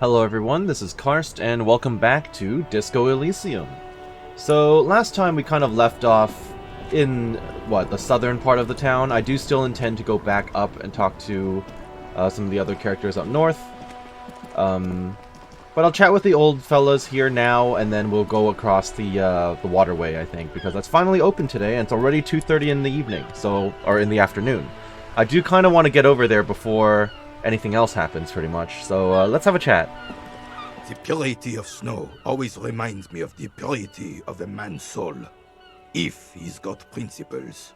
Hello everyone, this is Karst, and welcome back to Disco Elysium. So, last time we kind of left off in, the southern part of the town. I do still intend to go back up and talk to some of the other characters up north. But I'll chat with the old fellas here now, and then we'll go across the waterway, I think, because that's finally open today, and it's already 2:30 in the evening, or in the afternoon. I do kind of want to get over there before anything else happens, pretty much. So let's have a chat. The purity of snow always reminds me of the purity of a man's soul, if he's got principles.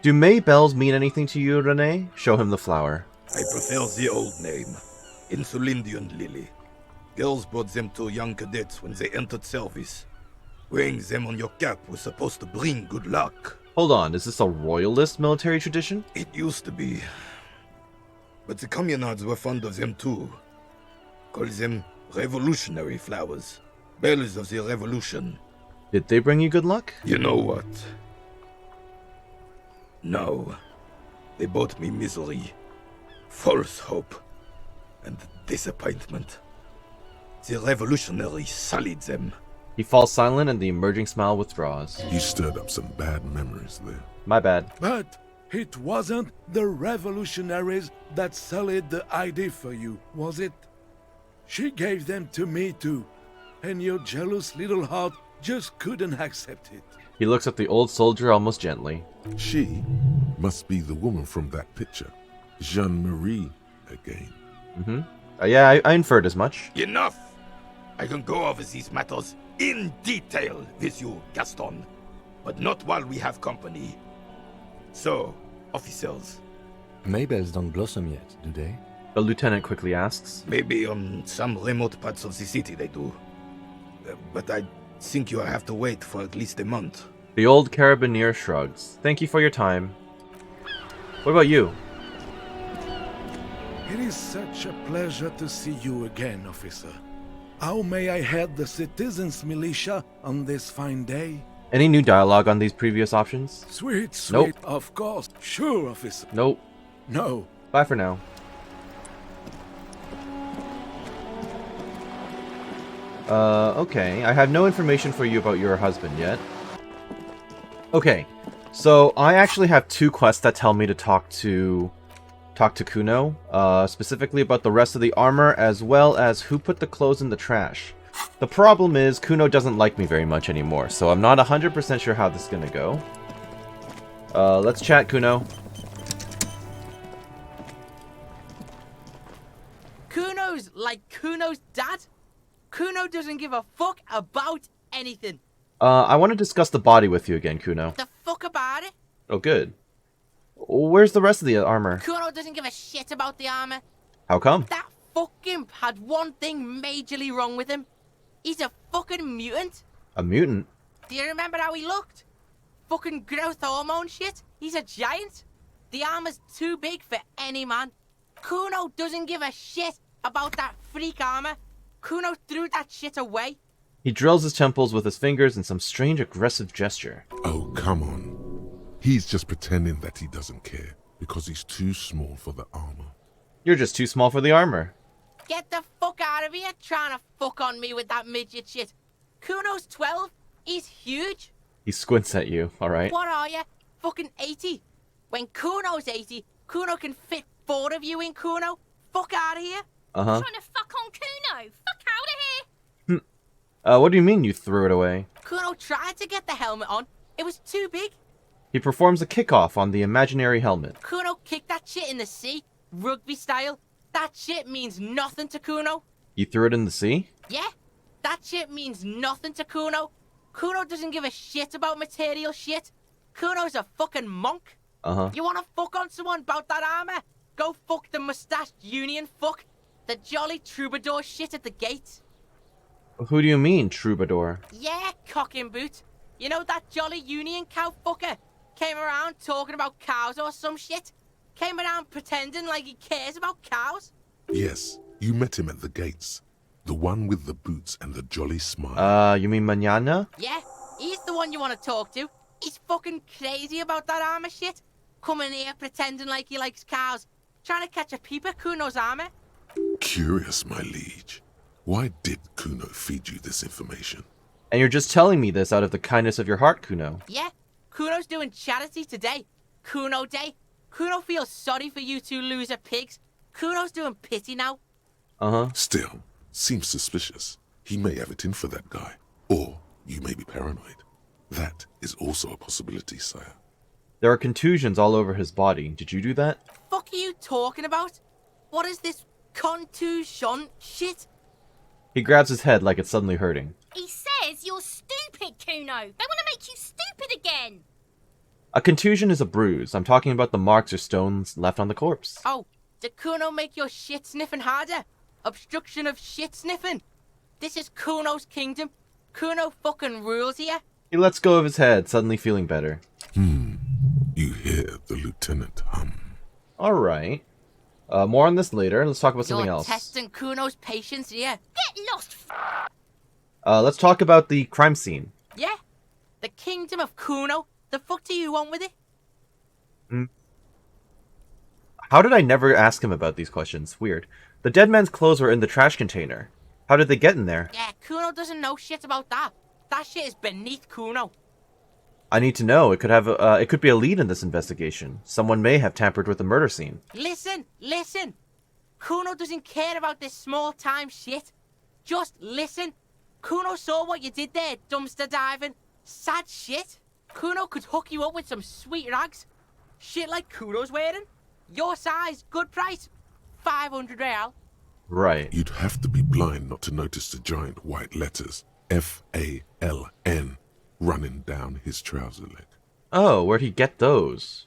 Do May bells mean anything to you, Renee? Show him the flower. I prefer the old name, Insulindian Lily. Girls brought them to young cadets when they entered service. Wearing them on your cap was supposed to bring good luck. Hold on, is this a royalist military tradition? It used to be. But the communards were fond of them too. Call them revolutionary flowers. Bells of the revolution. Did they bring you good luck? You know what? No. They brought me misery, false hope, and disappointment. The revolutionary sullied them. He falls silent and the emerging smile withdraws. You stirred up some bad memories there. My bad. But it wasn't the revolutionaries that sullied the ID for you, was it? She gave them to me too, and your jealous little heart just couldn't accept it. He looks at the old soldier almost gently. She must be the woman from that picture. Jeanne-Marie again. Yeah, I inferred as much. Enough! I can go over these matters in detail with you, Gaston. But not while we have company. So, officers. Maybells don't blossom yet, do they? The lieutenant quickly asks. Maybe on some remote parts of the city they do. But I think you'll have to wait for at least a month. The old carabiner shrugs. Thank you for your time. What about you? It is such a pleasure to see you again, officer. How may I head the citizens' militia on this fine day? Any new dialogue on these previous options? Sweet, Nope. of course. Sure, officer. Nope. No. Bye for now. Okay. I have no information for you about your husband yet. Okay. So, I actually have two quests that tell me to talk to Kuno, specifically about the rest of the armor, as well as who put the clothes in the trash. The problem is, Kuno doesn't like me very much anymore, so I'm not 100% sure how this is gonna go. Let's chat, Kuno. Kuno's like Kuno's dad? Kuno doesn't give a fuck about anything. I want to discuss the body with you again, Kuno. The fuck about it? Oh, good. Where's the rest of the armor? Kuno doesn't give a shit about the armor. How come? That fucking had one thing majorly wrong with him. He's a fucking mutant. A mutant? Do you remember how he looked? Fucking growth hormone shit. He's a giant. The armor's too big for any man. Kuno doesn't give a shit about that freak armor. Kuno threw that shit away. He drills his temples with his fingers in some strange aggressive gesture. Oh, come on. He's just pretending that he doesn't care because he's too small for the armor. You're just too small for the armor. Get the fuck out of here trying to fuck on me with that midget shit. Kuno's 12. He's huge. He squints at you, alright? What are you? Fucking 80. When Kuno's 80, Kuno can fit 4 of you in Kuno. Fuck out of here. Uh-huh. Trying to fuck on Kuno. Fuck out of here. What do you mean you threw it away? Kuno tried to get the helmet on. It was too big. He performs a kickoff on the imaginary helmet. Kuno kicked that shit in the sea, rugby style. That shit means nothing to Kuno. You threw it in the sea? Yeah, that shit means nothing to Kuno. Kuno doesn't give a shit about material shit. Kuno's a fucking monk. Uh-huh. You wanna fuck on someone about that armor? Go fuck the mustached union fuck. The jolly troubadour shit at the gate. Who do you mean, troubadour? Yeah, cocking boot. You know that jolly union cow fucker? Came around talking about cows or some shit? Came around pretending like he cares about cows? Yes, you met him at the gates. The one with the boots and the jolly smile. You mean Manana? Yeah, he's the one you want to talk to. He's fucking crazy about that armor shit. Coming here pretending like he likes cows. Trying to catch a peep at Kuno's armor. Curious, my liege. Why did Kuno feed you this information? And you're just telling me this out of the kindness of your heart, Kuno. Yeah, Kuno's doing charity today. Kuno Day. Kuno feels sorry for you two loser pigs. Kuno's doing pity now. Uh-huh. Still, seems suspicious. He may have it in for that guy. Or you may be paranoid. That is also a possibility, sire. There are contusions all over his body. Did you do that? Fuck are you talking about? What is this contusion shit? He grabs his head like it's suddenly hurting. He says you're stupid, Kuno. They want to make you stupid again. A contusion is a bruise. I'm talking about the marks or stones left on the corpse. Oh, did Kuno make your shit sniffing harder? Obstruction of shit sniffing? This is Kuno's kingdom. Kuno fucking rules here. He lets go of his head, suddenly feeling better. You hear the lieutenant hum. Alright. More on this later. Let's talk about something You're else. testing Kuno's patience here. Get lost, Let's talk about the crime scene. Yeah? The kingdom of Kuno? The fuck do you want with it? How did I never ask him about these questions? Weird. The dead man's clothes were in the trash container. How did they get in there? Yeah, Kuno doesn't know shit about that. That shit is beneath Kuno. I need to know. It could be a lead in this investigation. Someone may have tampered with the murder scene. Listen. Kuno doesn't care about this small-time shit. Just listen. Kuno saw what you did there, dumpster diving. Sad shit. Kuno could hook you up with some sweet rags. Shit like Kuno's wearing. Your size, good price. 500 real. Right. You'd have to be blind not to notice the giant white letters F-A-L-N running down his trouser leg. Oh, where'd he get those?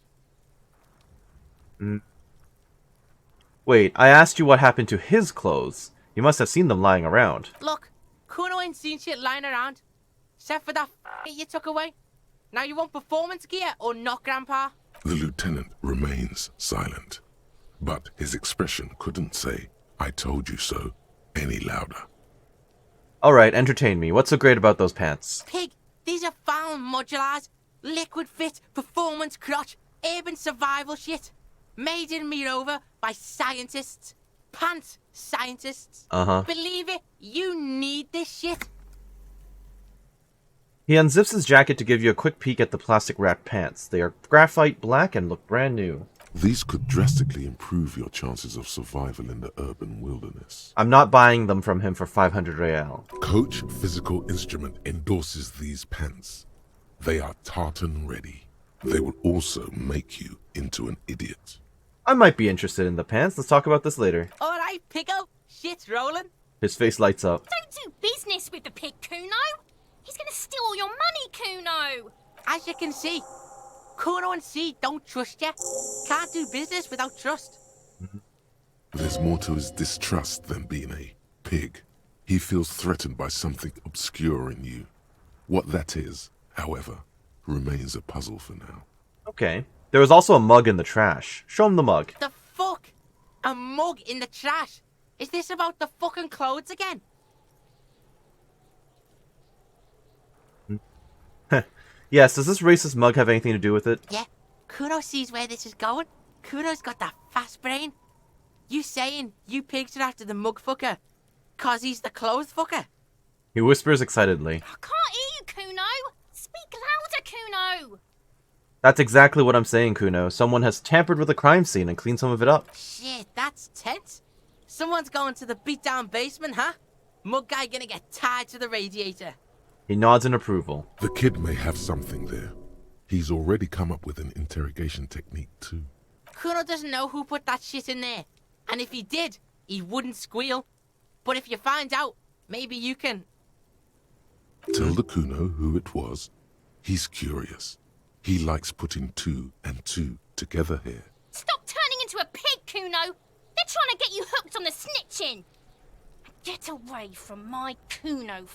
Wait, I asked you what happened to his clothes. You must have seen them lying around. Look, Kuno ain't seen shit lying around. Except for that you took away. Now you want performance gear or not, Grandpa? The lieutenant remains silent, but his expression couldn't say, "I told you so," any louder. Alright, entertain me. What's so great about those pants? Pig, these are found modulars. Liquid fit, performance crotch, urban survival shit. Made in Mirova by scientists. Pants scientists. Uh-huh. Believe it, you need this shit. He unzips his jacket to give you a quick peek at the plastic wrapped pants. They are graphite black and look brand new. These could drastically improve your chances of survival in the urban wilderness. I'm not buying them from him for 500 real. Coach Physical Instrument endorses these pants. They are tartan ready. They will also make you into an idiot. I might be interested in the pants. Let's talk about this later. Alright, Pico, shit's rolling. His face lights up. Don't do business with the pig, Kuno. He's gonna steal all your money, Kuno. As you can see, Kuno and C don't trust you. Can't do business without trust. There's more to his distrust than being a pig. He feels threatened by something obscure in you. What that is, however, remains a puzzle for now. Okay. There was also a mug in the trash. Show him the mug. The fuck? A mug in the trash? Is this about the fucking clothes again? Yes, does this racist mug have anything to do with it? Yeah, Kuno sees where this is going. Kuno's got that fast brain. You saying you pigs are after the mug fucker? Cause he's the clothes fucker? He whispers excitedly. I can't hear you, Kuno. Speak louder, Kuno. That's exactly what I'm saying, Kuno. Someone has tampered with the crime scene and cleaned some of it up. Shit, that's tense. Someone's going to the beat-down basement, huh? Mug guy gonna get tied to the radiator. He nods in approval. The kid may have something there. He's already come up with an interrogation technique too. Kuno doesn't know who put that shit in there. And if he did, he wouldn't squeal. But if you find out, maybe you can... Tell the Kuno who it was. He's curious. He likes putting 2 and 2 together here. Stop turning into a pig, Kuno. They're trying to get you hooked on the snitching. Get away from my Kuno.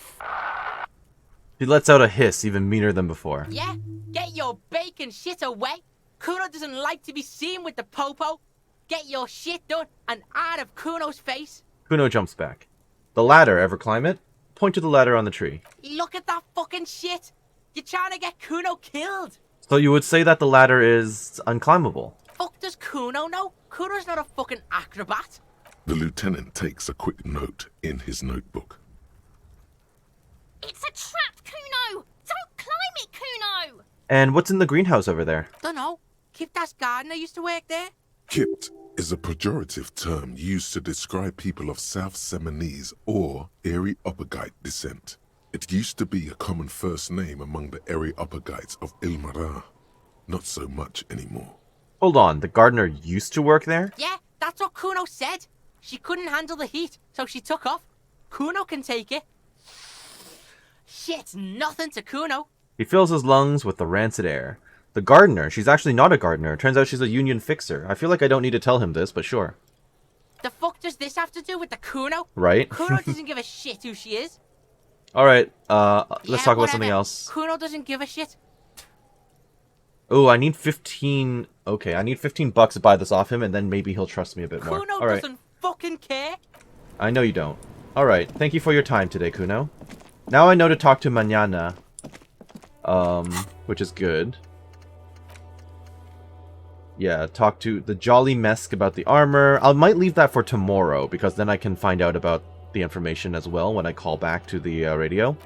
He lets out a hiss even meaner than before. Yeah? Get your bacon shit away. Kuno doesn't like to be seen with the popo. Get your shit done and out of Kuno's face. Kuno jumps back. The ladder, ever climb it? Point to the ladder on the tree. Look at that fucking shit. You're trying to get Kuno killed. So you would say that the ladder is unclimbable? Fuck does Kuno know? Kuno's not a fucking acrobat. The lieutenant takes a quick note in his notebook. It's a trap, Kuno! Don't climb it, Kuno! And what's in the greenhouse over there? Dunno. Kiptas gardener used to work there. Kipt is a pejorative term used to describe people of South Seminese or Areopagite descent. It used to be a common first name among the Areopagites of Ilmarar. Not so much anymore. Hold on, the gardener used to work there? Yeah, that's what Kuno said. She couldn't handle the heat, so she took off. Kuno can take it. Shit's nothing to Kuno. He fills his lungs with the rancid air. The gardener, she's actually not a gardener. Turns out she's a union fixer. I feel like I don't need to tell him this, but sure. The fuck does this have to do with the Kuno? Right? Kuno doesn't give a shit who she is. Alright, let's talk about whatever. something else. Kuno doesn't give a shit. Oh, I need 15... Okay, I need $15 to buy this off him, and then maybe he'll trust me a bit more. Kuno Alright. doesn't fucking care. I know you don't. Alright, thank you for your time today, Kuno. Now I know to talk to Mañana. Which is good. Yeah, talk to the Jolly Mesk about the armor. I might leave that for tomorrow, because then I can find out about the information as well when I call back to the radio.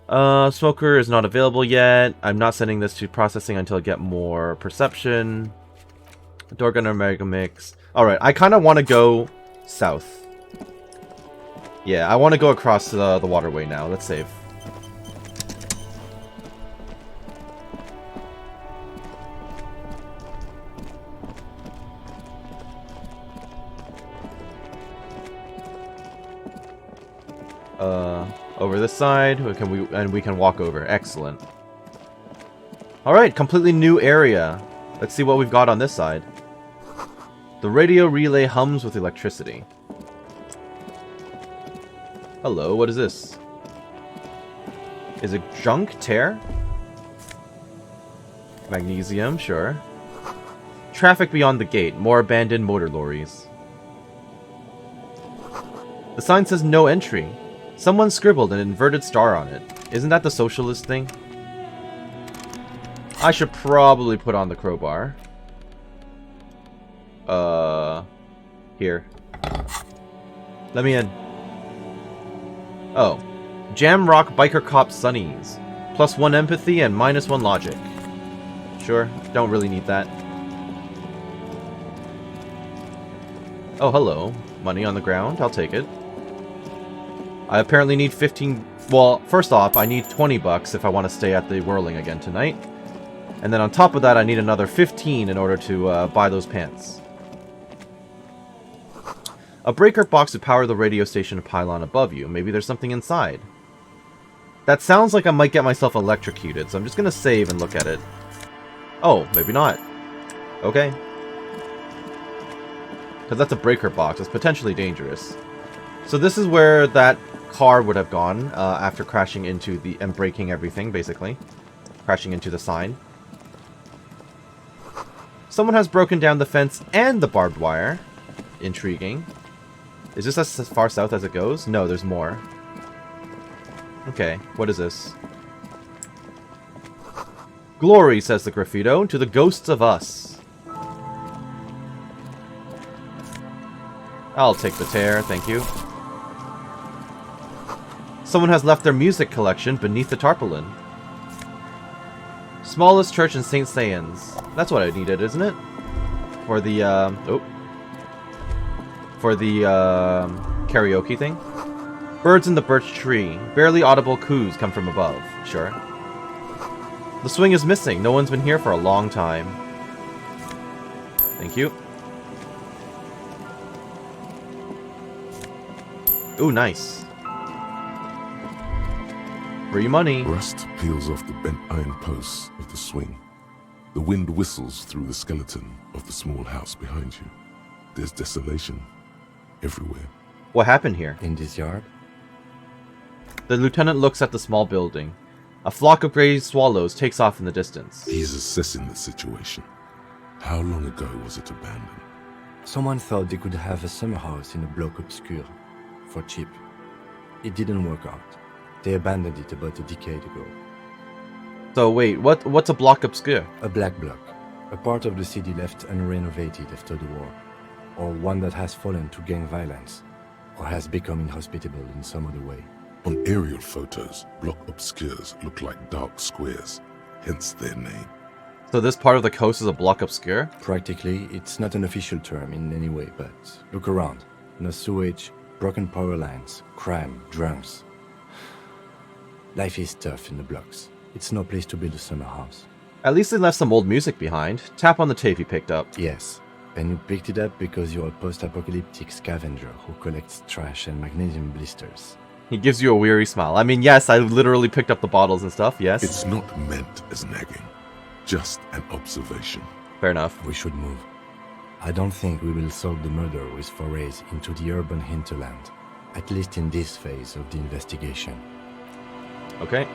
Smoker is not available yet. I'm not sending this to processing until I get more perception. Dorgun or Mega Mix. Alright, I kind of want to go south. Yeah, I want to go across the waterway now. Let's save. Over this side, we can walk over. Excellent. Alright, completely new area. Let's see what we've got on this side. The radio relay hums with electricity. Hello, what is this? Is it junk? Tear? Magnesium, sure. Traffic beyond the gate. More abandoned motor lorries. The sign says no entry. Someone scribbled an inverted star on it. Isn't that the socialist thing? I should probably put on the crowbar. Here. Let me in. Oh. Jamrock Biker Cop Sunnies. +1 empathy and -1 logic. Sure, don't really need that. Oh, hello. Money on the ground, I'll take it. I apparently need 15... Well, first off, I need $20 if I want to stay at the Whirling again tonight. And then on top of that, I need another 15 in order to buy those pants. A breaker box to power the radio station pylon above you. Maybe there's something inside. That sounds like I might get myself electrocuted, so I'm just going to save and look at it. Oh, maybe not. Okay. Because that's a breaker box. It's potentially dangerous. So this is where that car would have gone after crashing into the... and breaking everything, basically. Crashing into the sign. Someone has broken down the fence and the barbed wire. Intriguing. Is this as far south as it goes? No, there's more. Okay, what is this? Glory, says the graffito, to the ghosts of us. I'll take the tear, thank you. Someone has left their music collection beneath the tarpaulin. Smallest church in St. Stans. That's what I needed, isn't it? For the, karaoke thing. Birds in the birch tree. Barely audible coos come from above. Sure. The swing is missing. No one's been here for a long time. Thank you. Ooh, nice. Free money. Rust peels off the bent iron posts of the swing. The wind whistles through the skeleton of the small house behind you. There's desolation everywhere. What happened here? In this yard? The lieutenant looks at the small building. A flock of grey swallows takes off in the distance. He's assessing the situation. How long ago was it abandoned? Someone thought they could have a summer house in a bloc obscur. For cheap. It didn't work out. They abandoned it about a decade ago. So wait, what's a bloc obscur? A black bloc. A part of the city left unrenovated after the war. or one that has fallen to gang violence, or has become inhospitable in some other way. On aerial photos, block obscures look like dark squares, hence their name. So this part of the coast is a bloc obscur? Practically, it's not an official term in any way, but look around. No sewage, broken power lines, crime, drunks. Life is tough in the blocks. It's no place to build a summer house. At least they left some old music behind. Tap on the tape you picked up. Yes, and you picked it up because you're a post-apocalyptic scavenger who collects trash and magnesium blisters. He gives you a weary smile. I mean, yes, I literally picked up the bottles and stuff, yes. It's not meant as nagging, just an observation. Fair enough. We should move. I don't think we will solve the murder with forays into the urban hinterland, at least in this phase of the investigation. Okay.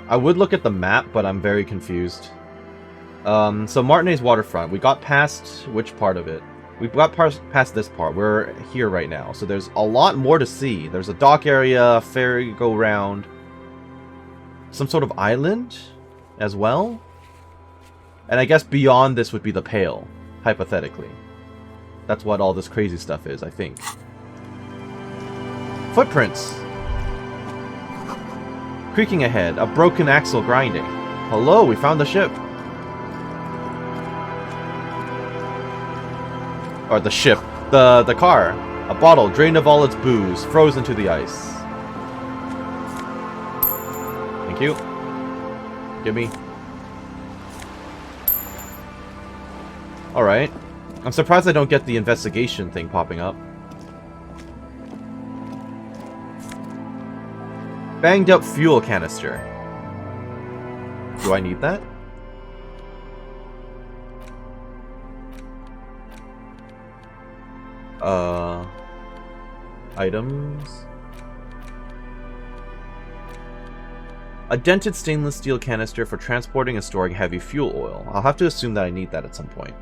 I would look at the map, but I'm very confused. So Martinez waterfront. We got past which part of it? We got past this part. We're here right now. So there's a lot more to see. There's a dock area, a ferry go round, some sort of island as well. And I guess beyond this would be the Pale, hypothetically. That's what all this crazy stuff is, I think. Footprints. Creaking ahead, a broken axle grinding. Hello, we found the ship. Or the ship. The car. A bottle drained of all its booze, frozen to the ice. Thank you. Give me. Alright. I'm surprised I don't get the investigation thing popping up. Banged up fuel canister. Do I need that? Items. A dented stainless steel canister for transporting and storing heavy fuel oil. I'll have to assume that I need that at some point.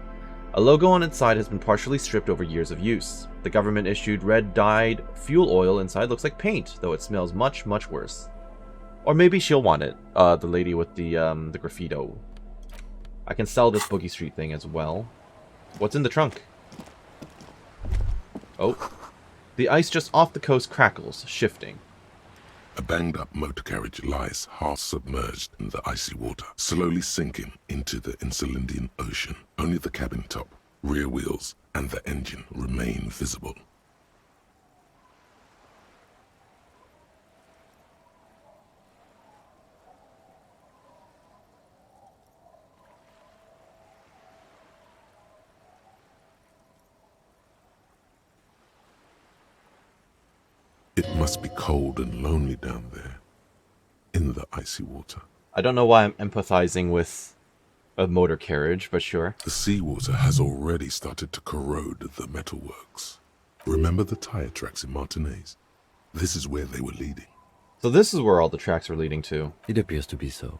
A logo on its side has been partially stripped over years of use. The government issued red dyed fuel oil inside looks like paint, though it smells much, much worse. Or maybe she'll want it, the lady with the graffito. I can sell this Boogie Street thing as well. What's in the trunk? Oh. The ice just off the coast crackles, shifting. A banged-up motor carriage lies half-submerged in the icy water, slowly sinking into the Insulindian Ocean. Only the cabin top, rear wheels, and the engine remain visible. It must be cold and lonely down there, in the icy water. I don't know why I'm empathizing with a motor carriage, but sure. The seawater has already started to corrode the metalworks. Remember the tire tracks in Martinez? This is where they were leading. So this is where all the tracks are leading to. It appears to be so.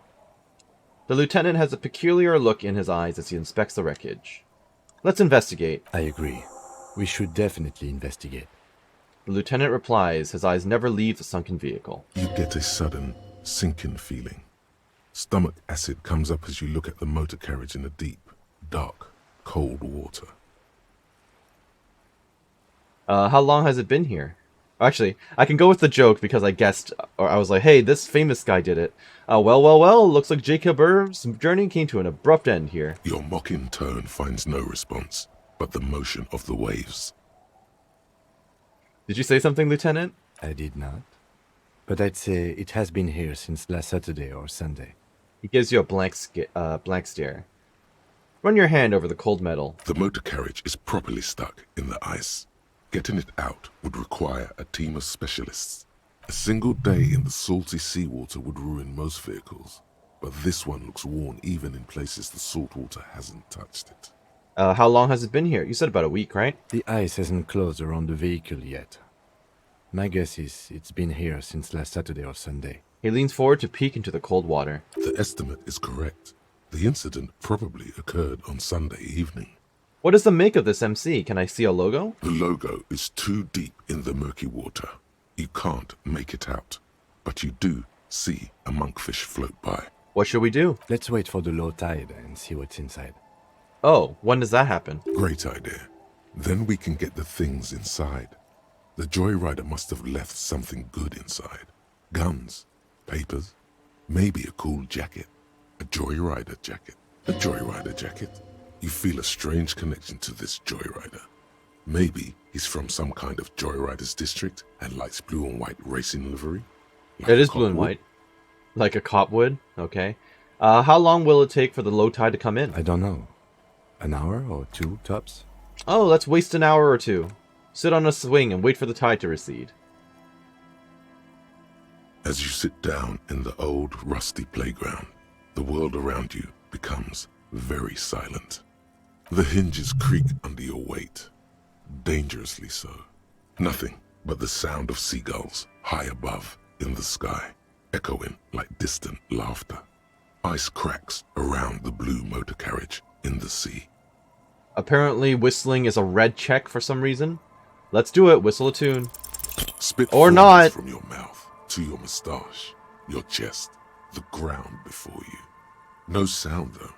The lieutenant has a peculiar look in his eyes as he inspects the wreckage. Let's investigate. I agree. We should definitely investigate. The lieutenant replies, his eyes never leave the sunken vehicle. You get a sudden, sinking feeling. Stomach acid comes up as you look at the motor carriage in the deep, dark, cold water. How long has it been here? Actually, I can go with the joke because I guessed, or I was like, hey, this famous guy did it. Well, looks like Jacob Irv's journey came to an abrupt end here. Your mocking tone finds no response, but the motion of the waves. Did you say something, Lieutenant? I did not. But I'd say it has been here since last Saturday or Sunday. He gives you a blank stare. Run your hand over the cold metal. The motor carriage is properly stuck in the ice. Getting it out would require a team of specialists. A single day in the salty seawater would ruin most vehicles, but this one looks worn even in places the salt water hasn't touched it. How long has it been here? You said about a week, right? The ice hasn't closed around the vehicle yet. My guess is it's been here since last Saturday or Sunday. He leans forward to peek into the cold water. The estimate is correct. The incident probably occurred on Sunday evening. What is the make of this MC? Can I see a logo? The logo is too deep in the murky water. You can't make it out. but you do see a monkfish float by. What should we do? Let's wait for the low tide and see what's inside. Oh, when does that happen? Great idea. Then we can get the things inside. The joyrider must have left something good inside. Guns, papers, maybe a cool jacket. A joyrider jacket. A joyrider jacket. You feel a strange connection to this joyrider. Maybe he's from some kind of joyriders district and likes blue and white racing livery. Like It a is blue and cop would. white. Like a cop would? Okay. How long will it take for the low tide to come in? I don't know. An hour or two, tops? Oh, let's waste an hour or two. Sit on a swing and wait for the tide to recede. As you sit down in the old rusty playground, the world around you becomes very silent. The hinges creak under your weight, dangerously so. Nothing but the sound of seagulls high above in the sky, echoing like distant laughter. Ice cracks around the blue motor carriage in the sea. Apparently whistling is a red check for some reason. Let's do it, whistle a tune. Spit Or forwards not. from your mouth to your moustache, your chest, the ground before you. No sound though.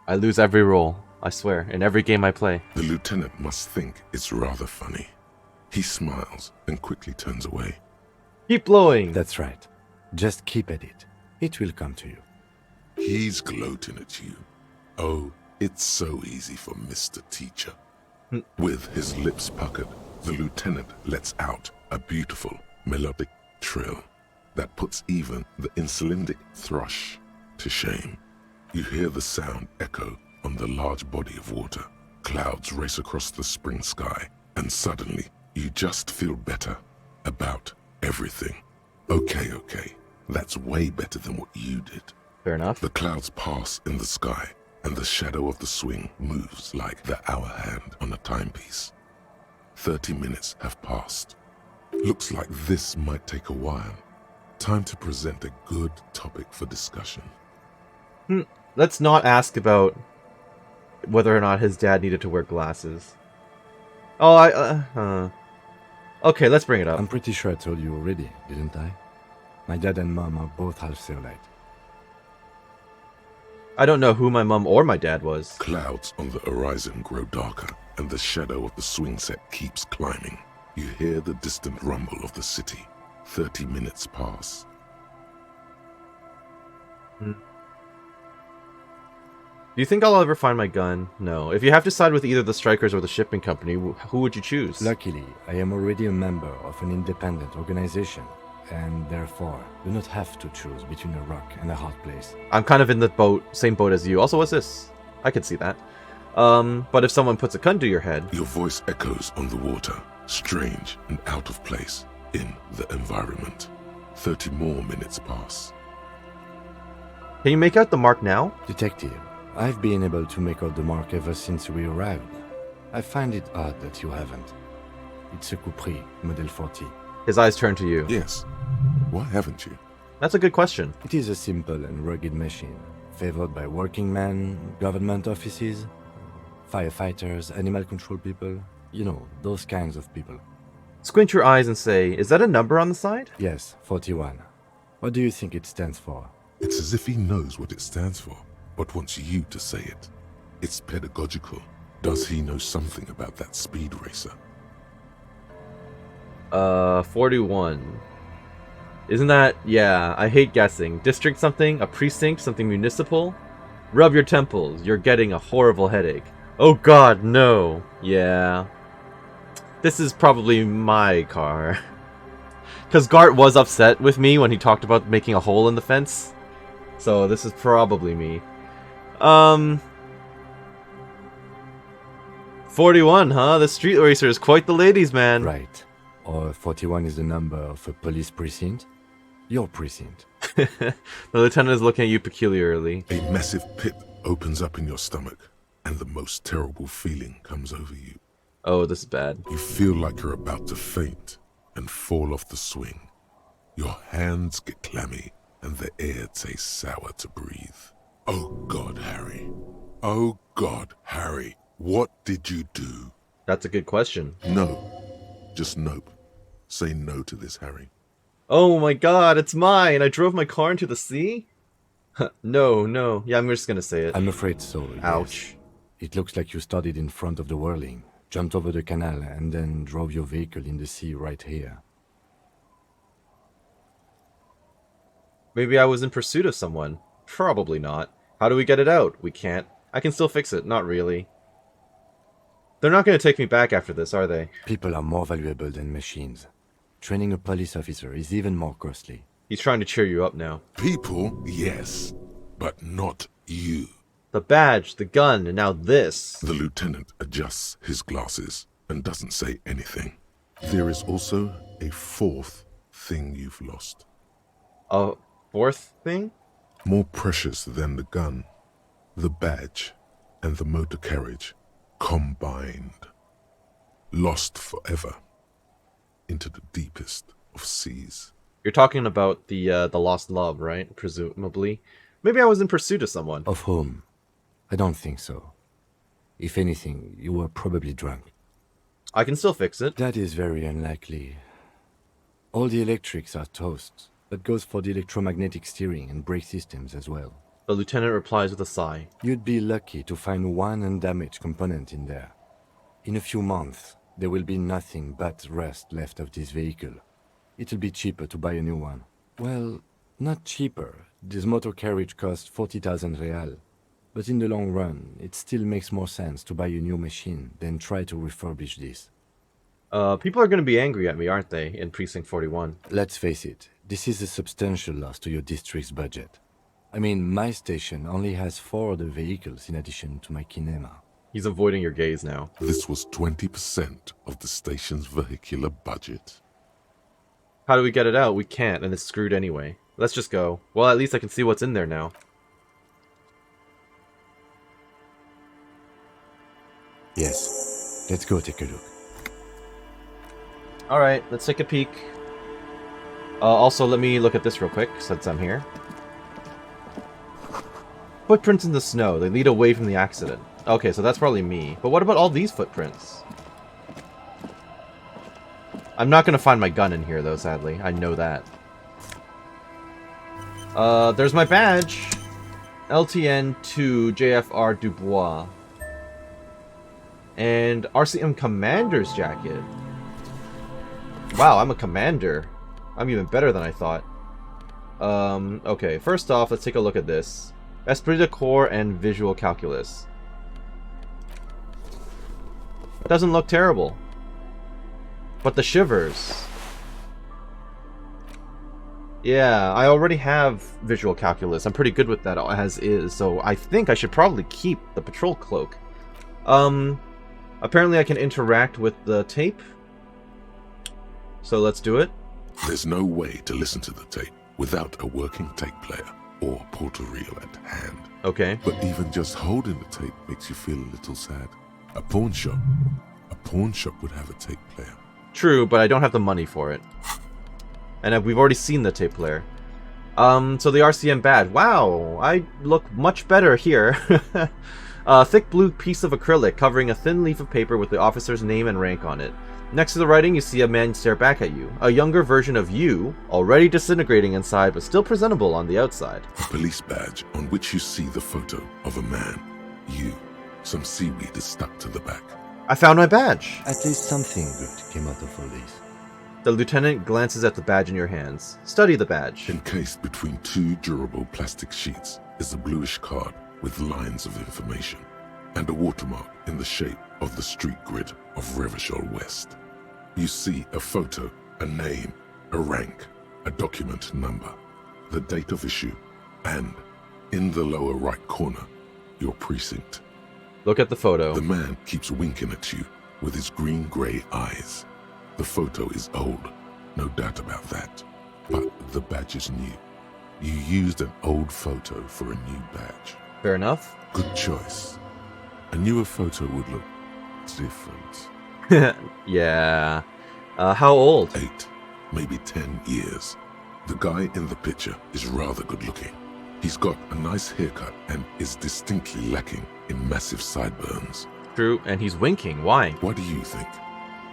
I lose every roll, I swear, in every game I play. The lieutenant must think it's rather funny. He smiles and quickly turns away. Keep blowing! That's right. Just keep at it. It will come to you. He's gloating at you. Oh, it's so easy for Mr. Teacher. With his lips puckered, the lieutenant lets out a beautiful melodic trill that puts even the insulindic thrush to shame. You hear the sound echo on the large body of water. Clouds race across the spring sky, and suddenly you just feel better about everything. Okay, that's way better than what you did. Fair enough. The clouds pass in the sky, and the shadow of the swing moves like the hour hand on a timepiece. 30 minutes have passed. Looks like this might take a while. Time to present a good topic for discussion. Let's not ask about whether or not his dad needed to wear glasses. Oh, okay, let's bring it up. I'm pretty sure I told you already, didn't I? My dad and mom are both half Seolite. I don't know who my mom or my dad was. Clouds on the horizon grow darker, and the shadow of the swing set keeps climbing. You hear the distant rumble of the city. 30 minutes pass. Do you think I'll ever find my gun? No. If you have to side with either the strikers or the shipping company, who would you choose? Luckily, I am already a member of an independent organization, and therefore do not have to choose between a rock and a hard place. I'm kind of in the same boat as you. Also, what's this? I can see that. But if someone puts a gun to your head... Your voice echoes on the water, strange and out of place in the environment. 30 more minutes pass. Can you make out the mark now? Detective, I've been able to make out the mark ever since we arrived. I find it odd that you haven't. It's a Capri, Model 40. His eyes turn to you. Yes. Why haven't you? That's a good question. It is a simple and rugged machine, favored by working men, government offices, firefighters, animal control people, you know, those kinds of people. Squint your eyes and say, is that a number on the side? Yes, 41. What do you think it stands for? It's as if he knows what it stands for, but wants you to say it. It's pedagogical. Does he know something about that speed racer? 41. Isn't that... Yeah, I hate guessing. District something? A precinct? Something municipal? Rub your temples. You're getting a horrible headache. Oh god, no. Yeah. This is probably my car. Because Gart was upset with me when he talked about making a hole in the fence. So this is probably me. 41, huh? The street racer is quite the ladies' man. Right. Or 41 is the number of a police precinct? Your precinct. The lieutenant is looking at you peculiarly. A massive pit opens up in your stomach, and the most terrible feeling comes over you. Oh, this is bad. You feel like you're about to faint and fall off the swing. Your hands get clammy, and the air tastes sour to breathe. Oh God, Harry. Oh God, Harry. What did you do? That's a good question. No. Just nope. Say no to this, Harry. Oh my god, it's mine! I drove my car into the sea? No, no. Yeah, I'm just gonna say it. I'm afraid so, yes. Ouch. It looks like you started in front of the whirling, jumped over the canal, and then drove your vehicle in the sea right here. Maybe I was in pursuit of someone. Probably not. How do we get it out? We can't. I can still fix it. Not really. They're not going to take me back after this, are they? People are more valuable than machines. Training a police officer is even more costly. He's trying to cheer you up now. People, yes, but not you. The badge, the gun, and now this. The lieutenant adjusts his glasses and doesn't say anything. There is also a fourth thing you've lost. A fourth thing? More precious than the gun, the badge, and the motor carriage combined. Lost forever into the deepest of seas. You're talking about the lost love, right? Presumably. Maybe I was in pursuit of someone. Of whom? I don't think so. If anything, you were probably drunk. I can still fix it. That is very unlikely. All the electrics are toast. That goes for the electromagnetic steering and brake systems as well. The lieutenant replies with a sigh. You'd be lucky to find one undamaged component in there. In a few months, there will be nothing but rust left of this vehicle. It'll be cheaper to buy a new one. Well, not cheaper. This motor carriage costs 40,000 real. But in the long run, it still makes more sense to buy a new machine than try to refurbish this. People are going to be angry at me, aren't they, in Precinct 41? Let's face it, this is a substantial loss to your district's budget. I mean, my station only has 4 other vehicles in addition to my kinema. He's avoiding your gaze now. This was 20% of the station's vehicular budget. How do we get it out? We can't, and it's screwed anyway. Let's just go. Well, at least I can see what's in there now. Yes, let's go take a look. Alright, let's take a peek. Also, let me look at this real quick, since I'm here. Footprints in the snow. They lead away from the accident. Okay, so that's probably me. But what about all these footprints? I'm not going to find my gun in here, though, sadly. I know that. There's my badge. LTN to JFR Dubois. And RCM Commander's jacket. Wow, I'm a commander. I'm even better than I thought. Okay, first off, let's take a look at this. Esprit de Corps and Visual Calculus. Doesn't look terrible. But the shivers. Yeah, I already have Visual Calculus. I'm pretty good with that as is, so I think I should probably keep the patrol cloak. Apparently I can interact with the tape. So let's do it. There's no way to listen to the tape without a working tape player or portal reel at hand. Okay. But even just holding the tape makes you feel a little sad. A pawn shop would have a tape player. True, but I don't have the money for it. And we've already seen the tape player. So the RCM badge. Wow, I look much better here. A thick blue piece of acrylic covering a thin leaf of paper with the officer's name and rank on it. Next to the writing, you see a man stare back at you. A younger version of you, already disintegrating inside but still presentable on the outside. A police badge on which you see the photo of a man. You. Some seaweed is stuck to the back. I found my badge! At least something good came out of all this. The lieutenant glances at the badge in your hands. Study the badge. Encased between 2 durable plastic sheets is a bluish card with lines of information and a watermark in the shape of the street grid of Revachol West. You see a photo, a name, a rank, a document number, the date of issue, and, in the lower right corner, your precinct. Look at the photo. The man keeps winking at you with his green-grey eyes. The photo is old, no doubt about that, but the badge is new. You used an old photo for a new badge. Fair enough. Good choice. A newer photo would look different. Yeah. How old? 8, maybe 10 years. The guy in the picture is rather good looking. He's got a nice haircut and is distinctly lacking in massive sideburns. True, and he's winking. Why? What do you think?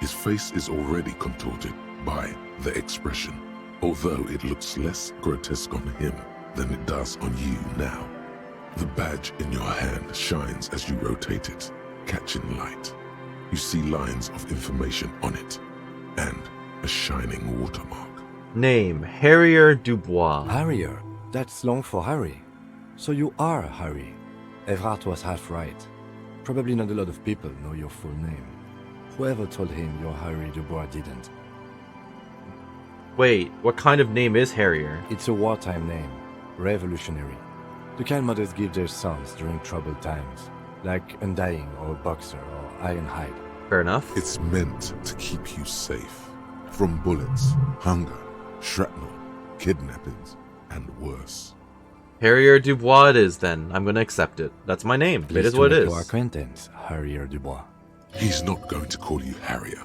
His face is already contorted by the expression. although it looks less grotesque on him than it does on you now. The badge in your hand shines as you rotate it, catching light. You see lines of information on it, and a shining watermark. Name, Harrier Dubois. Harrier. That's long for Harry. So you are Harry. Evrard was half right. Probably not a lot of people know your full name. Whoever told him you're Harry Dubois didn't. Wait, what kind of name is Harrier? It's a wartime name. Revolutionary. The kind mothers give their sons during troubled times. Like Undying or Boxer or Ironhide. Fair enough. It's meant to keep you safe from bullets, hunger, shrapnel, kidnappings, and worse. Harrier Dubois it is then. I'm gonna accept it. That's my name. It is what it Your is. acquaintance, Harrier Dubois. He's not going to call you Harrier.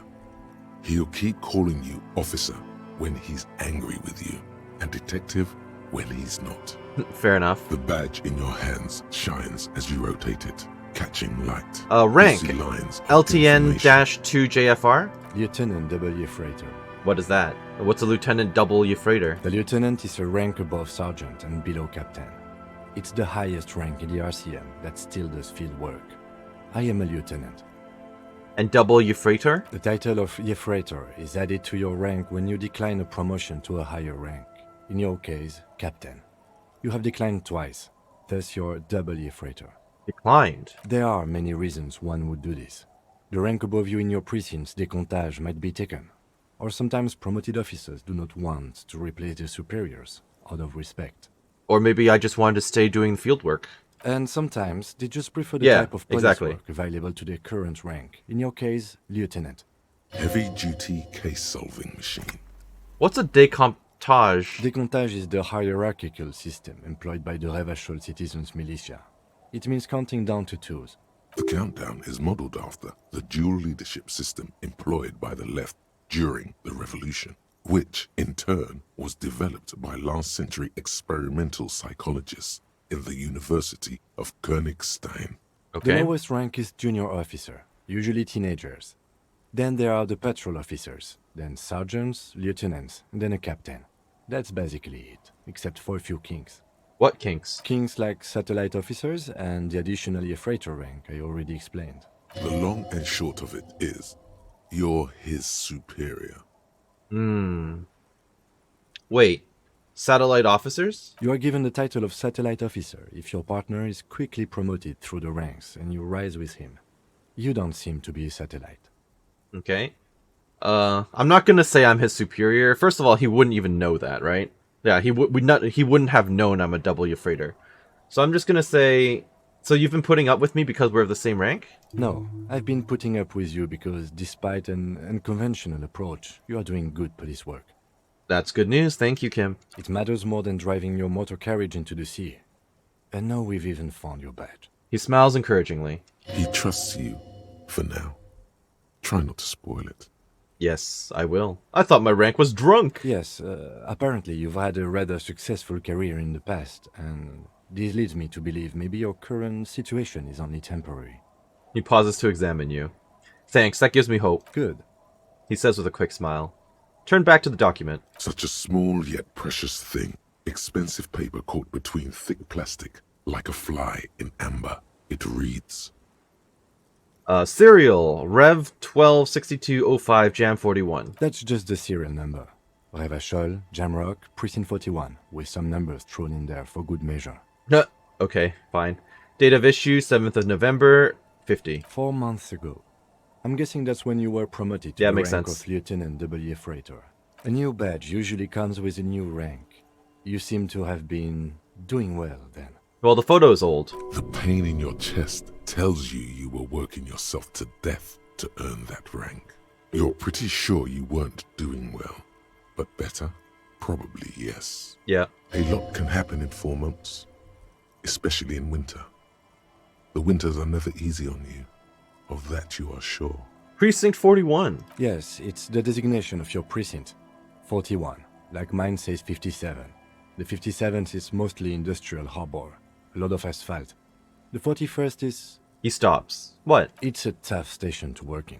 He'll keep calling you officer when he's angry with you, and detective when he's not. Fair enough. The badge in your hands shines as you rotate it, catching light. Rank. You see lines of information. LTN-2 JFR? Lieutenant W. Freighter. What is that? What's a Lieutenant W Freighter? The lieutenant is a rank above sergeant and below captain. It's the highest rank in the RCM that still does field work. I am a lieutenant. And W Freighter? The title of Freighter is added to your rank when you decline a promotion to a higher rank. In your case, captain. You have declined twice, thus you're W Freighter. Declined. There are many reasons one would do this. The rank above you in your precinct's décomptage might be taken, or sometimes promoted officers do not want to replace their superiors out of respect. Or maybe I just wanted to stay doing field work. And sometimes they just prefer the Yeah, type of police exactly. work available to their current rank. In your case, lieutenant. Heavy-duty case-solving machine. What's a décomptage? Décomptage is the hierarchical system employed by the Revachol citizens' militia. It means counting down to twos. The countdown is modeled after the dual leadership system employed by the left during the revolution, which in turn was developed by last century experimental psychologists in the University of Königstein. The Okay. lowest rank is junior officer, usually teenagers. Then there are the patrol officers, then sergeants, lieutenants, and then a captain. That's basically it, except for a few kinks. What kinks? Kinks like satellite officers and the additional freighter rank I already explained. The long and short of it is, you're his superior. Wait. Satellite officers? You are given the title of satellite officer if your partner is quickly promoted through the ranks and you rise with him. You don't seem to be a satellite. Okay. I'm not gonna say I'm his superior. First of all, he wouldn't even know that, right? Yeah, he wouldn't have known I'm a W Freighter. So I'm just gonna say, so you've been putting up with me because we're of the same rank? No, I've been putting up with you because despite an unconventional approach, you are doing good police work. That's good news, thank you, Kim. It matters more than driving your motor carriage into the sea. And now we've even found your badge. He smiles encouragingly. He trusts you, for now. Try not to spoil it. Yes, I will. I thought my rank was drunk! Yes, apparently you've had a rather successful career in the past, and this leads me to believe maybe your current situation is only temporary. He pauses to examine you. Thanks, that gives me hope, Good. he says with a quick smile. Turn back to the document. Such a small yet precious thing. Expensive paper caught between thick plastic, like a fly in amber. It reads, Serial, Rev 126205 Jam 41. That's just the serial number. Revachol, Jamrock, Precinct 41, with some numbers thrown in there for good measure. Okay, fine. Date of issue, 7th of November, 50. 4 months ago. I'm guessing that's when you were promoted to Yeah, the makes rank sense. of Lieutenant W. Freighter. A new badge usually comes with a new rank. You seem to have been doing well then. Well, the photo's old. the pain in your chest tells you you were working yourself to death to earn that rank. You're pretty sure you weren't doing well, but better? Probably yes. Yeah. A lot can happen in 4 months, especially in winter. The winters are never easy on you, of that you are sure. Precinct 41. Yes, it's the designation of your precinct. 41, like mine says 57. The 57th is mostly industrial harbor, a lot of asphalt. The 41st is... He stops. What? It's a tough station to work in.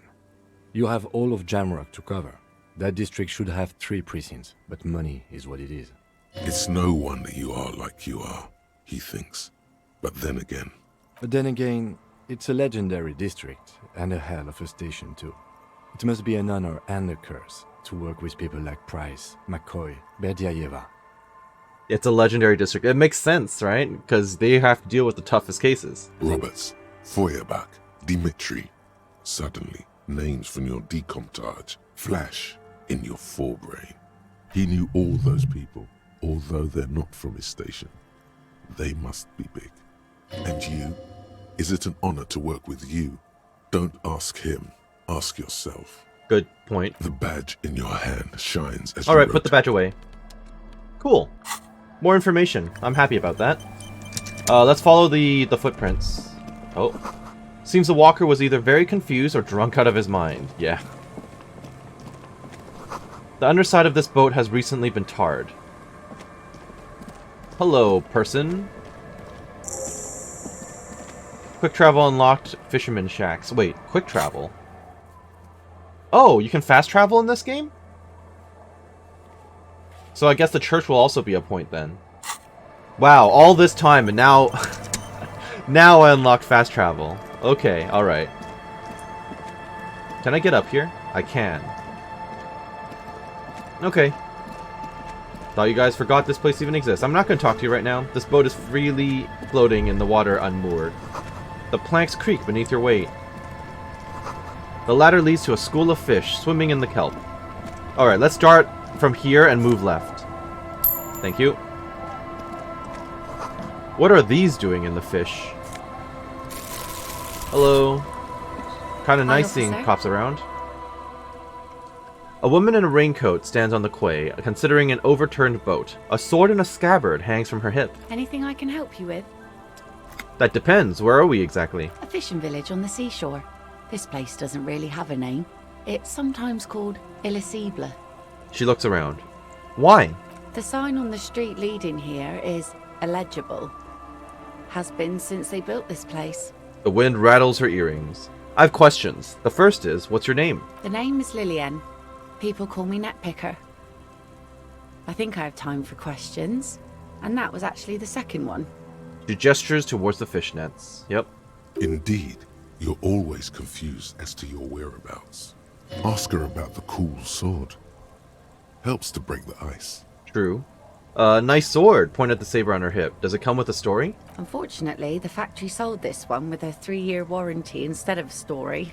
You have all of Jamrock to cover. That district should have 3 precincts, but money is what it is. It's no wonder you are like you are, he thinks. But then again, it's a legendary district, and a hell of a station too. It must be an honor and a curse to work with people like Price, McCoy, Berdiaeva. It's a legendary district. It makes sense, right? Because they have to deal with the toughest cases. Roberts, Feuerbach, Dimitri. Suddenly, names from your decomptage flash in your forebrain. He knew all those people, although they're not from his station. They must be big. And you? Is it an honor to work with you? Don't ask him. Ask yourself. Good point. The badge in your hand shines as Alright, put the badge away. Cool. More information. I'm happy about that. Let's follow the footprints. Oh. Seems the walker was either very confused or drunk out of his mind. Yeah. The underside of this boat has recently been tarred. Hello, person. Quick travel unlocked. Fisherman shacks. Wait, quick travel? Oh, you can fast travel in this game? So I guess the church will also be a point then. Wow, all this time and now... now I unlocked fast travel. Okay, alright. Can I get up here? I can. Okay. Thought you guys forgot this place even exists. I'm not going to talk to you right now. This boat is freely floating in the water unmoored. The planks creak beneath your weight. The ladder leads to a school of fish swimming in the kelp. Alright, let's start from here and move left. Thank you. What are these doing in the fish? Hello. Kinda nice seeing cops around. A woman in a raincoat stands on the quay, considering an overturned boat. A sword and a scabbard hangs from her hip. Anything I can help you with? That depends. Where are we exactly? A fishing village on the seashore. This place doesn't really have a name. It's sometimes called Elysium. She looks around. Why? The sign on the street leading here is illegible. Has been since they built this place. The wind rattles her earrings. I have questions. The first is, what's your name? The name is Lillian. People call me Netpicker. I think I have time for questions. And that was actually the second one. She gestures towards the fishnets. Yep. Indeed, you're always confused as to your whereabouts. Ask her about the cool sword. Helps to break the ice. True. Nice sword. Point at the saber on her hip. Does it come with a story? Unfortunately, the factory sold this one with a 3-year warranty instead of a story.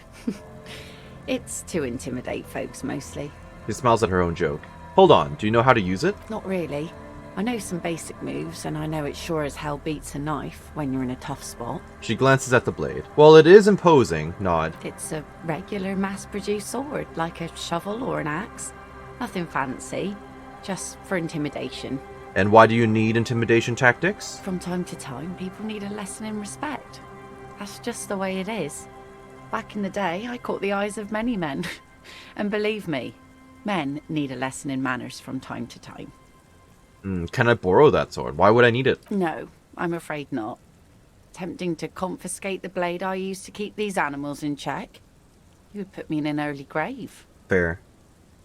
It's to intimidate folks, mostly. She smiles at her own joke. Hold on, do you know how to use it? Not really. I know some basic moves, and I know it sure as hell beats a knife when you're in a tough spot. She glances at the blade. Well, it is imposing. Nod. It's a regular mass-produced sword, like a shovel or an axe. Nothing fancy, just for intimidation. And why do you need intimidation tactics? From time to time, people need a lesson in respect. That's just the way it is. Back in the day, I caught the eyes of many men. And believe me, men need a lesson in manners from time to time. Can I borrow that sword? Why would I need it? No, I'm afraid not. Tempting to confiscate the blade I use to keep these animals in check. You would put me in an early grave. Fair.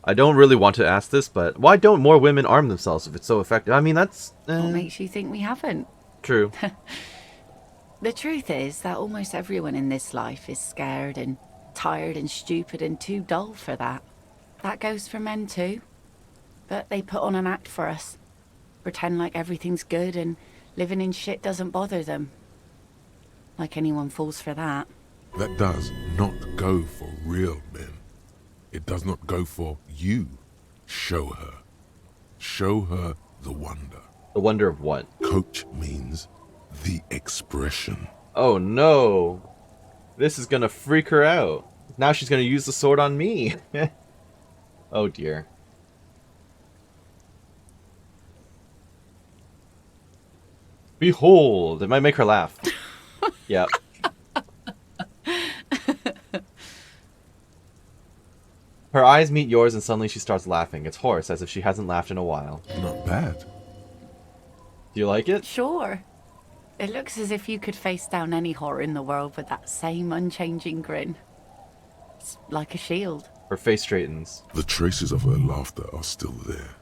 I don't really want to ask this, but why don't more women arm themselves if it's so effective? I mean, that's... What makes you think we haven't? True. The truth is that almost everyone in this life is scared and tired and stupid and too dull for that. That goes for men too. But they put on an act for us. Pretend like everything's good and living in shit doesn't bother them. Like anyone falls for that. That does not go for real men. It does not go for you. Show her. Show her the wonder. The wonder of what? Coach means the expression. Oh no. This is gonna freak her out. Now she's gonna use the sword on me. Oh dear. Behold! It might make her laugh. Yep. Her eyes meet yours and suddenly she starts laughing. It's hoarse, as if she hasn't laughed in a while. Not bad. Do you like it? Sure. It looks as if you could face down any horror in the world with that same unchanging grin. It's like a shield. Her face straightens. The traces of her laughter are still there,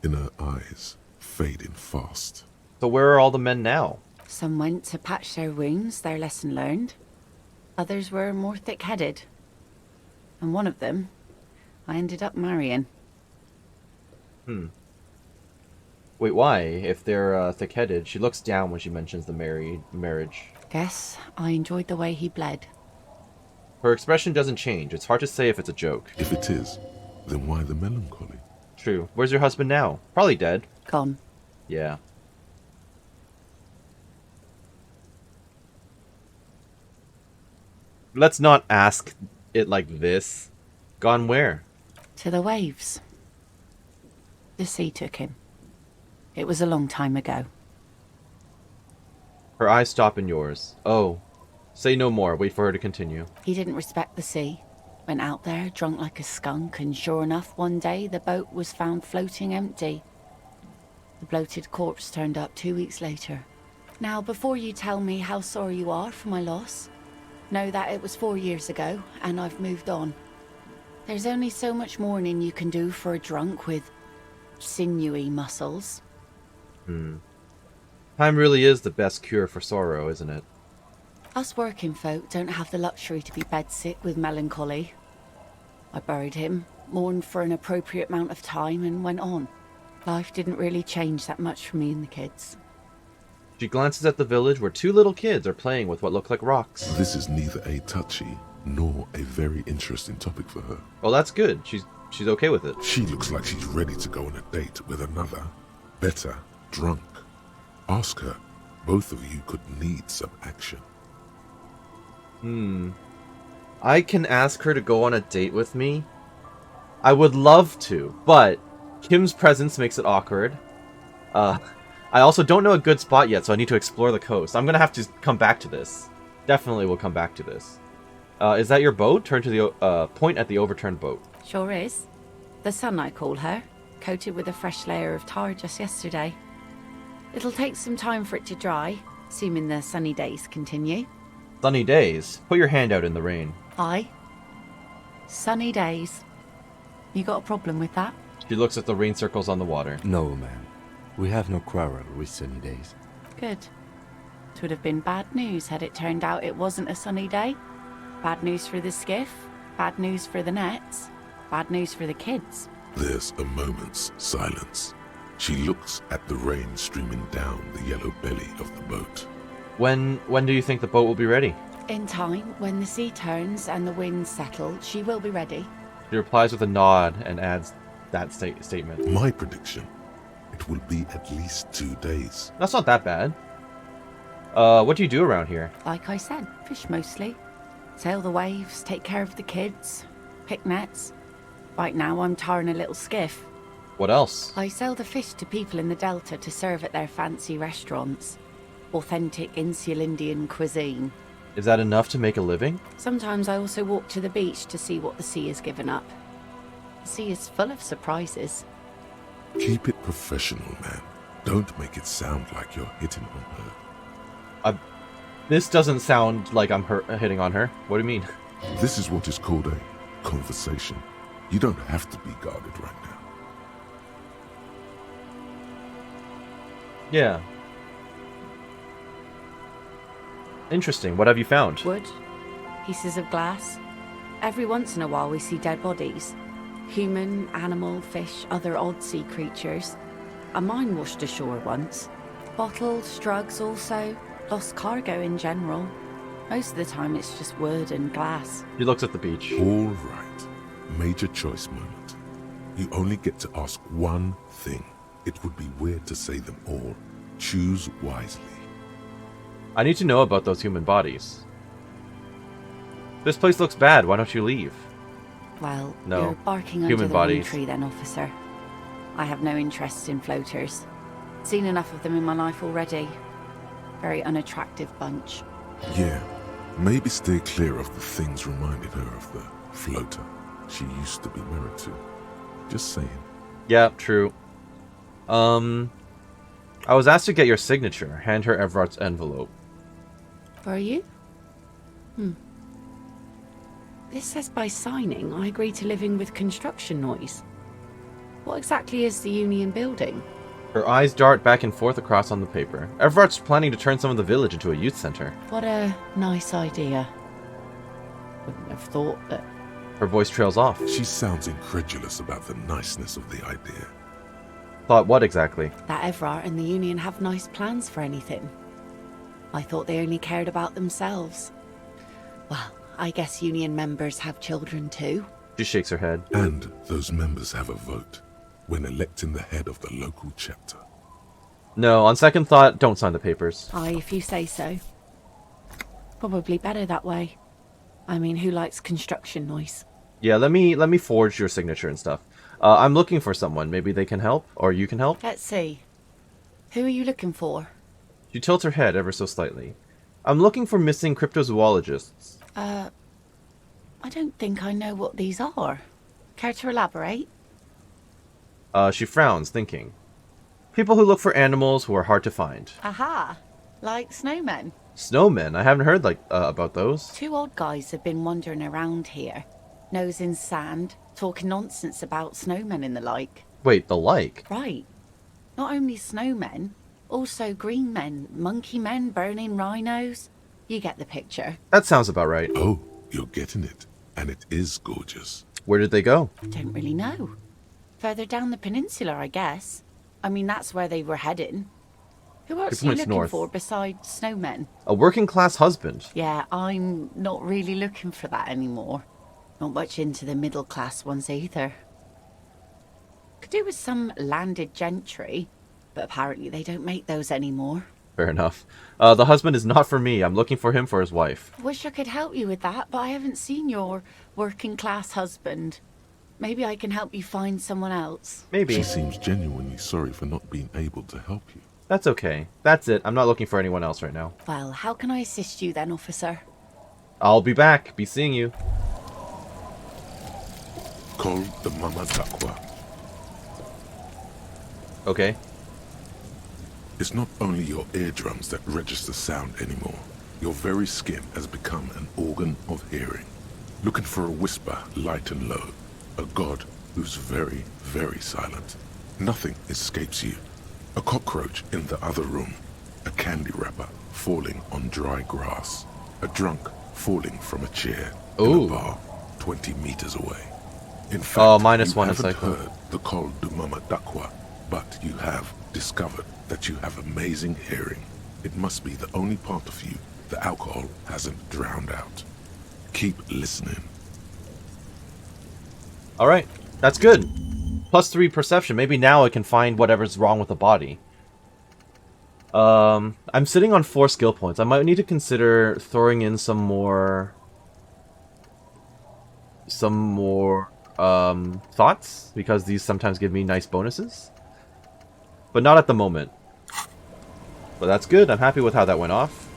in her eyes, fading fast. So where are all the men now? Some went to patch their wounds, their lesson learned. Others were more thick-headed. And one of them, I ended up marrying. Wait, why? If they're thick-headed, she looks down when she mentions the marriage. Guess I enjoyed the way he bled. Her expression doesn't change. It's hard to say if it's a joke. If it is, then why the melancholy? True. Where's your husband now? Probably dead. Gone. Yeah. Let's not ask it like this. Gone where? To the waves. The sea took him. It was a long time ago. Her eyes stop in yours. Oh. Say no more. Wait for her to continue. He didn't respect the sea. Went out there, drunk like a skunk, and sure enough, one day the boat was found floating empty. The bloated corpse turned up 2 weeks later. Now, before you tell me how sorry you are for my loss, know that it was 4 years ago, and I've moved on. There's only so much mourning you can do for a drunk with sinewy muscles. Time really is the best cure for sorrow, isn't it? Us working folk don't have the luxury to be bedsick with melancholy. I buried him, mourned for an appropriate amount of time, and went on. Life didn't really change that much for me and the kids. She glances at the village where 2 little kids are playing with what look like rocks. This is neither a touchy nor a very interesting topic for her. Well, that's good. She's okay with it. She looks like she's ready to go on a date with another, better, drunk. Ask her. Both of you could need some action. I can ask her to go on a date with me. I would love to, but Kim's presence makes it awkward. I also don't know a good spot yet, so I need to explore the coast. I'm gonna have to come back to this. Definitely will come back to this. Is that your boat? Turn to the point at the overturned boat. Sure is. The sun, I call her, coated with a fresh layer of tar just yesterday. It'll take some time for it to dry, assuming the sunny days continue. Sunny days. Put your hand out in the rain. Aye. Sunny days. You got a problem with that? She looks at the rain circles on the water. No, ma'am. We have no quarrel with sunny days. Good. It would have been bad news had it turned out it wasn't a sunny day. Bad news for the skiff, bad news for the nets, bad news for the kids. There's a moment's silence. She looks at the rain streaming down the yellow belly of the boat. When do you think the boat will be ready? In time, when the sea turns and the winds settle, she will be ready. She replies with a nod and adds that statement. My prediction, it will be at least 2 days. That's not that bad. What do you do around here? Like I said, fish mostly. Sail the waves, take care of the kids, pick nets. Right now I'm tarring a little skiff. What else? I sell the fish to people in the Delta to serve at their fancy restaurants. Authentic Insulindian cuisine. Is that enough to make a living? Sometimes I also walk to the beach to see what the sea has given up. The sea is full of surprises. Keep it professional, man. Don't make it sound like you're hitting on her. This doesn't sound like I'm hitting on her. What do you mean? This is what is called a conversation. You don't have to be guarded right now. Yeah. Interesting. What have you found? Wood, pieces of glass. Every once in a while we see dead bodies. Human, animal, fish, other odd sea creatures. A mine washed ashore once. Bottles, drugs also. Lost cargo in general. Most of the time it's just wood and glass. She looks at the beach. All right. Major choice moment. You only get to ask one thing. It would be weird to say them all. Choose wisely. I need to know about those human bodies. This place looks bad. Why don't you leave? Well, No. you're barking Human under the bodies. wrong tree then, officer. I have no interest in floaters. Seen enough of them in my life already. Very unattractive bunch. Yeah, maybe stay clear of the things reminding her of the floater she used to be married to. Just saying. Yeah, true. I was asked to get your signature. Hand her Everard's envelope. For you? This says by signing, I agree to living with construction noise. What exactly is the Union building? Her eyes dart back and forth across on the paper. Everard's planning to turn some of the village into a youth center. What a nice idea. Wouldn't have thought that. Her voice trails off. She sounds incredulous about the niceness of the idea. Thought what exactly? That Everard and the Union have nice plans for anything. I thought they only cared about themselves. Well, I guess Union members have children too. She shakes her head. And those members have a vote when electing the head of the local chapter. No, on second thought, don't sign the papers. Aye, if you say so. Probably better that way. I mean, who likes construction noise? Yeah, let me forge your signature and stuff. I'm looking for someone. Maybe they can help, or you can help. Let's see. Who are you looking for? She tilts her head ever so slightly. I'm looking for missing cryptozoologists. I don't think I know what these are. Care to elaborate? She frowns, thinking. People who look for animals who are hard to find. Aha! Like snowmen. Snowmen? I haven't heard about those. 2 old guys have been wandering around here, nose in sand, talking nonsense about snowmen and the like. Wait, the like? Right. Not only snowmen, also green men, monkey men burning rhinos. You get the picture. That sounds about right. Oh, you're getting it. And it is gorgeous. Where did they go? I don't really know. Further down the peninsula, I guess. I mean, that's where they were heading. Who else are you points looking north. for besides snowmen? A working class husband. Yeah, I'm not really looking for that anymore. Not much into the middle class ones either. Could do with some landed gentry, but apparently they don't make those anymore. Fair enough. The husband is not for me. I'm looking for him for his wife. Wish I could help you with that, but I haven't seen your working class husband. Maybe I can help you find someone else. Maybe. She seems genuinely sorry for not being able to help you. That's okay. That's it. I'm not looking for anyone else right now. Well, how can I assist you then, officer? I'll be back. Be seeing you. Call the Mama Dakwa. Okay. It's not only your eardrums that register sound anymore. Your very skin has become an organ of hearing. Looking for a whisper, light and low. A god who's very, very silent. Nothing escapes you. A cockroach in the other room. A candy wrapper falling on dry grass. A drunk falling from a chair in Ooh. a bar 20 meters away. In fact, minus you one a haven't cycle. heard the call du Mama Dakwa, but you have discovered that you have amazing hearing. It must be the only part of you the alcohol hasn't drowned out. Keep listening. Alright. That's good. +3 perception. Maybe now I can find whatever's wrong with the body. I'm sitting on 4 skill points. I might need to consider throwing in some more thoughts, because these sometimes give me nice bonuses. But not at the moment. But that's good. I'm happy with how that went off.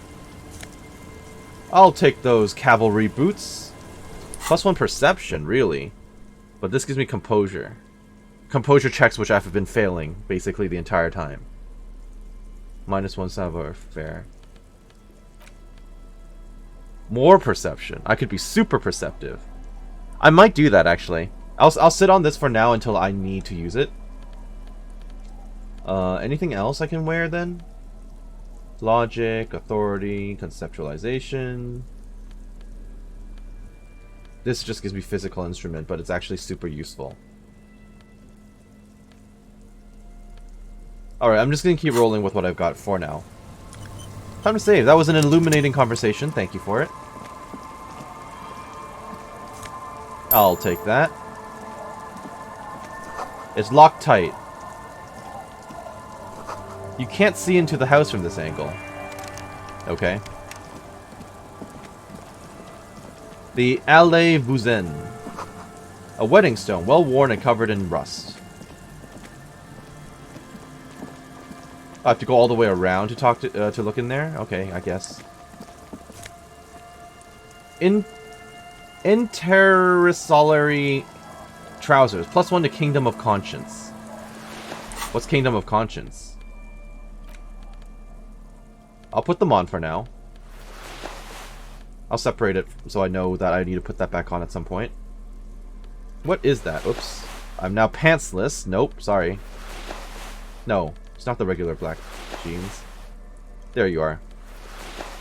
I'll take those cavalry boots. +1 perception, really. But this gives me composure. Composure checks which I've been failing, basically, the entire time. -1 savoir faire. More perception. I could be super perceptive. I might do that, actually. I'll sit on this for now until I need to use it. Anything else I can wear, then? Logic, authority, conceptualization. This just gives me physical instrument, but it's actually super useful. Alright, I'm just gonna keep rolling with what I've got for now. Time to save. That was an illuminating conversation. Thank you for it. I'll take that. It's locked tight. You can't see into the house from this angle. Okay. The Allée Bouzen. A wedding stone, well worn and covered in rust. I have to go all the way around to talk to look in there? Okay, I guess. Intersolary trousers. +1 to Kingdom of Conscience. What's Kingdom of Conscience? I'll put them on for now. I'll separate it so I know that I need to put that back on at some point. What is that? Oops. I'm now pantsless. Nope, sorry. No, it's not the regular black jeans. There you are.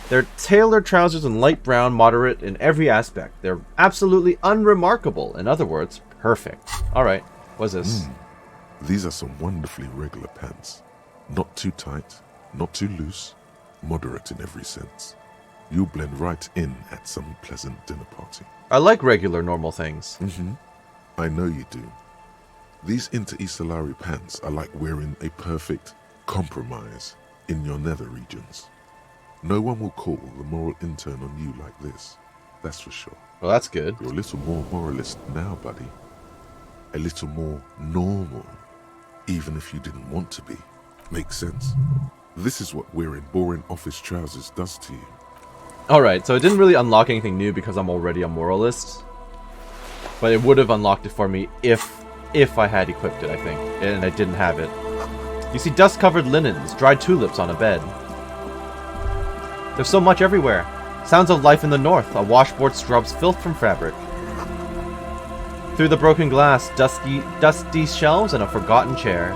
They're tailored trousers in light brown, moderate in every aspect. They're absolutely unremarkable. In other words, perfect. Alright, what's this? These are some wonderfully regular pants. Not too tight, not too loose, moderate in every sense. You'll blend right in at some pleasant dinner party. I like regular, normal things. I know you do. These Inter-Isolari pants are like wearing a perfect compromise in your nether regions. No one will call the moral intern on you like this. That's for sure. Well, that's good. You're a little more moralist now, buddy. A little more normal, even if you didn't want to be. Makes sense. This is what wearing boring office trousers does to you. Alright, so it didn't really unlock anything new because I'm already a moralist. But it would have unlocked it for me if I had equipped it, I think. And I didn't have it. You see dust-covered linens, dried tulips on a bed. There's so much everywhere. Sounds of life in the north. A washboard scrubs filth from fabric. Through the broken glass, dusty shelves and a forgotten chair.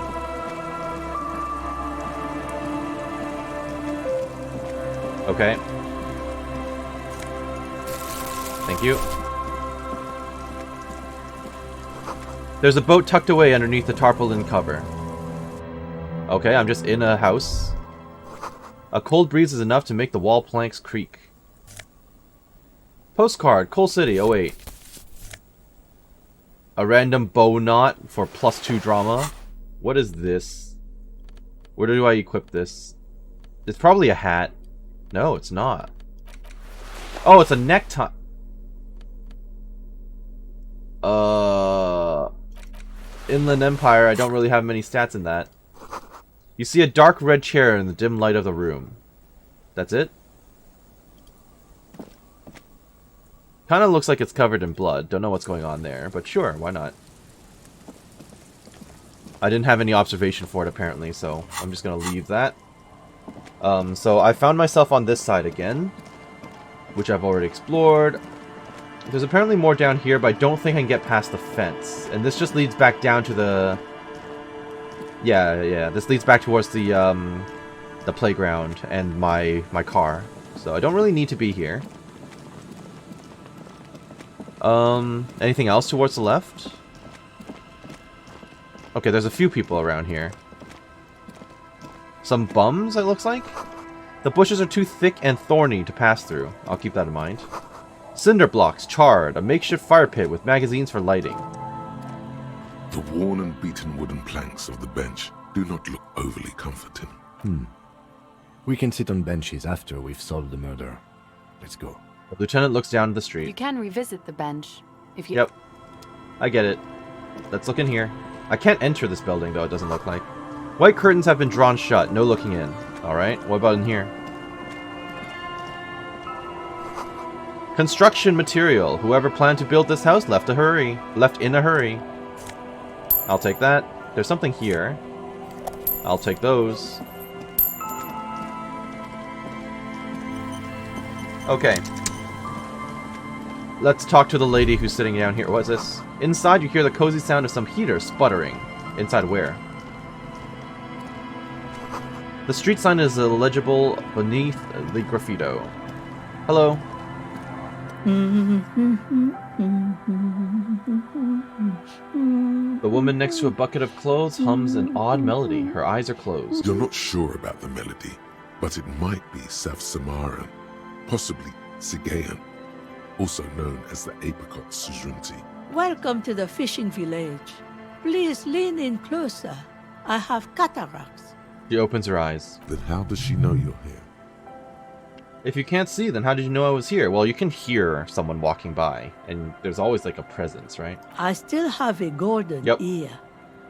Okay. Thank you. There's a boat tucked away underneath the tarpaulin cover. Okay, I'm just in a house. A cold breeze is enough to make the wall planks creak. Postcard, Coal City, 08. A random bow knot for +2 drama. What is this? Where do I equip this? It's probably a hat. No, it's not. Oh, it's a necktie. Inland Empire, I don't really have many stats in that. You see a dark red chair in the dim light of the room. That's it? Kinda looks like it's covered in blood. Don't know what's going on there, but sure, why not? I didn't have any observation for it apparently, so I'm just gonna leave that. So I found myself on this side again, which I've already explored. There's apparently more down here, but I don't think I can get past the fence. And this just leads back down to the... Yeah, this leads back towards the playground and my car. So I don't really need to be here. Anything else towards the left? Okay, there's a few people around here. Some bums, it looks like? The bushes are too thick and thorny to pass through. I'll keep that in mind. Cinder blocks, charred, a makeshift fire pit with magazines for lighting. The worn and beaten wooden planks of the bench do not look overly comforting. We can sit on benches after we've solved the murder. Let's go. The lieutenant looks down the You street. can revisit the bench if you... Yep. I get it. Let's look in here. I can't enter this building, though, it doesn't look like. White curtains have been drawn shut, no looking in. Alright, what about in here? Construction material. Whoever planned to build this house left in a hurry. I'll take that. There's something here. I'll take those. Okay. Let's talk to the lady who's sitting down here. What's this? Inside, you hear the cozy sound of some heater sputtering. Inside where? The street sign is illegible beneath the graffito. Hello. The woman next to a bucket of clothes hums an odd melody. Her eyes are closed. You're not sure about the melody, but it might be South Samaran, possibly Sigayan, also known as the Apricot Suzunti. Welcome to the fishing village. Please lean in closer. I have cataracts. She opens her eyes. Then how does she know you're here? If you can't see, then how did you know I was here? Well, you can hear someone walking by, and there's always like a presence, right? I still have a golden ear.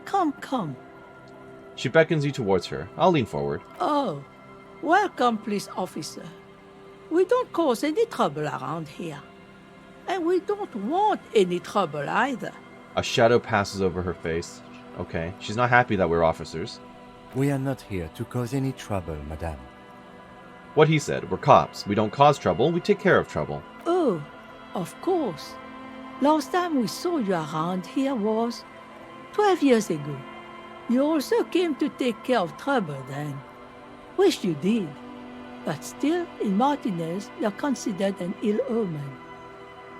Come, come. She beckons you towards her. I'll lean forward. Oh, welcome, police officer. We don't cause any trouble around here. And we don't want any trouble either. A shadow passes over her face. Okay, she's not happy that we're officers. We are not here to cause any trouble, madame. What he said. We're cops. We don't cause trouble. We take care of trouble. Oh, of course. Last time we saw you around here was 12 years ago. You also came to take care of trouble then. Wish you did. But still, in Martinez, you're considered an ill omen.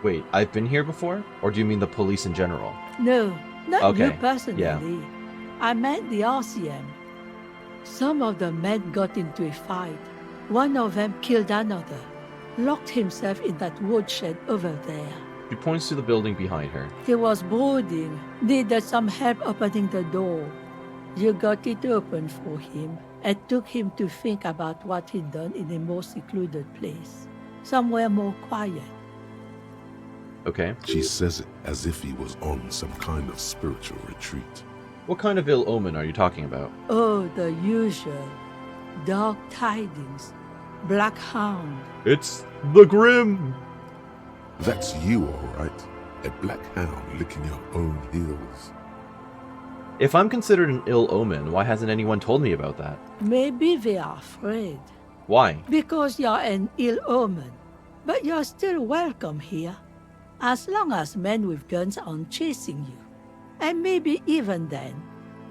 Wait, I've been here before? Or do you mean the police in general? No, not Okay, you personally. yeah. I meant the RCM. Some of the men got into a fight. One of them killed another, locked himself in that woodshed over there. She points to the building behind her. He was brooding, needed some help opening the door. You got it open for him and took him to think about what he'd done in a more secluded place, somewhere more quiet. Okay. She says it as if he was on some kind of spiritual retreat. What kind of ill omen are you talking about? Oh, the usual. Dark tidings. Black Hound. It's the Grim! That's you, all right. A black hound licking your own heels. If I'm considered an ill omen, why hasn't anyone told me about that? Maybe they are afraid. Why? Because you're an ill omen. But you're still welcome here. As long as men with guns aren't chasing you. And maybe even then.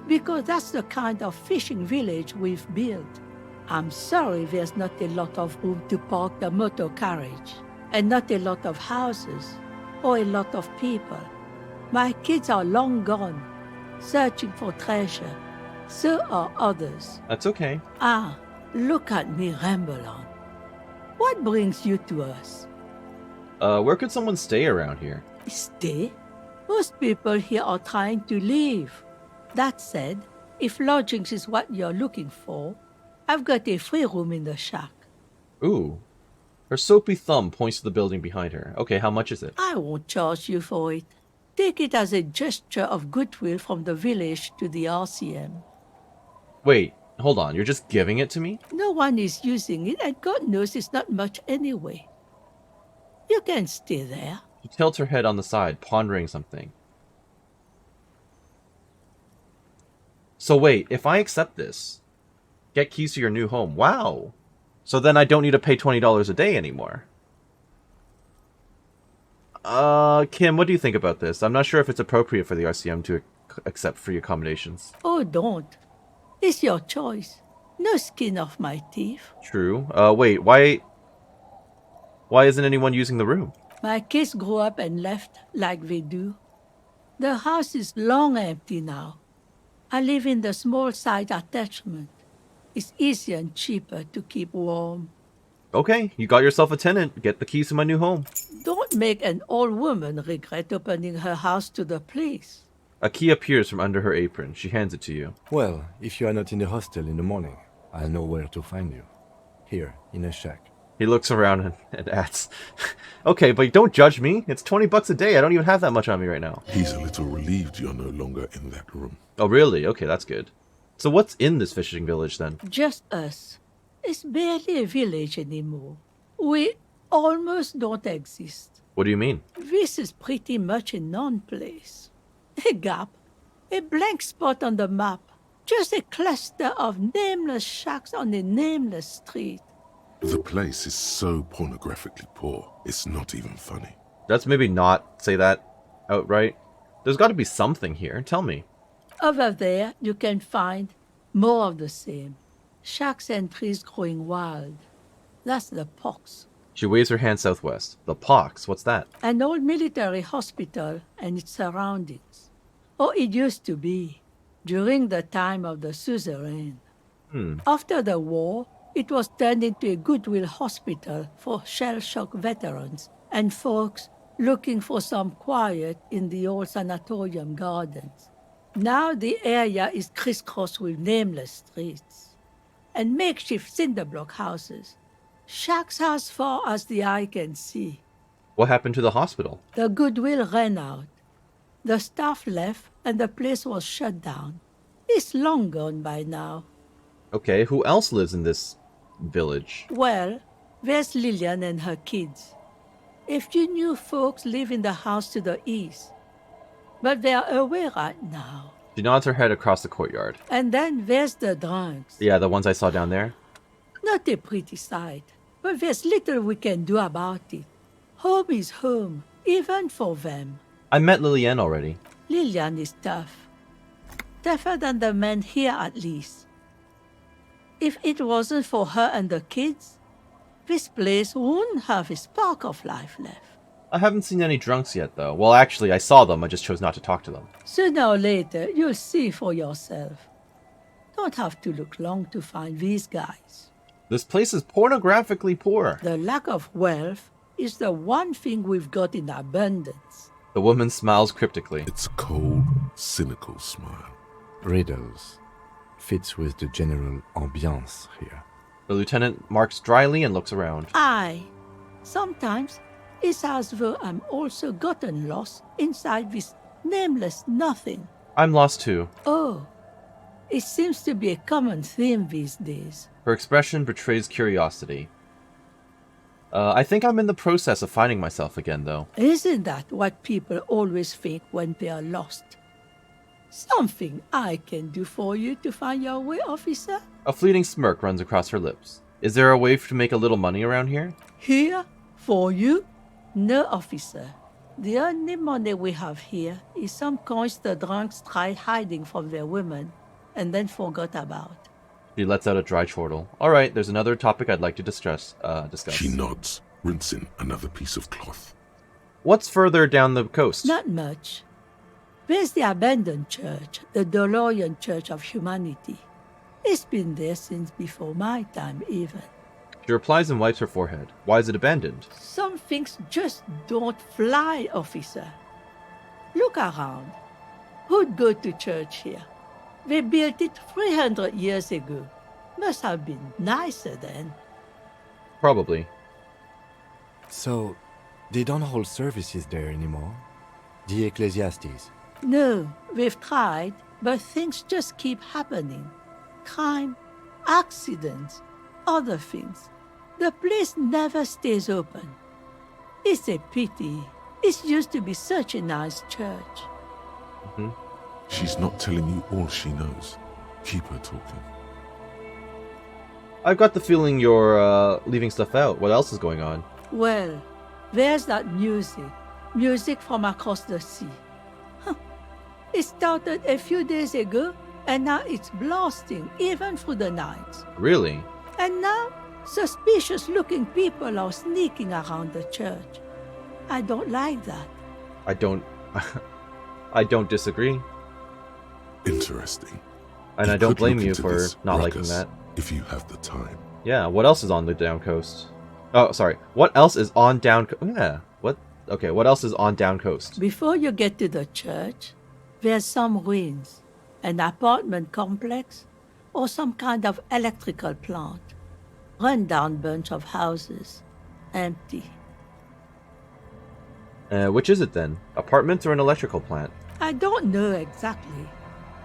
Because that's the kind of fishing village we've built. I'm sorry there's not a lot of room to park the motor carriage. And not a lot of houses. Or a lot of people. My kids are long gone. Searching for treasure. So are others. That's okay. Ah, look at me ramble on. What brings you to us? Where could someone stay around here? Stay? Most people here are trying to leave. That said, if lodgings is what you're looking for, I've got a free room in the shack. Ooh. Her soapy thumb points to the building behind her. Okay, how much is it? I won't charge you for it. Take it as a gesture of goodwill from the village to the RCM. Wait, hold on. You're just giving it to me? No one is using it, and God knows it's not much anyway. You can stay there. She tilts her head on the side, pondering something. So wait, if I accept this, get keys to your new home. Wow. So then I don't need to pay $20 a day anymore. Kim, what do you think about this? I'm not sure if it's appropriate for the RCM to accept free accommodations. Oh, don't. It's your choice. No skin off my teeth. True. Wait, why isn't anyone using the room? My kids grew up and left like they do. The house is long empty now. I live in the small side attachment. It's easier and cheaper to keep warm. Okay, you got yourself a tenant. Get the keys to my new home. Don't make an old woman regret opening her house to the place. A key appears from under her apron. She hands it to you. Well, if you are not in the hostel in the morning, I'll know where to find you. Here, in a shack. He looks around and adds, okay, but don't judge me. It's $20 a day. I don't even have that much on me right now. He's a little relieved you're no longer in that room. Oh, really? Okay, that's good. So what's in this fishing village then? Just us. It's barely a village anymore. We almost don't exist. What do you mean? This is pretty much a non-place. A gap. A blank spot on the map. Just a cluster of nameless shacks on a nameless street. The place is so pornographically poor, it's not even funny. Let's maybe not say that outright. There's got to be something here. Tell me. Over there, you can find more of the same. Shacks and trees growing wild. That's the pox. She waves her hand southwest. The pox? What's that? An old military hospital and its surroundings. Or it used to be, during the time of the suzerain. After the war, it was turned into a goodwill hospital for shell-shock veterans and folks looking for some quiet in the old sanatorium gardens. Now the area is crisscrossed with nameless streets and makeshift cinderblock houses. Shacks as far as the eye can see. What happened to the hospital? The goodwill ran out. The staff left and the place was shut down. It's long gone by now. Okay, who else lives in this village? Well, there's Lillian and her kids. A few new folks live in the house to the east, but they're away right now. She nods her head across the courtyard. And then there's the drunks. Yeah, the ones I saw down there. Not a pretty sight, but there's little we can do about it. Home is home, even for them. I met Lillian already. Lillian is tough. Tougher than the men here, at least. If it wasn't for her and the kids, this place wouldn't have a spark of life left. I haven't seen any drunks yet, though. Well, actually, I saw them. I just chose not to talk to them. Sooner or later, you'll see for yourself. Don't have to look long to find these guys. This place is pornographically poor. The lack of wealth is the one thing we've got in abundance. The woman smiles cryptically. It's a cold, cynical smile. Riddles. Fits with the general ambiance here. The lieutenant marks dryly and looks around. Aye. Sometimes it's as though I'm also gotten lost inside this nameless nothing. I'm lost too. Oh, it seems to be a common theme these days. Her expression betrays curiosity. I think I'm in the process of finding myself again, though. Isn't that what people always think when they are lost? Something I can do for you to find your way, officer? A fleeting smirk runs across her lips. Is there a way to make a little money around here? Here? For you? No, officer. The only money we have here is some coins the drunks tried hiding from their women and then forgot about. She lets out a dry chortle. Alright, there's another topic I'd like to discuss. She nods, rinsing another piece of cloth. What's further down the coast? Not much. There's the abandoned church, the DeLorean Church of Humanity. It's been there since before my time, even. She replies and wipes her forehead. Why is it abandoned? Some things just don't fly, officer. Look around. Who'd go to church here? They built it 300 years ago. Must have been nicer then. Probably. So, they don't hold services there anymore? The Ecclesiastes? No, we've tried, but things just keep happening. Crime, accidents, other things. The place never stays open. It's a pity. It used to be such a nice church. Mm-hmm. She's not telling you all she knows. Keep her talking. I've got the feeling you're leaving stuff out. What else is going on? Well, there's that music. Music from across the sea. Huh. It started a few days ago, and now it's blasting even through the night. Really? And now, suspicious-looking people are sneaking around the church. I don't like that. I don't disagree. Interesting. And I don't blame you for not liking ruckus that. If you have the time. Yeah, what else is on the down coast? Oh, sorry. What else is on down yeah. What? Okay, what else is on down coast? Before you get to the church, there's some ruins. An apartment complex or some kind of electrical plant. Run-down bunch of houses. Empty. Which is it then? Apartments or an electrical plant? I don't know exactly.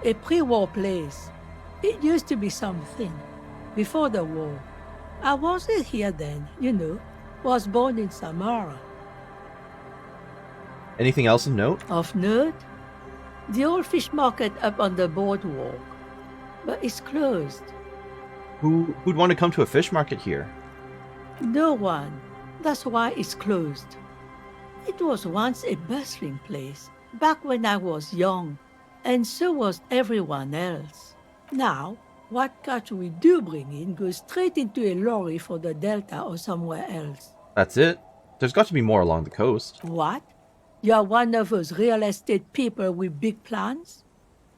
A pre-war place. It used to be something. Before the war. I wasn't here then, you know. Was born in Samara. Anything else of note? Of note? The old fish market up on the boardwalk. But it's closed. Who'd want to come to a fish market here? No one. That's why it's closed. It was once a bustling place, back when I was young, and so was everyone else. Now, what catch we do bring in goes straight into a lorry for the Delta or somewhere else. That's it? There's got to be more along the coast. What? You're one of those real estate people with big plans?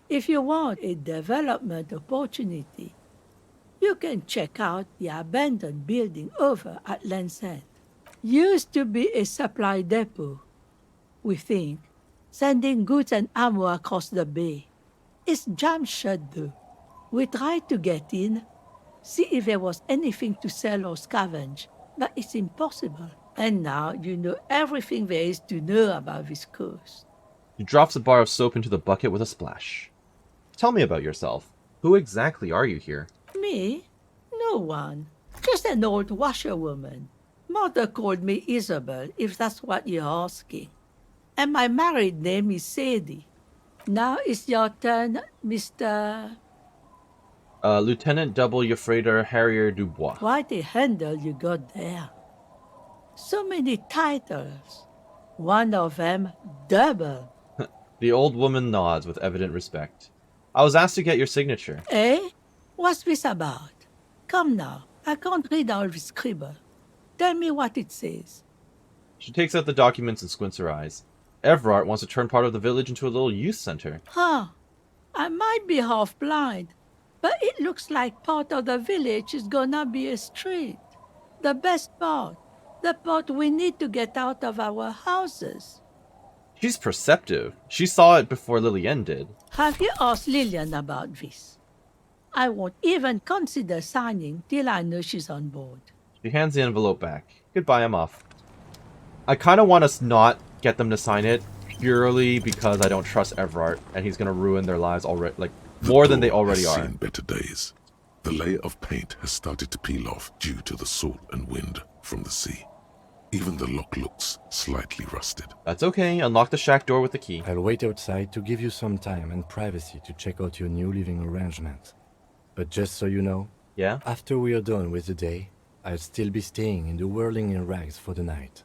If you want a development opportunity, you can check out the abandoned building over at Land's End. Used to be a supply depot, we think, sending goods and ammo across the bay. It's jammed shut though. We tried to get in, see if there was anything to sell or scavenge, but it's impossible. And now you know everything there is to know about this coast. He drops a bar of soap into the bucket with a splash. Tell me about yourself. Who exactly are you here? Me? No one. Just an old washerwoman. Mother called me Isabel, if that's what you're asking. And my married name is Sadie. Now it's your turn, Mr... Lieutenant Double Yfreder Harrier Dubois. Quite a handle you got there. So many titles. One of them double. The old woman nods with evident respect. I was asked to get your signature. Eh? What's this about? Come now, I can't read all this scribble. Tell me what it says. She takes out the documents and squints her eyes. Everard wants to turn part of the village into a little youth center. Huh. I might be half blind, but it looks like part of the village is gonna be a street. The best part. The part we need to get out of our houses. She's perceptive. She saw it before Lillian did. Have you asked Lillian about this? I won't even consider signing till I know she's on board. She hands the envelope back. Goodbye, I'm off. I kind of want us not get them to sign it purely because I don't trust Everard and he's going to ruin their lives already, like more than they already has are. Seen better days. The layer of paint has started to peel off due to the salt and wind from the sea. Even the lock looks slightly rusted. That's okay. Unlock the shack door with the key. I'll wait outside to give you some time and privacy to check out your new living arrangement. But just so you know, Yeah? after we are done with the day, I'll still be staying in the whirling in rags for the night.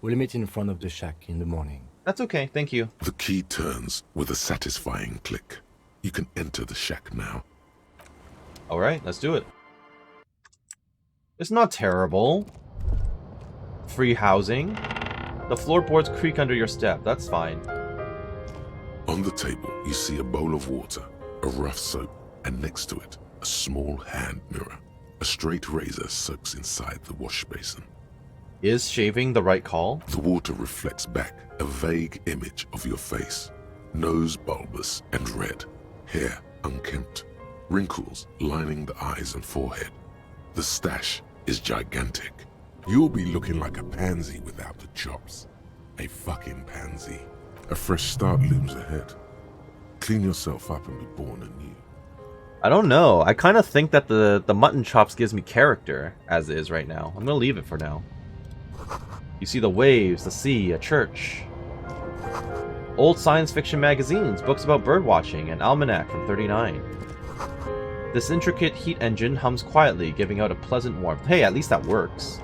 We'll meet in front of the shack in the morning. That's okay. Thank you. The key turns with a satisfying click. You can enter the shack now. Alright, let's do it. It's not terrible. Free housing. The floorboards creak under your step. That's fine. On the table, you see a bowl of water, a rough soap, and next to it, a small hand mirror. A straight razor soaks inside the wash basin. Is shaving the right call? The water reflects back a vague image of your face. Nose bulbous and red, hair unkempt, wrinkles lining the eyes and forehead. The stash is gigantic. You'll be looking like a pansy without the chops. A fucking pansy. A fresh start looms ahead. Clean yourself up and be born anew. I don't know. I kind of think that the mutton chops gives me character, as is right now. I'm going to leave it for now. You see the waves, the sea, a church. Old science fiction magazines, books about birdwatching, an almanac from '39. This intricate heat engine hums quietly, giving out a pleasant warmth. Hey, at least that works.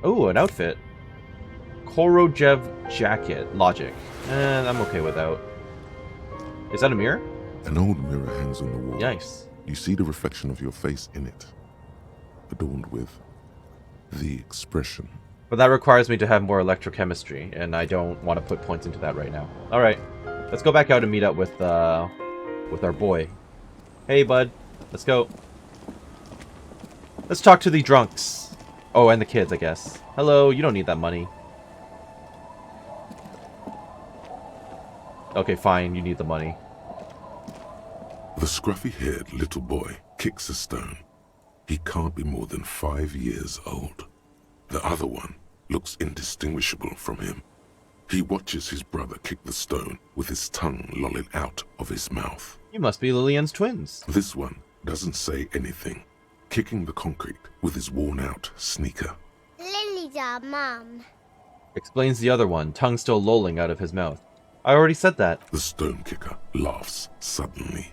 Oh, an outfit. Korojev jacket. Logic. I'm okay without. Is that a mirror? An old mirror hangs on the wall. Nice. You see the reflection of your face in it, adorned with the expression. But that requires me to have more electrochemistry, and I don't want to put points into that right now. Alright, let's go back out and meet up with our boy. Hey, bud. Let's go. Let's talk to the drunks. Oh, and the kids, I guess. Hello, you don't need that money. Okay, fine, you need the money. The scruffy-haired little boy kicks a stone. He can't be more than 5 years old. The other one looks indistinguishable from him. He watches his brother kick the stone with his tongue lolling out of his mouth. You must be Lillian's twins. This one doesn't say anything, kicking the concrete with his worn-out sneaker. Lily's our mum. Explains the other one, tongue still lolling out of his mouth. I already said that. The stone kicker laughs suddenly.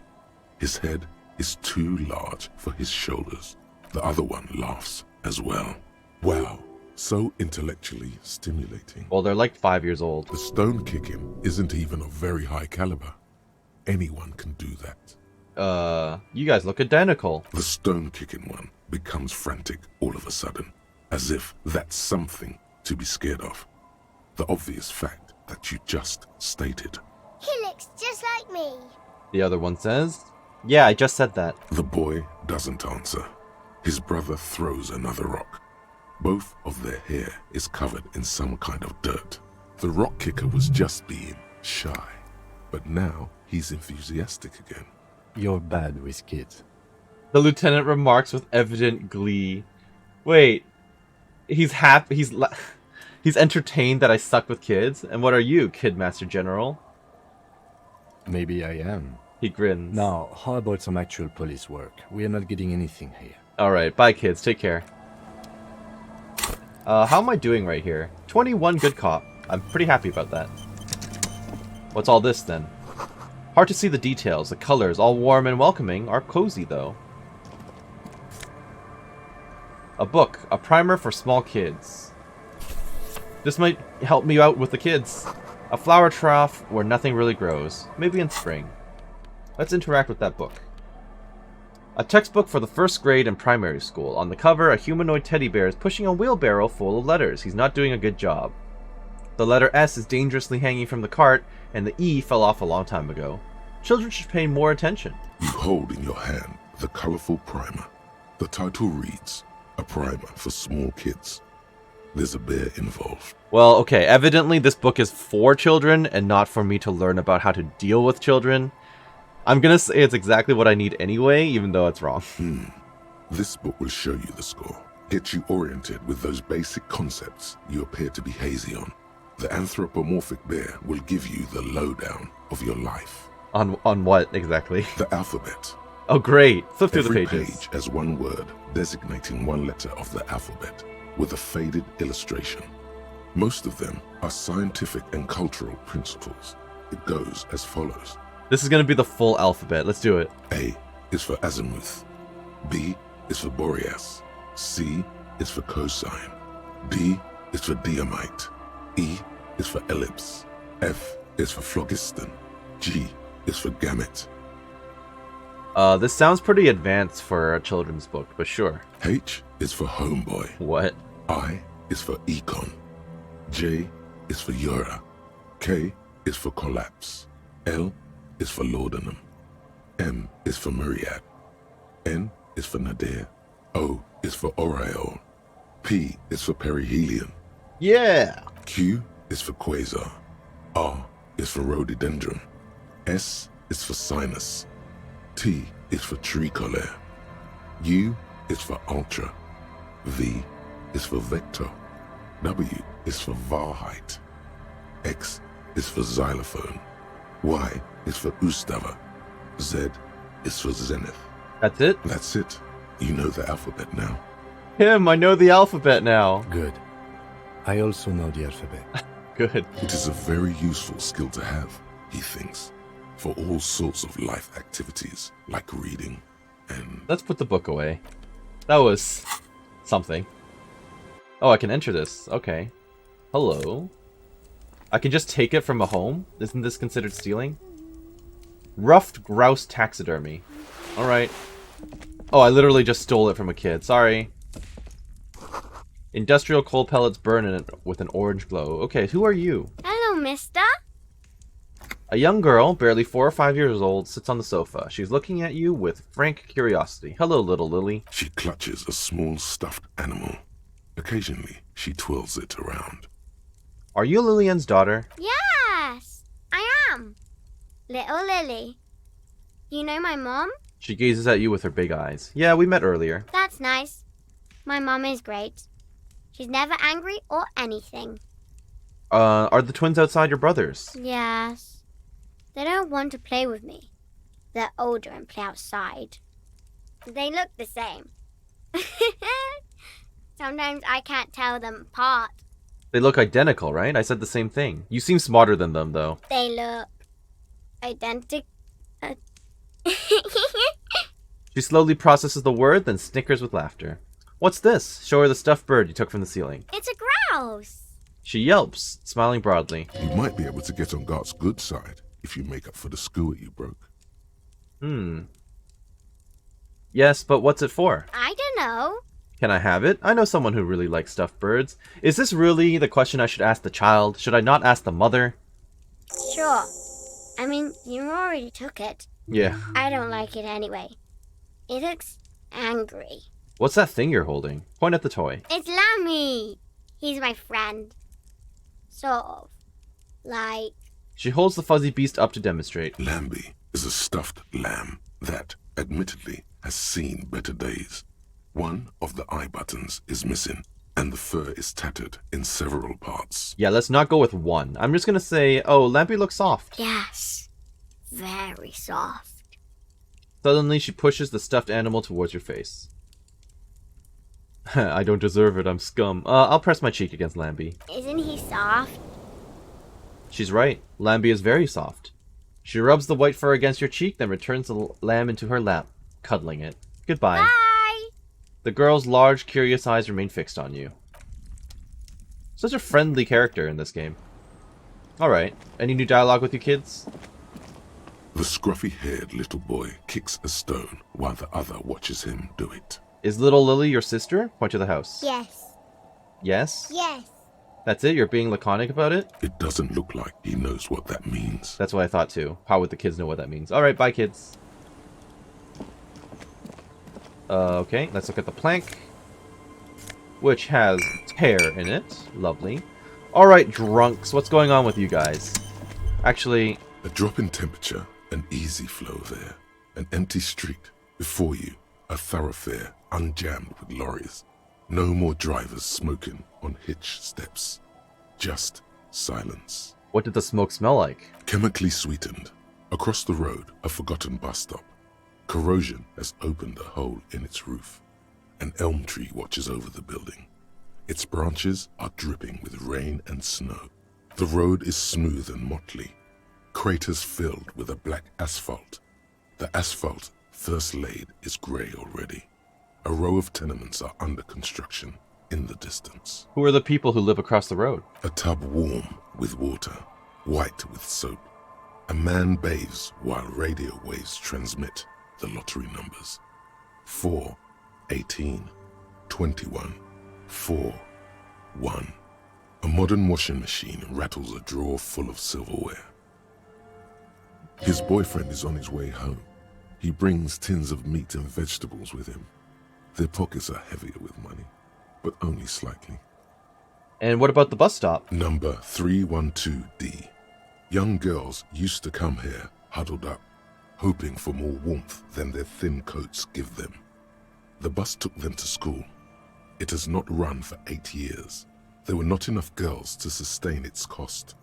His head is too large for his shoulders. The other one laughs as well. Wow, so intellectually stimulating. Well, they're like 5 years old. The stone kicking isn't even of very high caliber. Anyone can do that. You guys look identical. The stone kicking one becomes frantic all of a sudden, as if that's something to be scared of. The obvious fact that you just stated. He looks just like me. The other one says, yeah, I just said that. The boy doesn't answer. His brother throws another rock. Both of their hair is covered in some kind of dirt. The rock kicker was just being shy, but now he's enthusiastic again. You're bad with kids. The lieutenant remarks with evident glee. Wait, he's happy. He's entertained that I suck with kids. And what are you, Kidmaster General? Maybe I am. He grins. Now, how about some actual police work? We are not getting anything here. Alright, bye kids, take care. How am I doing right here? 21 good cop. I'm pretty happy about that. What's all this then? Hard to see the details. The colors, all warm and welcoming, are cozy though. A book. A primer for small kids. This might help me out with the kids. A flower trough where nothing really grows. Maybe in spring. Let's interact with that book. A textbook for the first grade in primary school. On the cover, a humanoid teddy bear is pushing a wheelbarrow full of letters. He's not doing a good job. The letter S is dangerously hanging from the cart, and the E fell off a long time ago. Children should pay more attention. You hold in your hand the colorful primer. The title reads, A Primer for Small Kids. There's a bear involved. Well, okay, evidently this book is for children and not for me to learn about how to deal with children. I'm gonna say it's exactly what I need anyway, even though it's wrong. This book will show you the score. Get you oriented with those basic concepts you appear to be hazy on. The anthropomorphic bear will give you the lowdown of your life. On what, exactly? The alphabet. Oh, great. Flip through the Every pages. page has one word designating one letter of the alphabet with a faded illustration. Most of them are scientific and cultural principles. It goes as follows. This is going to be the full alphabet. Let's do it. A is for azimuth. B is for Boreas. C is for cosine. D is for diamite. E is for ellipse. F is for phlogiston. G is for gamete. This sounds pretty advanced for a children's book, but sure. H is for homeboy. What? I is for econ. J is for Yura. K is for collapse. L is for laudanum. M is for myriad. N is for nadir. O is for aureole. P is for perihelion. Yeah! Q is for quasar. R is for rhododendron. S is for sinus. T is for tricolor. U is for ultra. V is for vector. W is for Wahrheit. X is for xylophone. Y is for Ustava. Z is for zenith. That's it? That's it. You know the alphabet now. I know the alphabet now. Good. I also know the alphabet. Good. It is a very useful skill to have, he thinks, for all sorts of life activities like reading and... Let's put the book away. That was something. Oh, I can enter this. Okay. Hello. I can just take it from a home? Isn't this considered stealing? Ruffed grouse taxidermy. Alright. Oh, I literally just stole it from a kid. Sorry. Industrial coal pellets burn in it with an orange glow. Okay, who are you? Hello, mister. A young girl, barely 4 or 5 years old, sits on the sofa. She's looking at you with frank curiosity. Hello, little Lily. She clutches a small stuffed animal. Occasionally, she twirls it around. Are you Lillian's daughter? Yes, I am. Little Lily. You know my mom? She gazes at you with her big eyes. Yeah, we met earlier. That's nice. My mom is great. She's never angry or anything. Are the twins outside your brothers? Yes. They don't want to play with me. They're older and play outside. They look the same. Sometimes I can't tell them apart. They look identical, right? I said the same thing. You seem smarter than them, though. They look identical. She slowly processes the word, then snickers with laughter. What's this? Show her the stuffed bird you took from the ceiling. It's a grouse. She yelps, smiling broadly. You might be able to get on Gart's good side if you make up for the skewer you broke. Yes, but what's it for? I don't know. Can I have it? I know someone who really likes stuffed birds. Is this really the question I should ask the child? Should I not ask the mother? Sure. I mean, you already took it. Yeah. I don't like it anyway. It looks angry. What's that thing you're holding? Point at the toy. It's Lammy. He's my friend. Sort of. Like... She holds the fuzzy beast up to demonstrate. Lambie is a stuffed lamb that, admittedly, has seen better days. One of the eye buttons is missing, and the fur is tattered in several parts. Yeah, let's not go with one. I'm just gonna say, oh, Lampy looks soft. Yes. Very soft. Suddenly, she pushes the stuffed animal towards your face. I don't deserve it, I'm scum. I'll press my cheek against Lambie. Isn't he soft? She's right. Lambie is very soft. She rubs the white fur against your cheek, then returns the lamb into her lap, cuddling it. Goodbye. Bye! The girl's large, curious eyes remain fixed on you. Such a friendly character in this game. Alright. Any new dialogue with you kids? The scruffy-haired little boy kicks a stone while the other watches him do it. Is little Lily your sister? Point to the house. Yes. Yes? Yes. That's it? You're being laconic about it? It doesn't look like he knows what that means. That's what I thought too. How would the kids know what that means? Alright, bye kids. Okay, let's look at the plank. Which has tear in it. Lovely. Alright, drunks. What's going on with you guys? Actually... A drop in temperature, an easy flow of air. An empty street. Before you, a thoroughfare unjammed with lorries. No more drivers smoking on hitch steps. Just silence. What did the smoke smell like? Chemically sweetened. Across the road, a forgotten bus stop. Corrosion has opened a hole in its roof. An elm tree watches over the building. Its branches are dripping with rain and snow. The road is smooth and motley. Craters filled with a black asphalt. The asphalt, first laid, is grey already. A row of tenements are under construction in the distance. Who are the people who live across the road? A tub warm with water, white with soap. A man bathes while radio waves transmit the lottery numbers. 4, 18, 21, 4, 1. A modern washing machine rattles a drawer full of silverware. His boyfriend is on his way home. He brings tins of meat and vegetables with him. Their pockets are heavier with money, but only slightly. And what about the bus stop? Number 312D. Young girls used to come here, huddled up, hoping for more warmth than their thin coats give them. The bus took them to school. It has not run for 8 years. There were not enough girls to sustain its cost.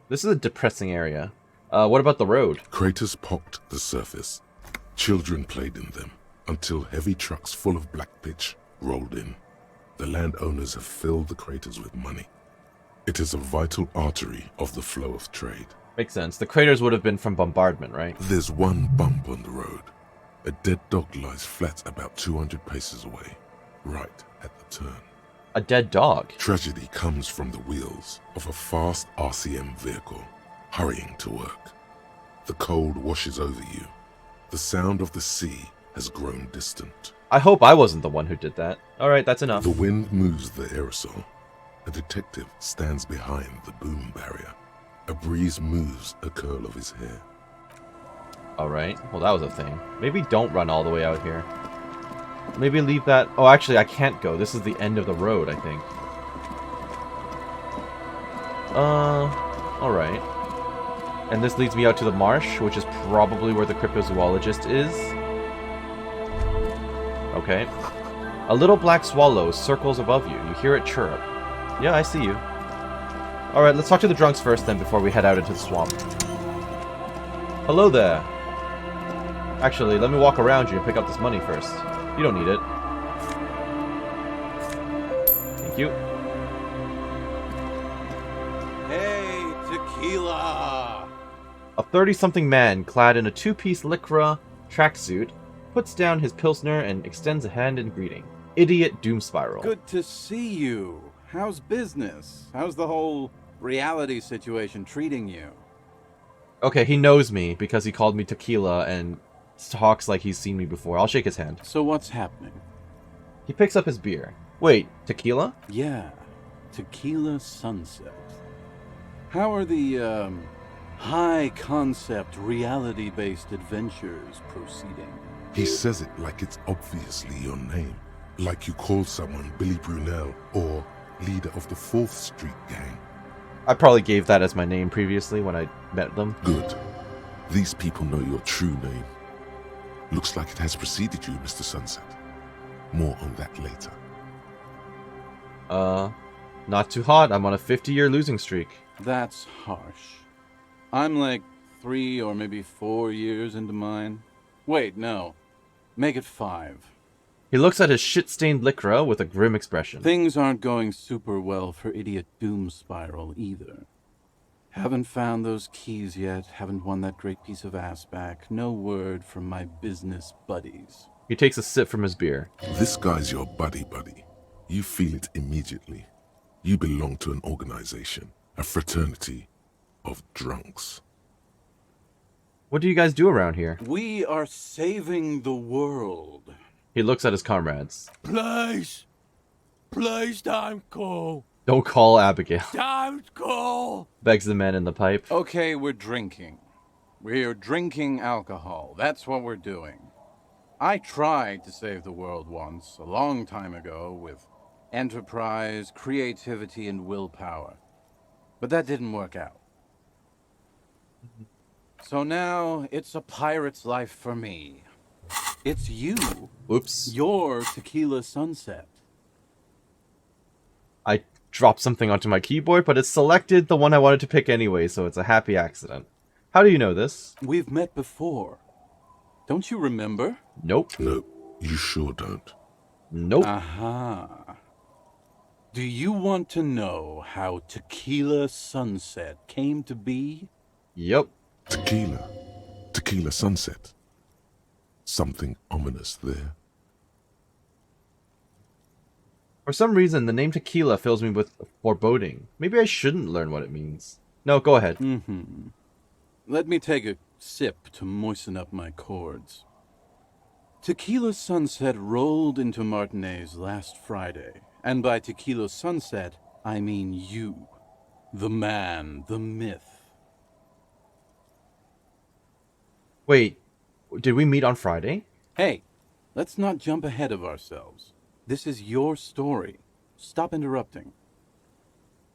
This is a depressing area. What about the road? Craters pocked the surface. Children played in them until heavy trucks full of black pitch rolled in. The landowners have filled the craters with money. It is a vital artery of the flow of trade. Makes sense. The craters would have been from bombardment, right? There's one bump on the road. A dead dog lies flat about 200 paces away, right at the turn. A dead dog? Tragedy comes from the wheels of a fast RCM vehicle, hurrying to work. The cold washes over you. The sound of the sea has grown distant. I hope I wasn't the one who did that. Alright, that's enough. The wind moves the aerosol. A detective stands behind the boom barrier. A breeze moves a curl of his hair. Alright, well that was a thing. Maybe don't run all the way out here. Maybe leave that... Oh, actually, I can't go. This is the end of the road, I think. Alright. And this leads me out to the marsh, which is probably where the cryptozoologist is. Okay. A little black swallow circles above you. You hear it chirrup. Yeah, I see you. Alright, let's talk to the drunks first then before we head out into the swamp. Hello there. Actually, let me walk around you and pick up this money first. You don't need it. Thank you. Hey, tequila! A 30-something man clad in a two-piece lycra tracksuit puts down his pilsner and extends a hand in greeting. Idiot Doom Spiral. Good to see you. How's business? How's the whole reality situation treating you? Okay, he knows me because he called me tequila and talks like he's seen me before. I'll shake his hand. So what's happening? He picks up his beer. Wait, tequila? Yeah, Tequila Sunset. How are the, high-concept, reality-based adventures proceeding? He says it like it's obviously your name. Like you called someone Billy Brunel or leader of the 4th Street Gang. I probably gave that as my name previously when I met them. Good. These people know your true name. Looks like it has preceded you, Mr. Sunset. More on that later. Not too hot. I'm on a 50-year losing streak. That's harsh. I'm like 3 or maybe 4 years into mine. Wait, no. Make it 5. He looks at his shit-stained lycra with a grim expression. Things aren't going super well for Idiot Doom Spiral either. Haven't found those keys yet, haven't won that great piece of ass back. No word from my business buddies. He takes a sip from his beer. This guy's your buddy. You feel it immediately. You belong to an organization, a fraternity of drunks. What do you guys do around here? We are saving the world. He looks at his comrades. Please don't call. Don't call Abigail, Don't call. begs the man in the pipe. Okay, we're drinking. We're drinking alcohol. That's what we're doing. I tried to save the world once, a long time ago, with enterprise, creativity, and willpower. But that didn't work out. So now, it's a pirate's life for me. It's you. Oops. Your tequila sunset. I dropped something onto my keyboard, but it selected the one I wanted to pick anyway, so it's a happy accident. How do you know this? We've met before. Don't you remember? Nope. Nope, you sure don't. Nope. Aha. Do you want to know how Tequila Sunset came to be? Yep. Tequila Sunset. Something ominous there. For some reason, the name tequila fills me with foreboding. Maybe I shouldn't learn what it means. No, go ahead. Let me take a sip to moisten up my chords. Tequila Sunset rolled into Martinez last Friday, and by Tequila Sunset, I mean you. The man, the myth. Wait, did we meet on Friday? Hey, let's not jump ahead of ourselves. This is your story. Stop interrupting.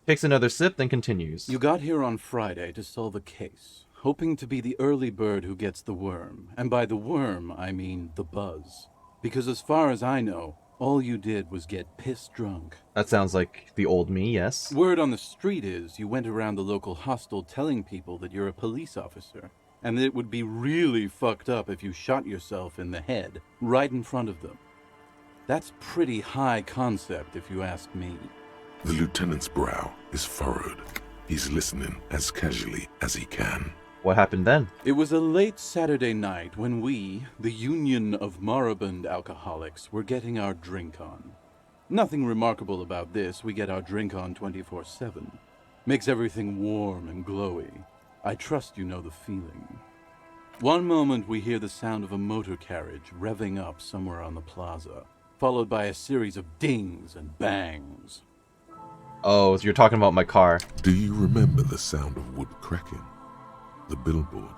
Takes another sip, then continues. You got here on Friday to solve a case, hoping to be the early bird who gets the worm. And by the worm, I mean the buzz. Because as far as I know, all you did was get pissed drunk. That sounds like the old me, yes? Word on the street is you went around the local hostel telling people that you're a police officer, and that it would be really fucked up if you shot yourself in the head right in front of them. That's pretty high concept, if you ask me. The lieutenant's brow is furrowed. He's listening as casually as he can. What happened then? It was a late Saturday night when we, the Union of Moribund Alcoholics, were getting our drink on. Nothing remarkable about this. We get our drink on 24/7. Makes everything warm and glowy. I trust you know the feeling. One moment we hear the sound of a motor carriage revving up somewhere on the plaza, followed by a series of dings and bangs. Oh, so you're talking about my car. Do you remember the sound of wood cracking? The billboard?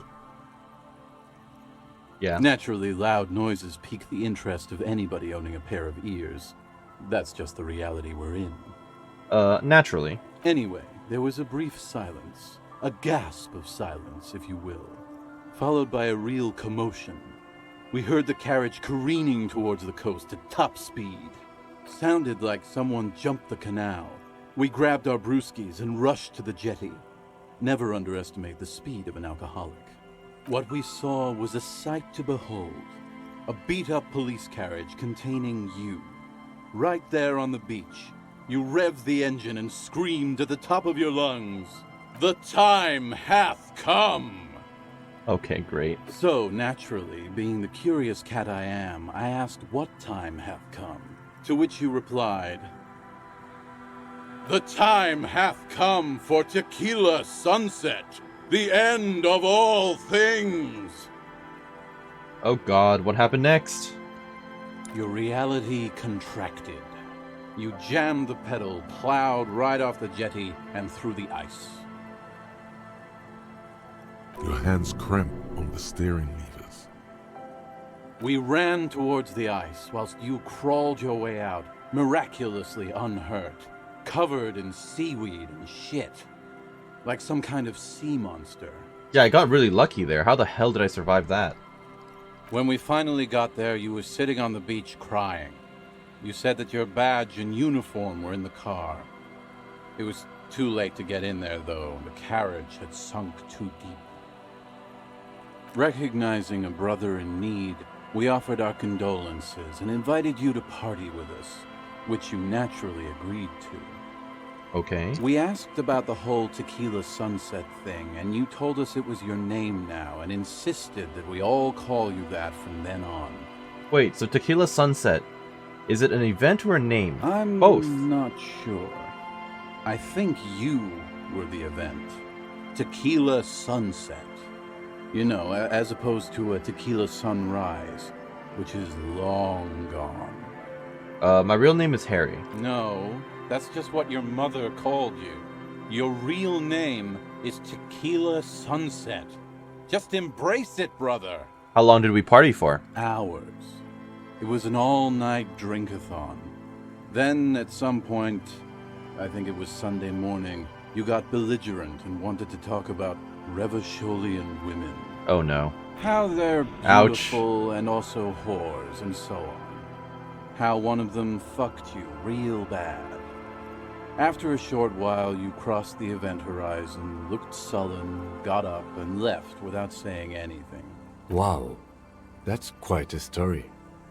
Yeah. Naturally, loud noises pique the interest of anybody owning a pair of ears. That's just the reality we're in. Naturally. Anyway, there was a brief silence. A gasp of silence, if you will. Followed by a real commotion. We heard the carriage careening towards the coast at top speed. Sounded like someone jumped the canal. We grabbed our brewskis and rushed to the jetty. Never underestimate the speed of an alcoholic. What we saw was a sight to behold. A beat-up police carriage containing you. Right there on the beach, you revved the engine and screamed at the top of your lungs, "The time hath come!" Okay, great. So, naturally, being the curious cat I am, I asked what time hath come, to which you replied, "The time hath come for Tequila Sunset, the end of all things." Oh god, what happened next? Your reality contracted. You jammed the pedal, plowed right off the jetty, and through the ice. Your hands cramp on the steering levers. We ran towards the ice whilst you crawled your way out, miraculously unhurt, covered in seaweed and shit, like some kind of sea monster. Yeah, I got really lucky there. How the hell did I survive that? When we finally got there, you were sitting on the beach crying. You said that your badge and uniform were in the car. It was too late to get in there, though. The carriage had sunk too deep. Recognizing a brother in need, we offered our condolences and invited you to party with us, which you naturally agreed to. Okay. We asked about the whole Tequila Sunset thing, and you told us it was your name now, and insisted that we all call you that from then on. Wait, so Tequila Sunset, is it an event or a name? I'm Both. not sure. I think you were the event. Tequila Sunset. You know, as opposed to a Tequila Sunrise, which is long gone. My real name is Harry. No, that's just what your mother called you. Your real name is Tequila Sunset. Just embrace it, brother. How long did we party for? Hours. It was an all-night drink-a-thon. Then, at some point, I think it was Sunday morning, you got belligerent and wanted to talk about Revacholian women. Oh no. How they're Ouch. beautiful and also whores and so on. How one of them fucked you real bad. After a short while, you crossed the event horizon, looked sullen, got up, and left without saying anything. Wow, that's quite a story.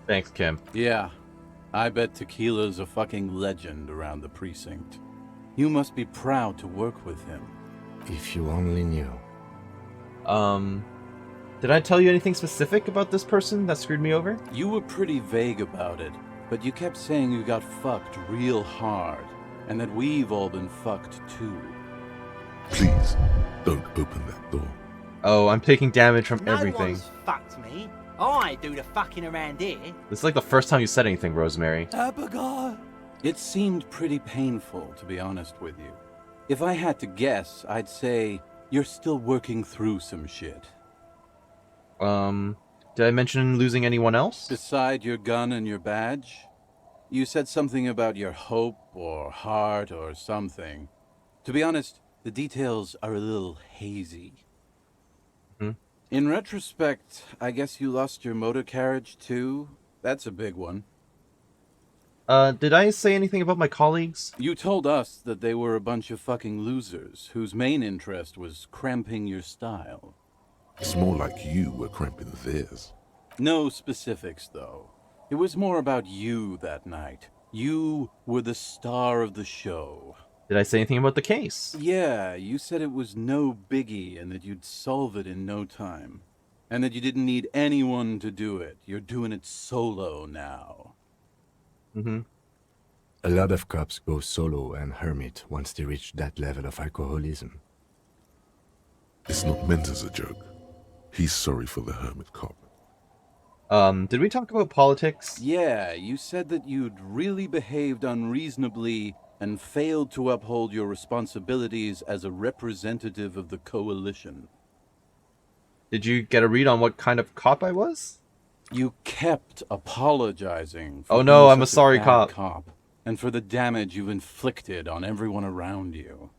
Thanks, Kim. Yeah, I bet Tequila's a fucking legend around the precinct. You must be proud to work with him. If you only knew. Did I tell you anything specific about this person that screwed me over? You were pretty vague about it, but you kept saying you got fucked real hard, and that we've all been fucked too. Please, don't open that door. Oh, I'm taking damage from No everything. one's fucked me. I do the fucking around here. This is like the first time you said anything, Rosemary. Abigail. It seemed pretty painful, to be honest with you. If I had to guess, I'd say you're still working through some shit. Did I mention losing anyone else? Beside your gun and your badge? You said something about your hope or heart or something. To be honest, the details are a little hazy. In retrospect, I guess you lost your motor carriage too? That's a big one. Did I say anything about my colleagues? You told us that they were a bunch of fucking losers whose main interest was cramping your style. It's more like you were cramping theirs. No specifics, though. It was more about you that night. You were the star of the show. Did I say anything about the case? Yeah, you said it was no biggie and that you'd solve it in no time. And that you didn't need anyone to do it. You're doing it solo now. A lot of cops go solo and hermit once they reach that level of alcoholism. It's not meant as a joke. He's sorry for the hermit cop. Did we talk about politics? Yeah, you said that you'd really behaved unreasonably and failed to uphold your responsibilities as a representative of the coalition. Did you get a read on what kind of cop I was? You kept apologizing for Oh no, being I'm a such sorry bad cop. and for the damage you've inflicted on everyone around you.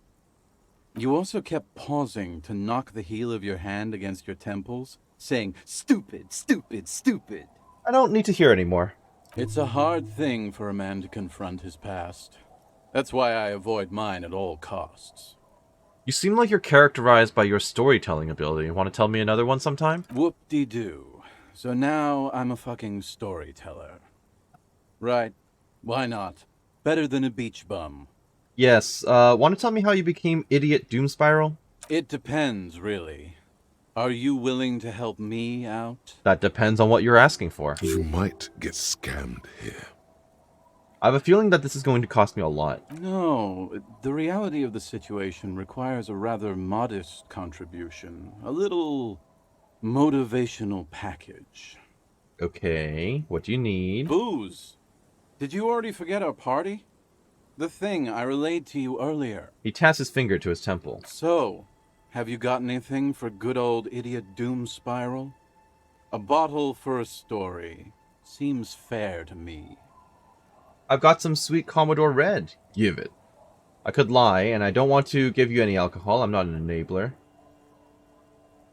You also kept pausing to knock the heel of your hand against your temples, saying, "Stupid, stupid, stupid." I don't need to hear anymore. It's a hard thing for a man to confront his past. That's why I avoid mine at all costs. You seem like you're characterized by your storytelling ability. Want to tell me another one sometime? Whoop-de-doo. So now I'm a fucking storyteller. Right. Why not? Better than a beach bum. Yes, want to tell me how you became Idiot Doom Spiral? It depends, really. Are you willing to help me out? That depends on what you're asking for. You might get scammed here. I have a feeling that this is going to cost me a lot. No, the reality of the situation requires a rather modest contribution. A little motivational package. Okay, what do you need? Booze. Did you already forget our party? The thing I relayed to you earlier. He taps his finger to his temple. So, have you got anything for good old Idiot Doom Spiral? A bottle for a story. Seems fair to me. I've got some sweet Commodore Red. Give it. I could lie, and I don't want to give you any alcohol. I'm not an enabler.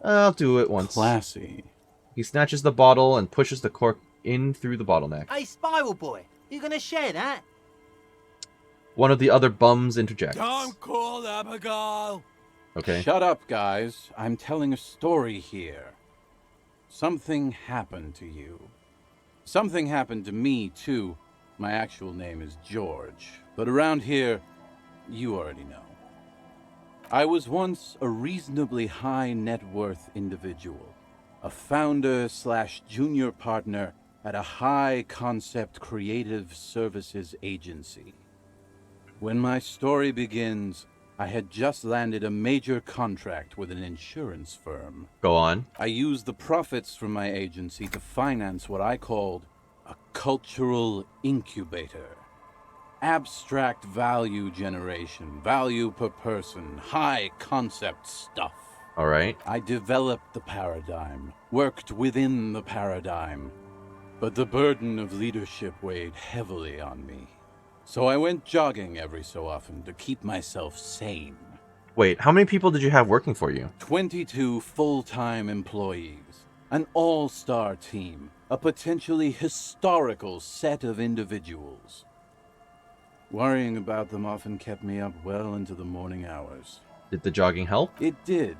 I'll do it once. Classy. He snatches the bottle and pushes the cork in through the bottleneck. Hey, Spiral Boy, you gonna share that? One of the other bums interjects. Don't call Abigail! Okay. Shut up, guys. I'm telling a story here. Something happened to you. Something happened to me, too. My actual name is George. But around here, you already know. I was once a reasonably high net worth individual, a founder/junior partner at a high concept creative services agency. When my story begins, I had just landed a major contract with an insurance firm. Go on. I used the profits from my agency to finance what I called a cultural incubator. Abstract value generation, value per person, high concept stuff. All right. I developed the paradigm, worked within the paradigm, but the burden of leadership weighed heavily on me. So I went jogging every so often to keep myself sane. Wait, how many people did you have working for you? 22 full-time employees, an all-star team, a potentially historical set of individuals. Worrying about them often kept me up well into the morning hours. Did the jogging help? It did.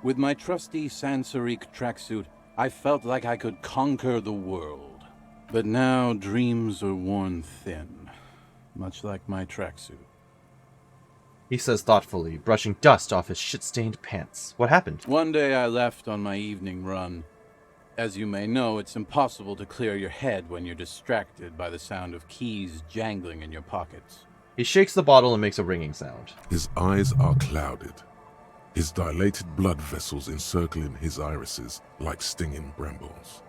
With my trusty Sansarique tracksuit, I felt like I could conquer the world. But now dreams are worn thin, much like my tracksuit. He says thoughtfully, brushing dust off his shit-stained pants. What happened? One day I left on my evening run. As you may know, it's impossible to clear your head when you're distracted by the sound of keys jangling in your pockets. He shakes the bottle and makes a ringing sound. His eyes are clouded, his dilated blood vessels encircling his irises like stinging brambles.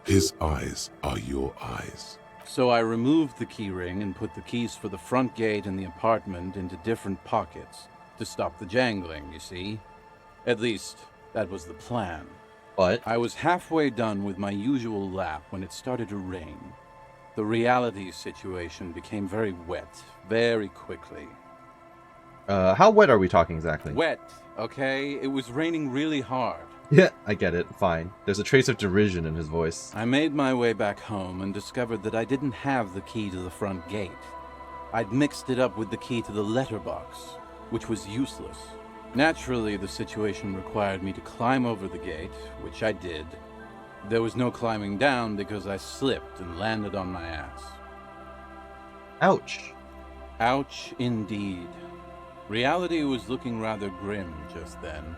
His eyes are your eyes. So I removed the key ring and put the keys for the front gate and the apartment into different pockets to stop the jangling, you see. At least, that was the plan. But I was halfway done with my usual lap when it started to rain. The reality situation became very wet, very quickly. How wet are we talking exactly? Wet, okay? It was raining really hard. Yeah, I get it. Fine. There's a trace of derision in his voice. I made my way back home and discovered that I didn't have the key to the front gate. I'd mixed it up with the key to the letterbox, which was useless. Naturally, the situation required me to climb over the gate, which I did. There was no climbing down because I slipped and landed on my ass. Ouch. Ouch indeed. Reality was looking rather grim just then.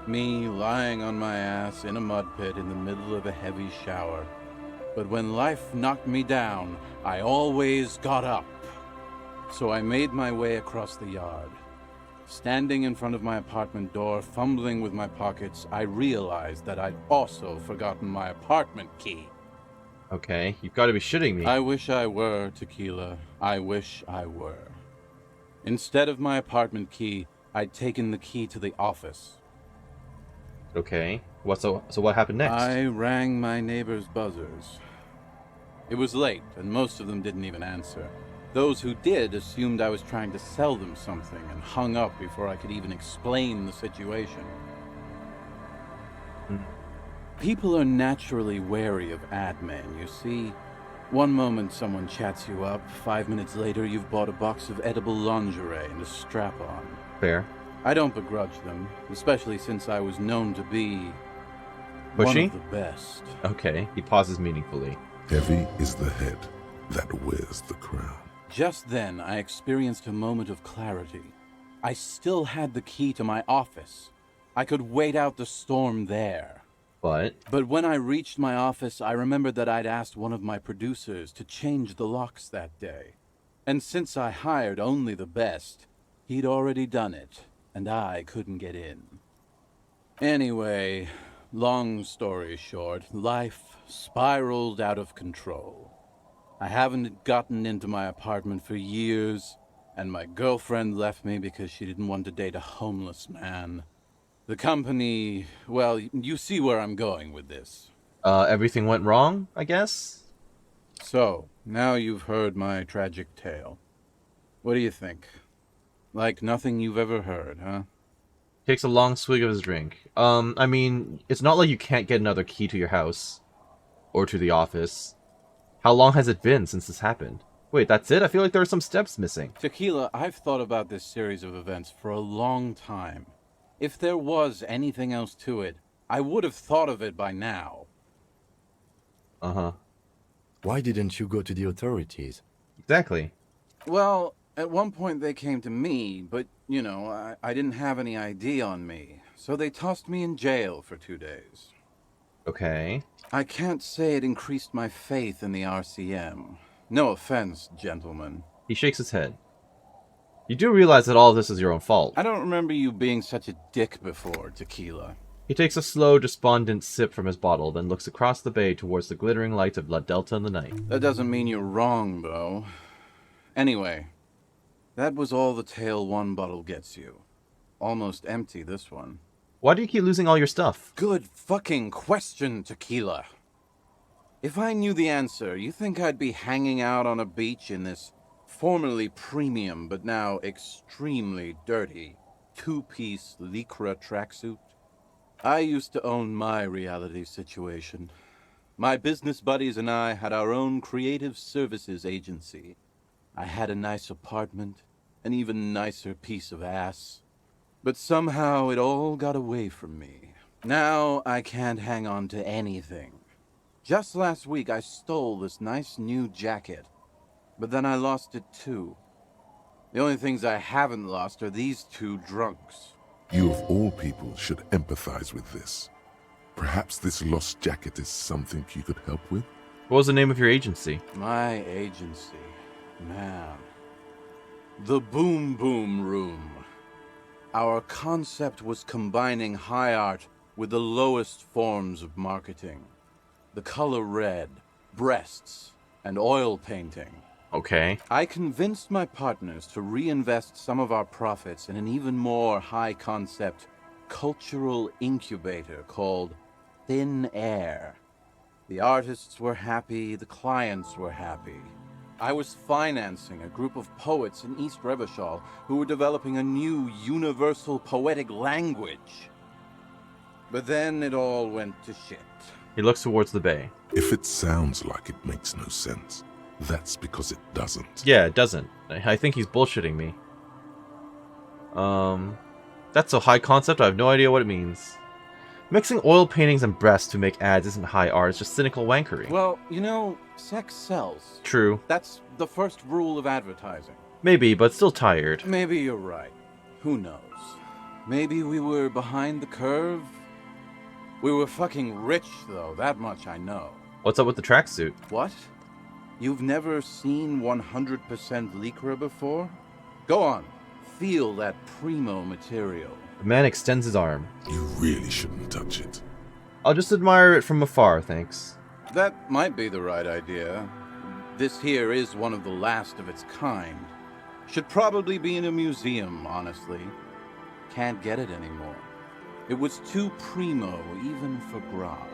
Me lying on my ass in a mud pit in the middle of a heavy shower. But when life knocked me down, I always got up. So I made my way across the yard. Standing in front of my apartment door, fumbling with my pockets, I realized that I'd also forgotten my apartment key. Okay, you've got to be shitting me. I wish I were, Tequila. I wish I were. Instead of my apartment key, I'd taken the key to the office. Okay, so what happened next? I rang my neighbors' buzzers. It was late, and most of them didn't even answer. Those who did assumed I was trying to sell them something and hung up before I could even explain the situation. People are naturally wary of ad men, you see. One moment someone chats you up, 5 minutes later you've bought a box of edible lingerie and a strap-on. Fair. I don't begrudge them, especially since I was known to be Pushy? one of the best. Okay, he pauses meaningfully. Heavy is the head that wears the crown. Just then, I experienced a moment of clarity. I still had the key to my office. I could wait out the storm there. But when I reached my office, I remembered that I'd asked one of my producers to change the locks that day. And since I hired only the best, he'd already done it, and I couldn't get in. Anyway, long story short, life spiraled out of control. I haven't gotten into my apartment for years, and my girlfriend left me because she didn't want to date a homeless man. The company, well, you see where I'm going with this. Everything went wrong, I guess? So, now you've heard my tragic tale. What do you think? Like nothing you've ever heard, huh? Takes a long swig of his drink. I mean, it's not like you can't get another key to your house. Or to the office. How long has it been since this happened? Wait, that's it? I feel like there are some steps missing. Tequila, I've thought about this series of events for a long time. If there was anything else to it, I would have thought of it by now. Why didn't you go to the authorities? Exactly. Well, At one point they came to me, but, you know, I didn't have any ID on me. So they tossed me in jail for 2 days. Okay. I can't say it increased my faith in the RCM. No offense, gentlemen. He shakes his head. You do realize that all of this is your own fault. I don't remember you being such a dick before, Tequila. He takes a slow, despondent sip from his bottle, then looks across the bay towards the glittering lights of La Delta in the night. That doesn't mean you're wrong, though. Anyway, that was all the tale one bottle gets you. Almost empty, this one. Why do you keep losing all your stuff? Good fucking question, Tequila. If I knew the answer, you think I'd be hanging out on a beach in this formerly premium but now extremely dirty two-piece lycra tracksuit? I used to own my reality situation. My business buddies and I had our own creative services agency. I had a nice apartment, an even nicer piece of ass. But somehow it all got away from me. Now I can't hang on to anything. Just last week I stole this nice new jacket, but then I lost it too. The only things I haven't lost are these two drunks. You of all people should empathize with this. Perhaps this lost jacket is something you could help with? What was the name of your agency? My agency, man. The Boom Boom Room. Our concept was combining high art with the lowest forms of marketing. The color red, breasts, and oil painting. Okay. I convinced my partners to reinvest some of our profits in an even more high-concept cultural incubator called Thin Air. The artists were happy, the clients were happy. I was financing a group of poets in East Revachol who were developing a new universal poetic language. But then it all went to shit. He looks towards the bay. If it sounds like it makes no sense, that's because it doesn't. Yeah, it doesn't. I think he's bullshitting me. That's a high concept. I have no idea what it means. Mixing oil paintings and breasts to make ads isn't high art. It's just cynical wankery. Well, you know, sex sells. True. That's the first rule of advertising. Maybe, but still tired. Maybe you're right. Who knows? Maybe we were behind the curve? We were fucking rich, though. That much I know. What's up with the tracksuit? What? You've never seen 100% lycra before? Go on. Feel that primo material. The man extends his arm. You really shouldn't touch it. I'll just admire it from afar, thanks. That might be the right idea. This here is one of the last of its kind. Should probably be in a museum, honestly. Can't get it anymore. It was too primo, even for grog.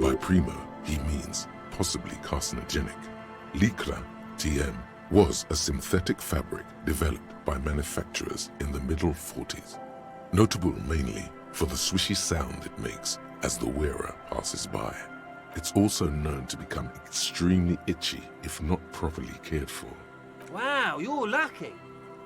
By primo, he means possibly carcinogenic. Lycra, TM, was a synthetic fabric developed by manufacturers in the middle 40s. Notable mainly for the swishy sound it makes as the wearer passes by. It's also known to become extremely itchy if not properly cared for. Wow, you're lucky.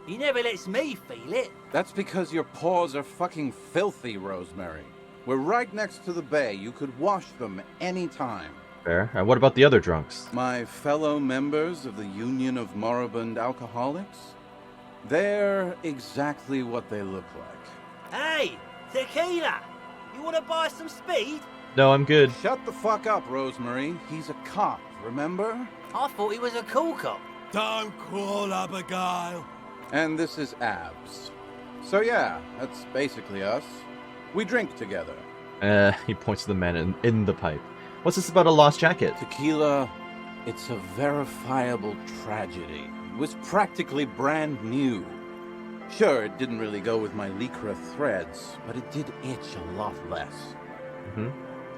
He never lets me feel it. That's because your paws are fucking filthy, Rosemary. We're right next to the bay. You could wash them any time. Fair. And what about the other drunks? My fellow members of the Union of Moribund Alcoholics? They're exactly what they look like. Hey, Tequila! You want to buy some speed? No, I'm good. Shut the fuck up, Rosemary. He's a cop, remember? I thought he was a cool cop. Don't call Abigail. And this is Abs. So yeah, that's basically us. We drink together. He points to the man in the pipe. What's this about a lost jacket? Tequila, it's a verifiable tragedy. It was practically brand new. Sure, it didn't really go with my lycra threads, but it did itch a lot less.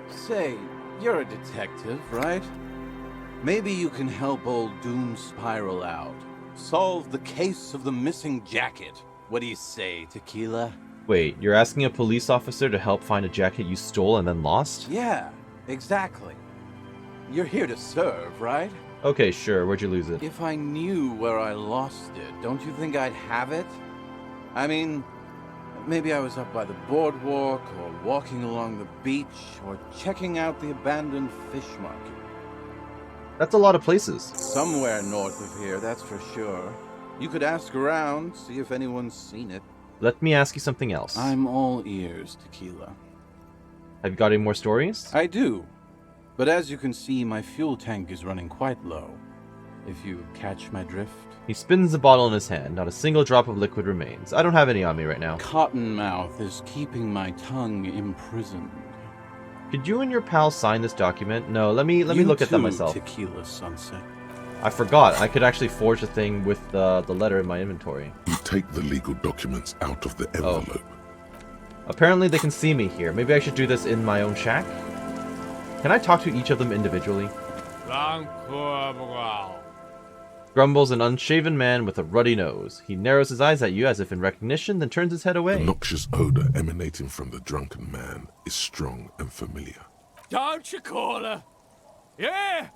Say, you're a detective, right? Maybe you can help old Doom Spiral out. Solve the case of the missing jacket. What do you say, Tequila? Wait, you're asking a police officer to help find a jacket you stole and then lost? Yeah, exactly. You're here to serve, right? Okay, sure. Where'd you lose it? If I knew where I lost it, don't you think I'd have it? I mean, maybe I was up by the boardwalk, or walking along the beach, or checking out the abandoned fish market. That's a lot of places. Somewhere north of here, that's for sure. You could ask around, see if anyone's seen it. Let me ask you something else. I'm all ears, Tequila. Have you got any more stories? I do. But as you can see, my fuel tank is running quite low. If you catch my drift. He spins the bottle in his hand. Not a single drop of liquid remains. I don't have any on me right now. Cottonmouth is keeping my tongue imprisoned. Could you and your pal sign this document? No, let me look at that myself. Tequila Sunset. I forgot. I could actually forge a thing with the letter in my inventory. You take the legal documents out of the envelope. Apparently they can see me here. Maybe I should do this in my own shack? Can I talk to each of them individually? Grumbles an unshaven man with a ruddy nose. He narrows his eyes at you as if in recognition, then turns his head away. The noxious odor emanating from the drunken man is strong and familiar. Don't you call her? Yeah!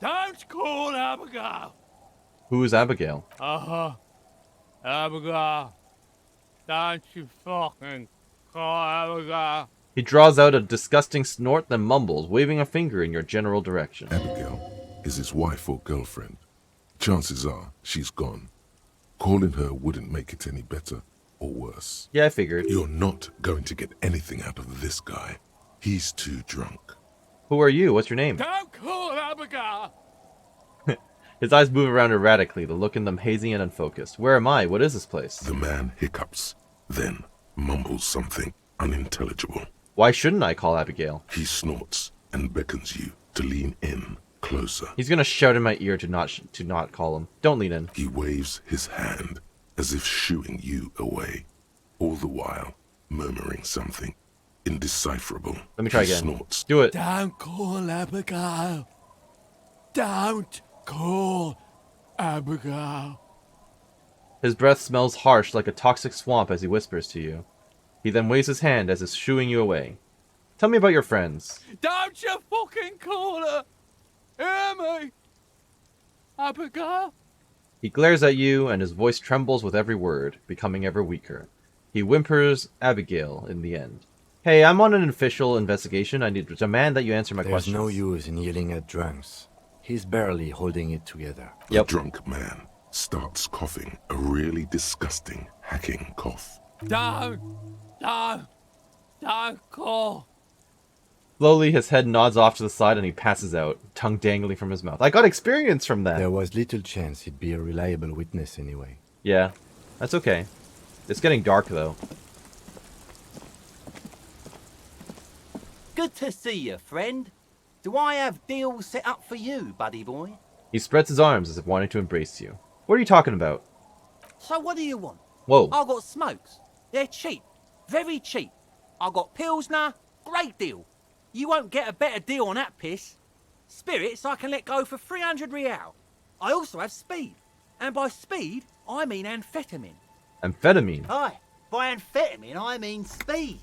Don't call Abigail! Who is Abigail? Abigail. Don't you fucking call Abigail. He draws out a disgusting snort, then mumbles, waving a finger in your general direction. Abigail is his wife or girlfriend. Chances are she's gone. Calling her wouldn't make it any better or worse. Yeah, I figured. You're not going to get anything out of this guy. He's too drunk. Who are you? What's your name? Don't call Abigail! His eyes move around erratically, the look in them hazy and unfocused. Where am I? What is this place? The man hiccups, then mumbles something unintelligible. Why shouldn't I call Abigail? He snorts and beckons you to lean in closer. He's gonna shout in my ear to not call him. Don't lean in. He waves his hand as if shooing you away, all the while murmuring something indecipherable. Let me try He again. Snorts. Do it. Don't call Abigail. Don't call Abigail. His breath smells harsh like a toxic swamp as he whispers to you. He then waves his hand as if shooing you away. Tell me about your friends. Don't you fucking call her. Hear me? Abigail? He glares at you and his voice trembles with every word, becoming ever weaker. He whimpers Abigail in the end. Hey, I'm on an official investigation. I need to demand that you answer my There's questions. no use in yelling at drunks. He's barely holding it together. The drunk man starts coughing a really disgusting, hacking cough. Don't call. Slowly, his head nods off to the side and he passes out, tongue dangling from his mouth. I got experience from that. There was little chance he'd be a reliable witness anyway. Yeah, that's okay. It's getting dark, though. Good to see you, friend. Do I have deals set up for you, buddy boy? He spreads his arms as if wanting to embrace you. What are you talking about? So what do you want? Whoa. I got smokes. They're cheap. Very cheap. I got Pilsner. Great deal. You won't get a better deal on that piss. Spirits I can let go for 300 real. I also have speed. And by speed, I mean amphetamine. Amphetamine? Aye, by amphetamine I mean speed.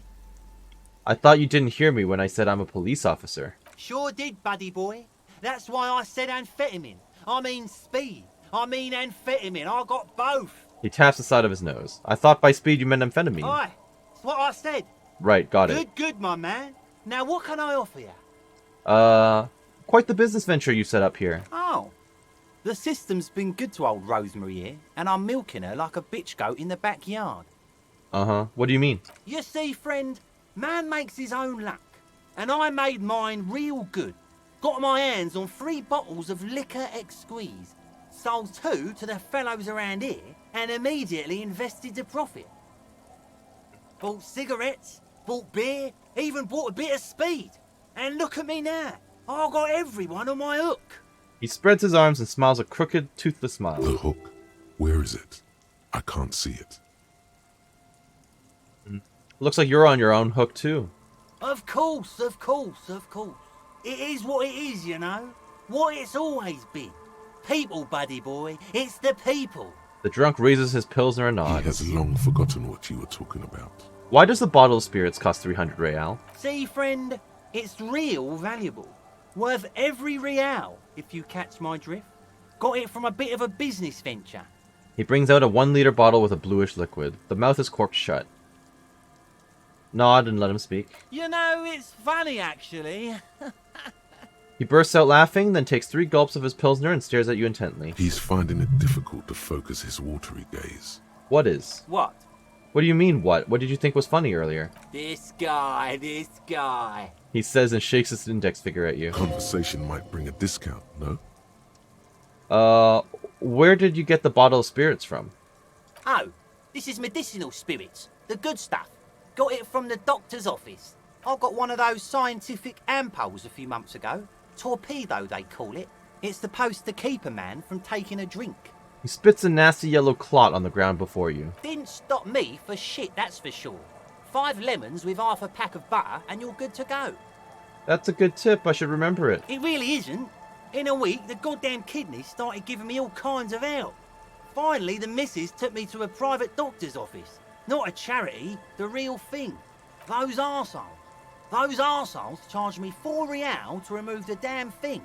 I thought you didn't hear me when I said I'm a police officer. Sure did, buddy boy. That's why I said amphetamine. I mean speed. I mean amphetamine. I got both. He taps the side of his nose. I thought by speed you meant amphetamine. Aye, that's what I said. Right, got it. Good, my man. Now what can I offer you? Quite the business venture you set up here. Oh, the system's been good to old Rosemary here, and I'm milking her like a bitch goat in the backyard. Uh-huh. What do you mean? You see, friend, man makes his own luck, and I made mine real good. Got my hands on 3 bottles of liquor exquise, sold 2 to the fellows around here, and immediately invested the profit. Bought cigarettes, bought beer, even bought a bit of speed. And look at me now. I got everyone on my hook. He spreads his arms and smiles a crooked, toothless smile. The hook. Where is it? I can't see it. Looks like you're on your own hook, too. Of course. It is what it is, you know. What it's always been. People, buddy boy. It's the people. The drunk raises his pilsner and nods. He has long forgotten what you were talking about. Why does the bottle of spirits cost 300 real? See, friend, it's real valuable. Worth every real, if you catch my drift. Got it from a bit of a business venture. He brings out a 1-liter bottle with a bluish liquid. The mouth is corked shut. Nod and let him speak. You know, it's funny, actually. He bursts out laughing, then takes 3 gulps of his Pilsner and stares at you intently. He's finding it difficult to focus his watery gaze. What is? What? What do you mean, what? What did you think was funny earlier? This guy. He says and shakes his index finger at you. Conversation might bring a discount, no? Where did you get the bottle of spirits from? Oh, this is medicinal spirits. The good stuff. Got it from the doctor's office. I got one of those scientific ampoules a few months ago. Torpedo, they call it. It's supposed to keep a man from taking a drink. He spits a nasty yellow clot on the ground before you. Didn't stop me for shit, that's for sure. 5 lemons with half a pack of butter and you're good to go. That's a good tip. I should remember it. It really isn't. In a week, the goddamn kidneys started giving me all kinds of help. Finally, the missus took me to a private doctor's office. Not a charity, the real thing. Those arseholes charged me £4 to remove the damn thing.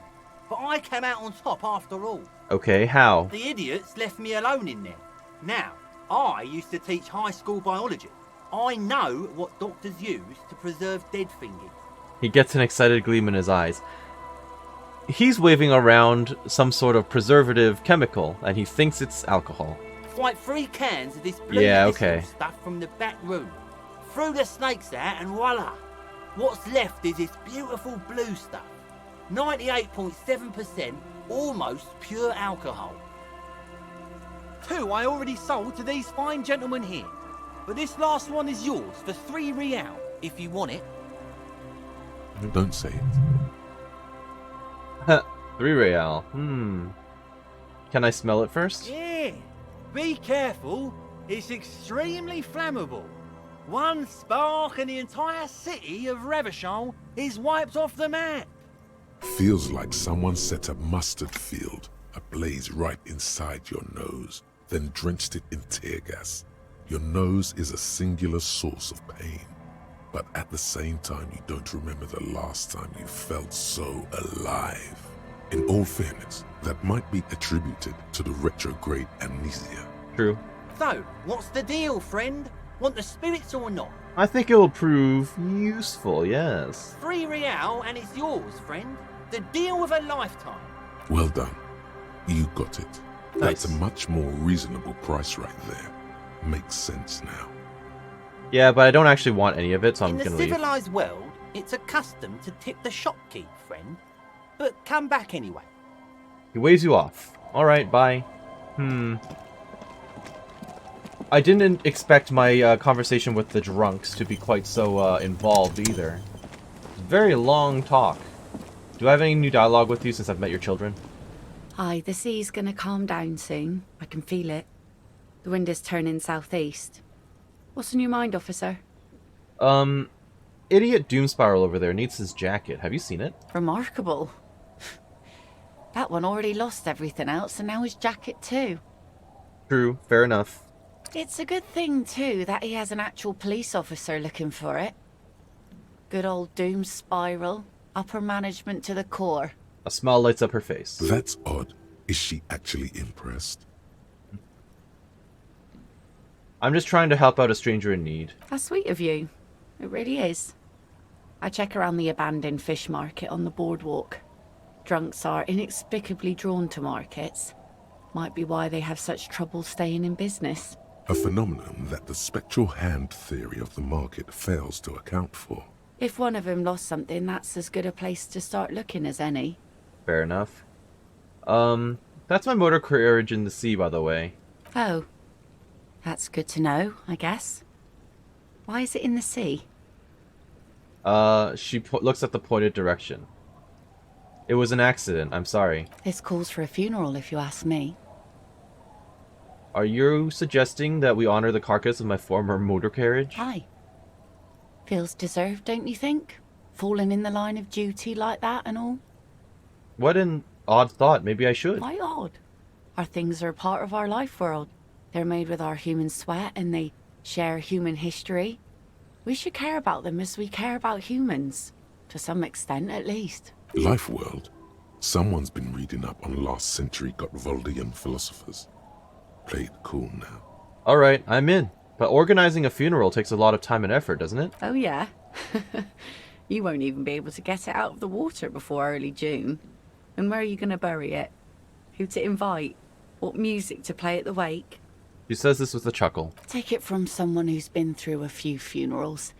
But I came out on top after all. Okay, how? The idiots left me alone in there. Now, I used to teach high school biology. I know what doctors use to preserve dead things. He gets an excited gleam in his eyes. He's waving around some sort of preservative chemical, and he thinks it's alcohol. Like 3 cans of this blue medicinal stuff from the back room. Threw the snakes out and voila. What's left is this beautiful blue stuff. 98.7% almost pure alcohol. 2 I already sold to these fine gentlemen here. But this last one is yours for 3 real, if you want it. Don't say it. 3 real. Can I smell it first? Yeah. Be careful. It's extremely flammable. 1 spark and the entire city of Revachol is wiped off the map. Feels like someone set a mustard field ablaze right inside your nose, then drenched it in tear gas. Your nose is a singular source of pain, but at the same time you don't remember the last time you felt so alive. In all fairness, that might be attributed to the retrograde amnesia. True. So, what's the deal, friend? Want the spirits or not? I think it will prove useful, yes. 3 real and it's yours, friend. The deal of a lifetime. Well done. You got it. Nice. That's a much more reasonable price right there. Makes sense now. Yeah, but I don't actually want any of it, so I'm gonna leave. In the civilized world, it's a custom to tip the shopkeep, friend. But come back anyway. He waves you off. Alright, bye. I didn't expect my conversation with the drunks to be quite so involved either. Very long talk. Do I have any new dialogue with you since I've met your children? Aye, the sea's gonna calm down soon. I can feel it. The wind is turning southeast. What's in your mind, officer? Idiot Doom Spiral over there needs his jacket. Have you seen it? Remarkable. That one already lost everything else, and now his jacket too. True, fair enough. It's a good thing, too, that he has an actual police officer looking for it. Good old Doom Spiral. Upper management to the core. A smile lights up her face. That's odd. Is she actually impressed? I'm just trying to help out a stranger in need. How sweet of you. It really is. I check around the abandoned fish market on the boardwalk. Drunks are inexplicably drawn to markets. Might be why they have such trouble staying in business. A phenomenon that the spectral hand theory of the market fails to account for. If one of them lost something, that's as good a place to start looking as any. Fair enough. That's my motor carriage in the sea, by the way. Oh. That's good to know, I guess. Why is it in the sea? She looks at the pointed direction. It was an accident, I'm sorry. This calls for a funeral, if you ask me. Are you suggesting that we honor the carcass of my former motor carriage? Aye. Feels deserved, don't you think? Falling in the line of duty like that and all? What an odd thought. Maybe I should. Why odd? Our things are a part of our life world. They're made with our human sweat and they share human history. We should care about them as we care about humans. To some extent, at least. Life world? Someone's been reading up on last century Gotwaldian philosophers. Play it cool now. Alright, I'm in. But organizing a funeral takes a lot of time and effort, doesn't it? Oh yeah. You won't even be able to get it out of the water before early June. And where are you going to bury it? Who to invite? What music to play at the wake? She says this with a chuckle. Take it from someone who's been through a few funerals.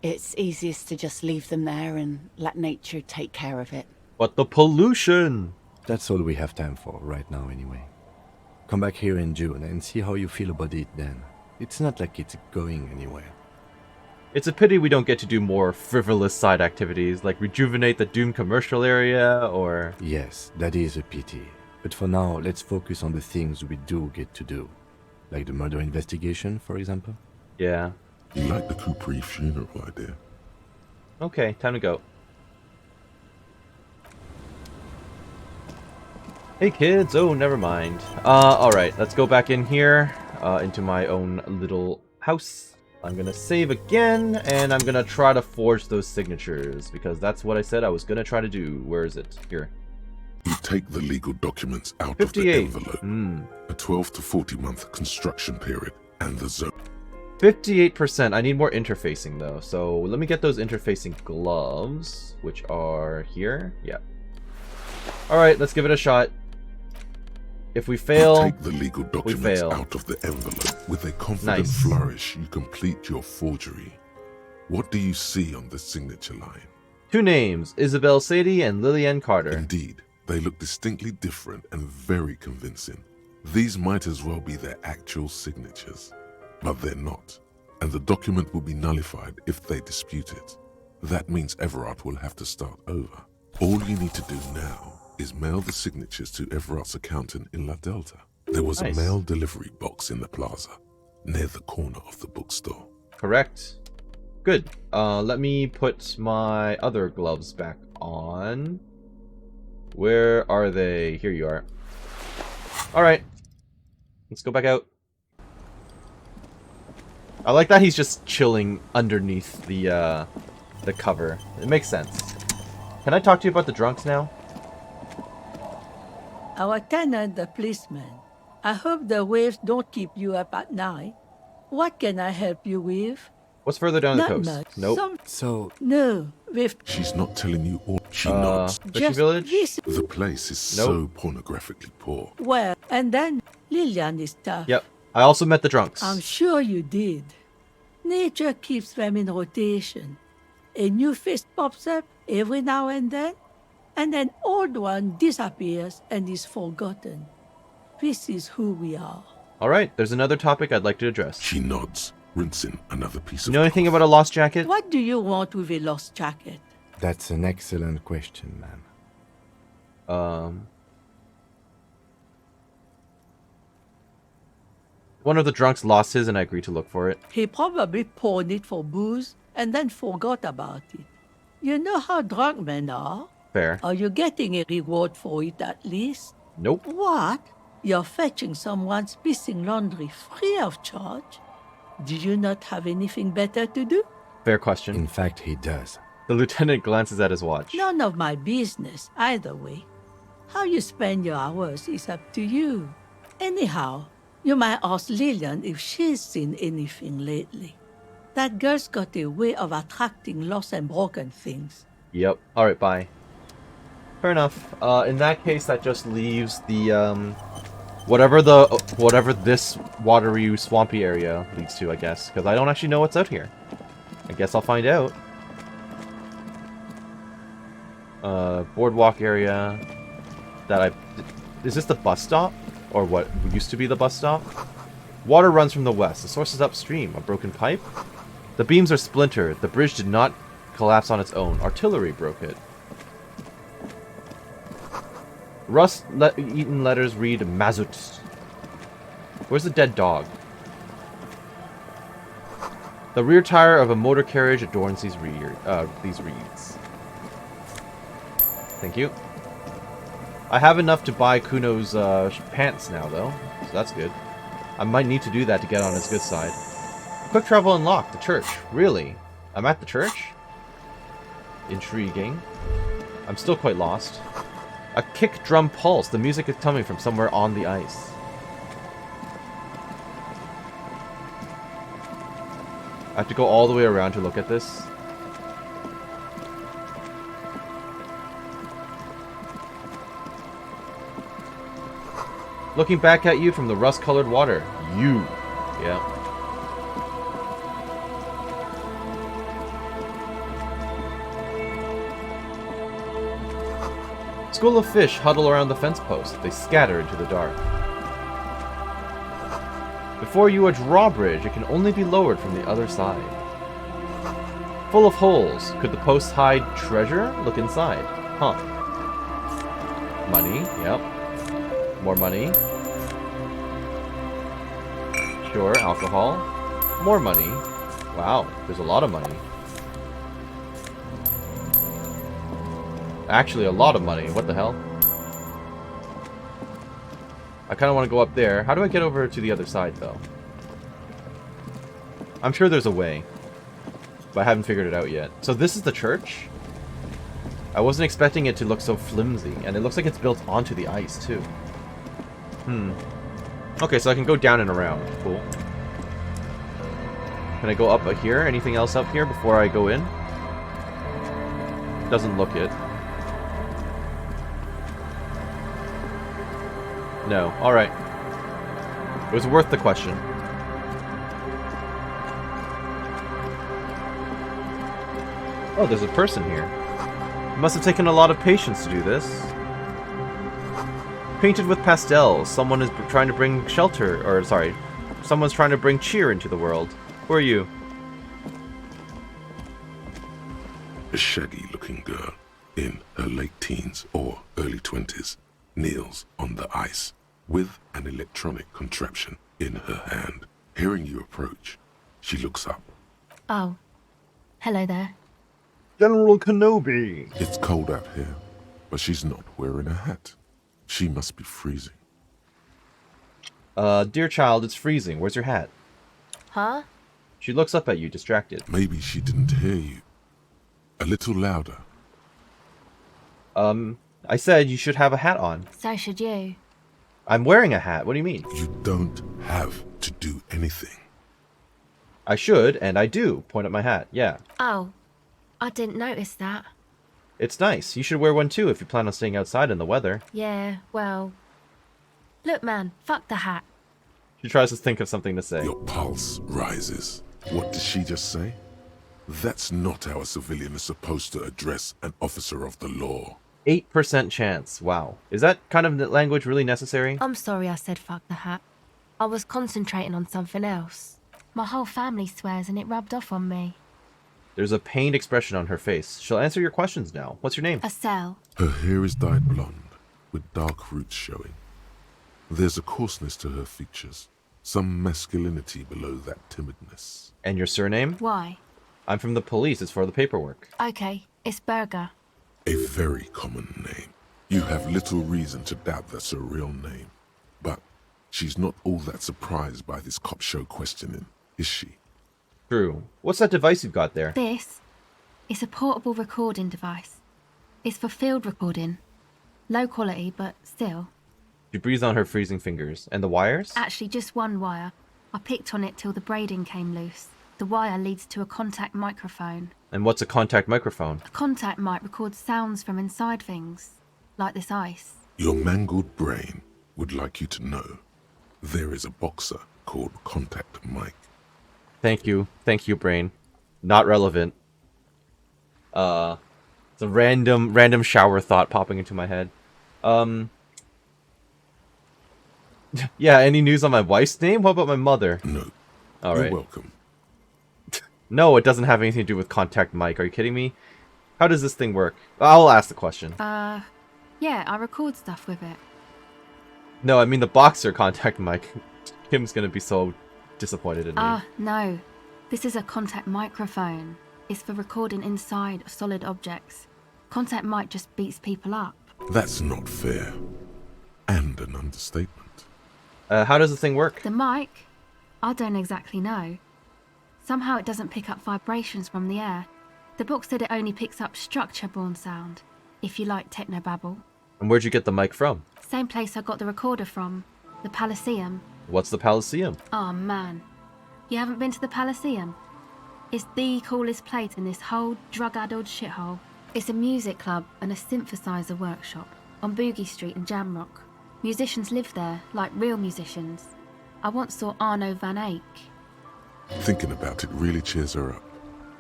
It's easiest to just leave them there and let nature take care of it. But the pollution! That's all we have time for right now anyway. Come back here in June and see how you feel about it then. It's not like it's going anywhere. It's a pity we don't get to do more frivolous side activities, like rejuvenate the Doom commercial area, or... Yes, that is a pity. But for now, let's focus on the things we do get to do. Like the murder investigation, for example? Yeah. You like the Capri funeral idea? Okay, time to go. Hey kids, oh never mind. Alright, let's go back in here, into my own little house. I'm gonna save again, and I'm gonna try to forge those signatures, because that's what I said I was gonna try to do. Where is it? Here. You take the legal documents out 58. of the envelope. A 12 to 40 month construction period, and the zone. 58%. I need more interfacing though, so let me get those interfacing gloves, which are here. Yeah. Alright, let's give it a shot. If we fail, you take the legal documents out of the envelope. With a confident flourish, you complete your forgery. What do you see on the signature line? 2 names, Isabel Sadie and Lillian Carter. Indeed, they look distinctly different and very convincing. These might as well be their actual signatures, but they're not, and the document will be nullified if they dispute it. That means Everard will have to start over. All you need to do now is mail the signatures to Everard's accountant in La Delta. There was a mail delivery box in the plaza, near the corner of the bookstore. Correct. Good. Let me put my other gloves back on. Where are they? Here you are. Alright. Let's go back out. I like that he's just chilling underneath the cover. It makes sense. Can I talk to you about the drunks now? Our tenant, the policeman. I hope the waves don't keep you up at night. What can I help you with? What's further down the coast? Much. Nope. No, with... She's not telling you all. She nods. Fishing Village? The place is so pornographically poor. Well, and then Lillian is tough. Yep. I also met the drunks. I'm sure you did. Nature keeps them in rotation. A new face pops up every now and then an old one disappears and is forgotten. This is who we are. Alright, there's another topic I'd like to address. She nods, rinsing another piece of... You know anything about a lost jacket? What do you want with a lost jacket? That's an excellent question, ma'am. One of the drunks lost his and I agreed to look for it. He probably pawned it for booze and then forgot about it. You know how drunk men are? Fair. Are you getting a reward for it at least? Nope. What? You're fetching someone's pissing laundry free of charge? Do you not have anything better to do? Fair question. In fact, he does. The lieutenant glances at his watch. None of my business, either way. How you spend your hours is up to you. Anyhow, you might ask Lillian if she's seen anything lately. That girl's got a way of attracting lost and broken things. Yep. Alright, bye. Fair enough. In that case, that just leaves the, whatever this watery, swampy area leads to, I guess. Because I don't actually know what's out here. I guess I'll find out. Boardwalk area. Is this the bus stop? Or what used to be the bus stop? Water runs from the west. The source is upstream. A broken pipe? The beams are splintered. The bridge did not collapse on its own. Artillery broke it. Rust-eaten letters read Mazut. Where's the dead dog? The rear tire of a motor carriage adorns these reeds. Thank you. I have enough to buy Kuno's pants now, though, so that's good. I might need to do that to get on his good side. Quick travel unlocked. The church. Really? I'm at the church? Intriguing. I'm still quite lost. A kick drum pulse. The music is coming from somewhere on the ice. I have to go all the way around to look at this. Looking back at you from the rust-colored water. You. Yeah. School of fish huddle around the fence post. They scatter into the dark. Before you a drawbridge. It can only be lowered from the other side. Full of holes. Could the post hide treasure? Look inside. Huh. Money. Yep. More money. Sure. Alcohol. More money. Wow. There's a lot of money. Actually, a lot of money. What the hell? I kind of want to go up there. How do I get over to the other side, though? I'm sure there's a way. But I haven't figured it out yet. So this is the church? I wasn't expecting it to look so flimsy. And it looks like it's built onto the ice, too. Okay, so I can go down and around. Cool. Can I go up here? Anything else up here before I go in? Doesn't look it. No. Alright. It was worth the question. Oh, there's a person here. It must have taken a lot of patience to do this. Painted with pastels, someone is trying to bring shelter, or sorry, someone's trying to bring cheer into the world. Who are you? A shaggy-looking girl in her late teens or early 20s kneels on the ice with an electronic contraption in her hand. Hearing you approach, she looks up. Oh. Hello there. General Kenobi! It's cold out here, but she's not wearing a hat. She must be freezing. Dear child, it's freezing. Where's your hat? Huh? She looks up at you, distracted. Maybe she didn't hear you. A little louder. I said you should have a hat on. So should you. I'm wearing a hat. What do you mean? You don't have to do anything. I should, and I do. Point at my hat. Yeah. Oh. I didn't notice that. It's nice. You should wear one too if you plan on staying outside in the weather. Yeah, well... Look, man. Fuck the hat. She tries to think of something to say. Your pulse rises. What did she just say? That's not how a civilian is supposed to address an officer of the law. 8% chance. Wow. Is that kind of language really necessary? I'm sorry I said fuck the hat. I was concentrating on something else. My whole family swears and it rubbed off on me. There's a pained expression on her face. She'll answer your questions now. What's your name? Estelle. Her hair is dyed blonde, with dark roots showing. There's a coarseness to her features, some masculinity below that timidness. And your surname? Why? I'm from the police. It's for the paperwork. Okay, it's Berger. A very common name. You have little reason to doubt that's her real name. But she's not all that surprised by this cop show questioning, is she? True. What's that device you've got there? This? It's a portable recording device. It's for field recording. Low quality, but still. She breathes on her freezing fingers. And the wires? Actually, just one wire. I picked on it till the braiding came loose. The wire leads to a contact microphone. And what's a contact microphone? A contact mic records sounds from inside things, like this ice. Your mangled brain would like you to know there is a boxer called Contact Mike. Thank you, brain. Not relevant. It's a random shower thought popping into my head. Yeah, any news on my wife's name? What about my mother? No. All You're right. welcome. No, it doesn't have anything to do with Contact Mike. Are you kidding me? How does this thing work? I'll ask the question. Yeah, I record stuff with it. No, I mean the boxer Contact Mike. Kim's gonna be so disappointed in me. No. This is a contact microphone. It's for recording inside solid objects. Contact mic just beats people up. That's not fair. And an understatement. How does the thing work? The mic? I don't exactly know. Somehow it doesn't pick up vibrations from the air. The book said it only picks up structure-borne sound, if you like technobabble. And where'd you get the mic from? Same place I got the recorder from, the Palaceum. What's the Palaceum? Oh man, you haven't been to the Palaceum? It's the coolest place in this whole drug-addled shithole. It's a music club and a synthesizer workshop on Boogie Street in Jamrock. Musicians live there, like real musicians. I once saw Arno van Eyck. Thinking about it really cheers her up.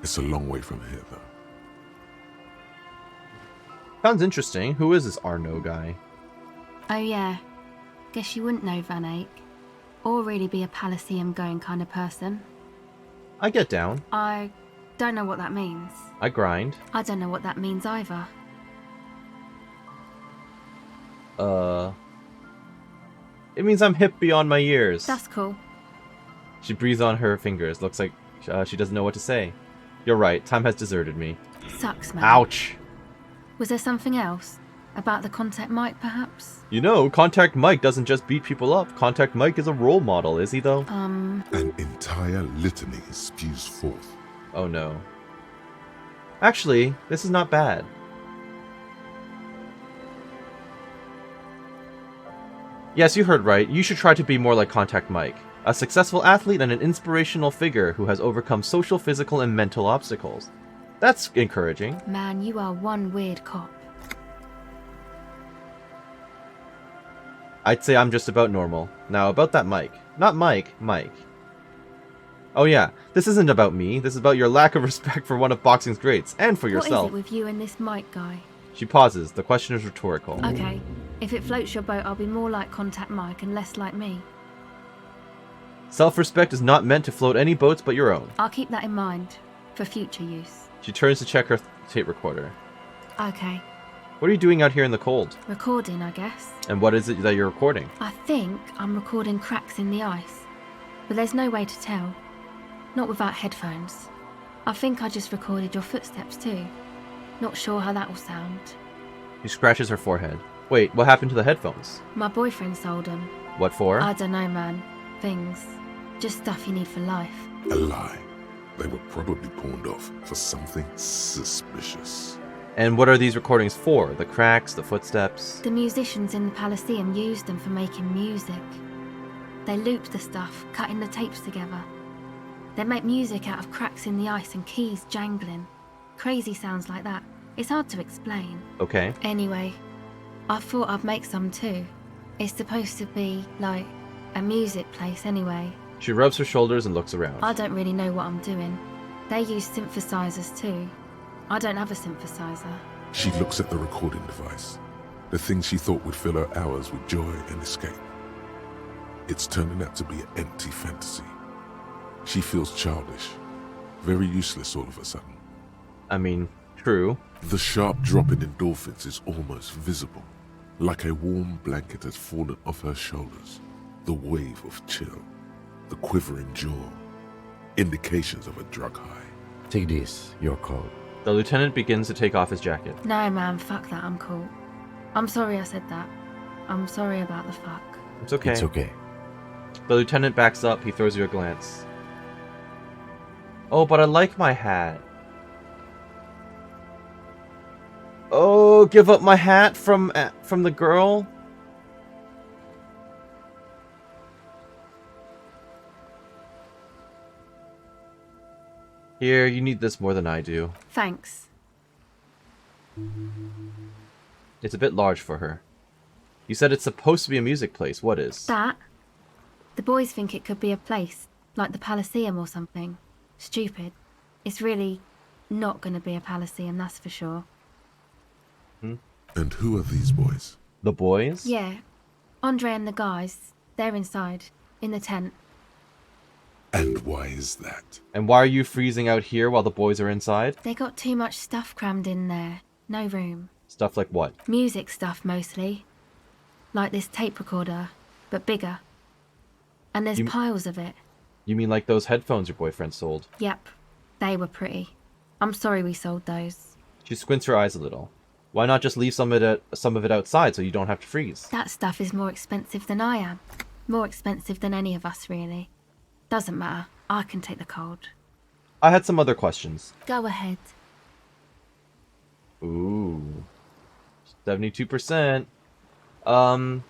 It's a long way from here, though. Sounds interesting. Who is this Arno guy? Oh yeah, guess you wouldn't know Van Eyck. Or really be a Palaceum going kind of person. I get down. I don't know what that means. I grind. I don't know what that means either. It means I'm hip beyond my years. That's cool. She breathes on her fingers. Looks like she doesn't know what to say. You're right. Time has deserted me. Sucks, man. Ouch. Was there something else? About the Contact Mike, perhaps? You know, Contact Mike doesn't just beat people up. Contact Mike is a role model, is he though? An entire litany spews forth. Oh no. Actually, this is not bad. Yes, you heard right. You should try to be more like Contact Mike. A successful athlete and an inspirational figure who has overcome social, physical, and mental obstacles. That's encouraging. Man, you are one weird cop. I'd say I'm just about normal. Now, about that Mike. Not Mike, Mike. Oh yeah, this isn't about me. This is about your lack of respect for one of boxing's greats, and for yourself. What is it with you and this Mike guy? She pauses. The question is rhetorical. Okay, if it floats your boat, I'll be more like Contact Mike and less like me. Self-respect is not meant to float any boats but your own. I'll keep that in mind, for future use. She turns to check her tape recorder. Okay. What are you doing out here in the cold? Recording, I guess. And what is it that you're recording? I think I'm recording cracks in the ice. But there's no way to tell. Not without headphones. I think I just recorded your footsteps too. Not sure how that will sound. She scratches her forehead. Wait, what happened to the headphones? My boyfriend sold them. What for? I don't know, man. Things. Just stuff you need for life. A lie. They were probably pawned off for something suspicious. And what are these recordings for? The cracks, the footsteps? The musicians in the Palaceum used them for making music. They looped the stuff, cutting the tapes together. They make music out of cracks in the ice and keys jangling. Crazy sounds like that. It's hard to explain. Okay. Anyway, I thought I'd make some too. It's supposed to be, like, a music place anyway. She rubs her shoulders and looks around. I don't really know what I'm doing. They use synthesizers too. I don't have a synthesizer. She looks at the recording device. The thing she thought would fill her hours with joy and escape. It's turning out to be an empty fantasy. She feels childish. Very useless all of a sudden. I mean, true. The sharp drop in endorphins is almost visible. Like a warm blanket has fallen off her shoulders. The wave of chill. The quivering jaw. Indications of a drug high. Take this, your call. The lieutenant begins to take off his jacket. No, man, fuck that, I'm cool. I'm sorry I said that. I'm sorry about the fuck. It's okay. It's okay. The lieutenant backs up. He throws you a glance. Oh, but I like my hat. Oh, give up my hat from the girl? Here, you need this more than I do. Thanks. It's a bit large for her. You said it's supposed to be a music place. What is? That? The boys think it could be a place, like the Palaceum or something. Stupid. It's really not going to be a Palaceum, that's for sure. And who are these boys? The boys? Yeah. Andre and the guys. They're inside, in the tent. And why is that? And why are you freezing out here while the boys are inside? They got too much stuff crammed in there. No room. Stuff like what? Music stuff, mostly. Like this tape recorder, but bigger. And there's piles of it. You mean like those headphones your boyfriend sold? Yep. They were pretty. I'm sorry we sold those. She squints her eyes a little. Why not just leave some of it outside so you don't have to freeze? That stuff is more expensive than I am. More expensive than any of us, really. Doesn't matter. I can take the cold. I had some other questions. Go ahead. Ooh. 72%. Tell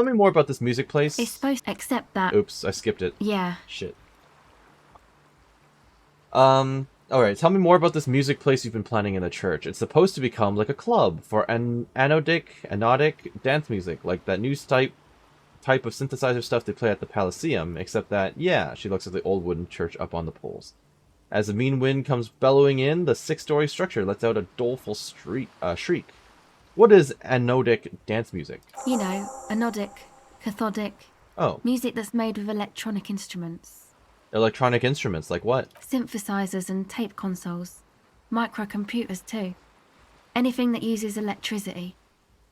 me more about this music place. It's supposed to accept that... Oops, I skipped it. Yeah. Shit. Alright, tell me more about this music place you've been planning in the church. It's supposed to become like a club for anodic dance music, like that new type of synthesizer stuff they play at the Elysium, except that, yeah, she looks at the old wooden church up on the poles. As the mean wind comes bellowing in, the 6-story structure lets out a doleful shriek. What is anodic dance music? You know, anodic, cathodic. Oh. Music that's made with electronic instruments. Electronic instruments, like what? Synthesizers and tape consoles. Microcomputers too. Anything that uses electricity,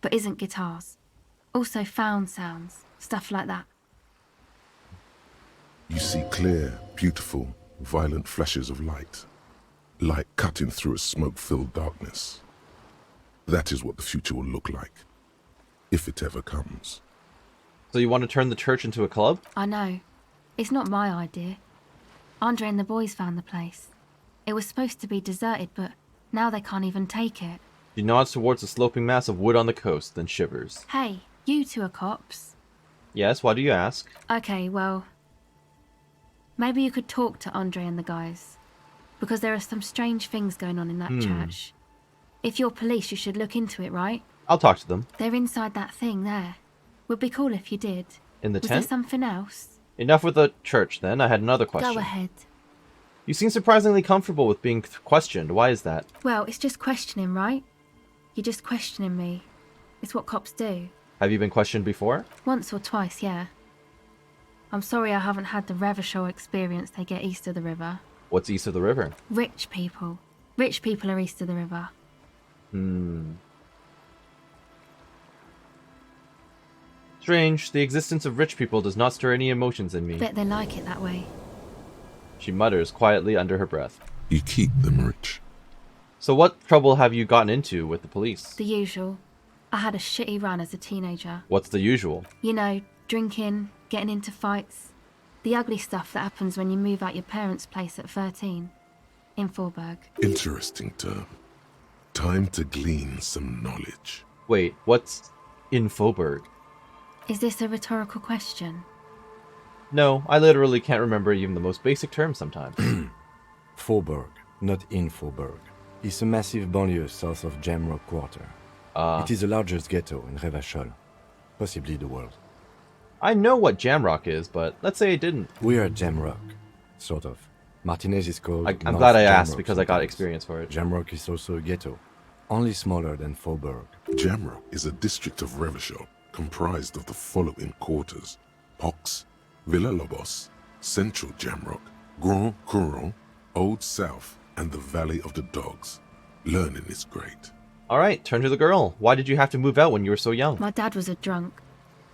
but isn't guitars. Also found sounds, stuff like that. You see clear, beautiful, violent flashes of light. Light cutting through a smoke-filled darkness. That is what the future will look like. If it ever comes. So you want to turn the church into a club? I know. It's not my idea. Andre and the boys found the place. It was supposed to be deserted, but now they can't even take it. She nods towards the sloping mass of wood on the coast, then shivers. Hey, you two are cops. Yes, why do you ask? Okay, well... maybe you could talk to Andre and the guys. Because there are some strange things going on in that church. If you're police, you should look into it, right? I'll talk to them. They're inside that thing there. Would be cool if you did. In the Was tent? there something else? Enough with the church, then. I had another question. Go ahead. You seem surprisingly comfortable with being questioned. Why is that? Well, it's just questioning, right? You're just questioning me. It's what cops do. Have you been questioned before? Once or twice, yeah. I'm sorry I haven't had the Revachol experience they get east of the river. What's east of the river? Rich people. Rich people are east of the river. Strange. The existence of rich people does not stir any emotions in me. Bet they like it that way. She mutters quietly under her breath. You keep them rich. So what trouble have you gotten into with the police? The usual. I had a shitty run as a teenager. What's the usual? You know, drinking, getting into fights. The ugly stuff that happens when you move out your parents' place at 13. In Forberg. Interesting term. Time to glean some knowledge. Wait, what's in Forberg? Is this a rhetorical question? No, I literally can't remember even the most basic terms sometimes. Forberg, not in Forberg. It's a massive banlieue south of Jamrock Quarter. It is the largest ghetto in Revachol, possibly the world. I know what Jamrock is, but let's say I didn't. We are Jamrock, sort of. Martinez is called I'm North glad I asked Jamrock because I got sometimes. experience for it. Jamrock is also a ghetto, only smaller than Forberg. Jamrock is a district of Revachol comprised of the following quarters: Pox, Villa Lobos, Central Jamrock, Grand Couron, Old South, and the Valley of the Dogs. Learning is great. Alright, turn to the girl. Why did you have to move out when you were so young? My dad was a drunk.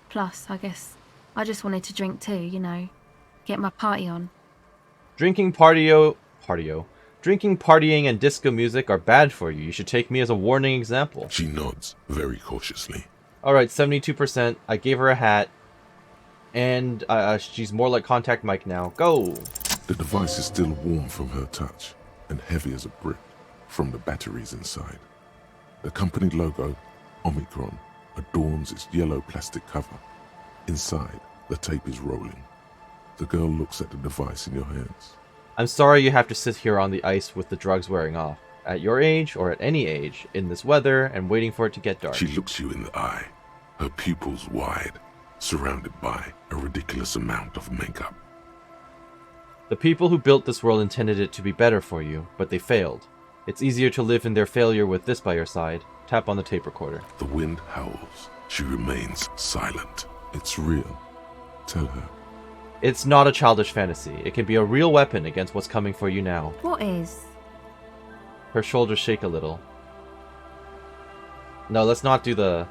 Plus, I guess, I just wanted to drink too, you know. Get my party on. Drinking, partying, and disco music are bad for you. You should take me as a warning example. She nods very cautiously. Alright, 72%. I gave her a hat. And she's more like Contact Mike now. Go! The device is still warm from her touch and heavy as a brick from the batteries inside. The company logo, Omicron, adorns its yellow plastic cover. Inside, the tape is rolling. The girl looks at the device in your hands. I'm sorry you have to sit here on the ice with the drugs wearing off. At your age, or at any age, in this weather, and waiting for it to get dark. She looks you in the eye, her pupils wide, surrounded by a ridiculous amount of makeup. The people who built this world intended it to be better for you, but they failed. It's easier to live in their failure with this by your side. Tap on the tape recorder. The wind howls. She remains silent. It's real. Tell her. It's not a childish fantasy. It can be a real weapon against what's coming for you now. What is? Her shoulders shake a little. No, let's not do the...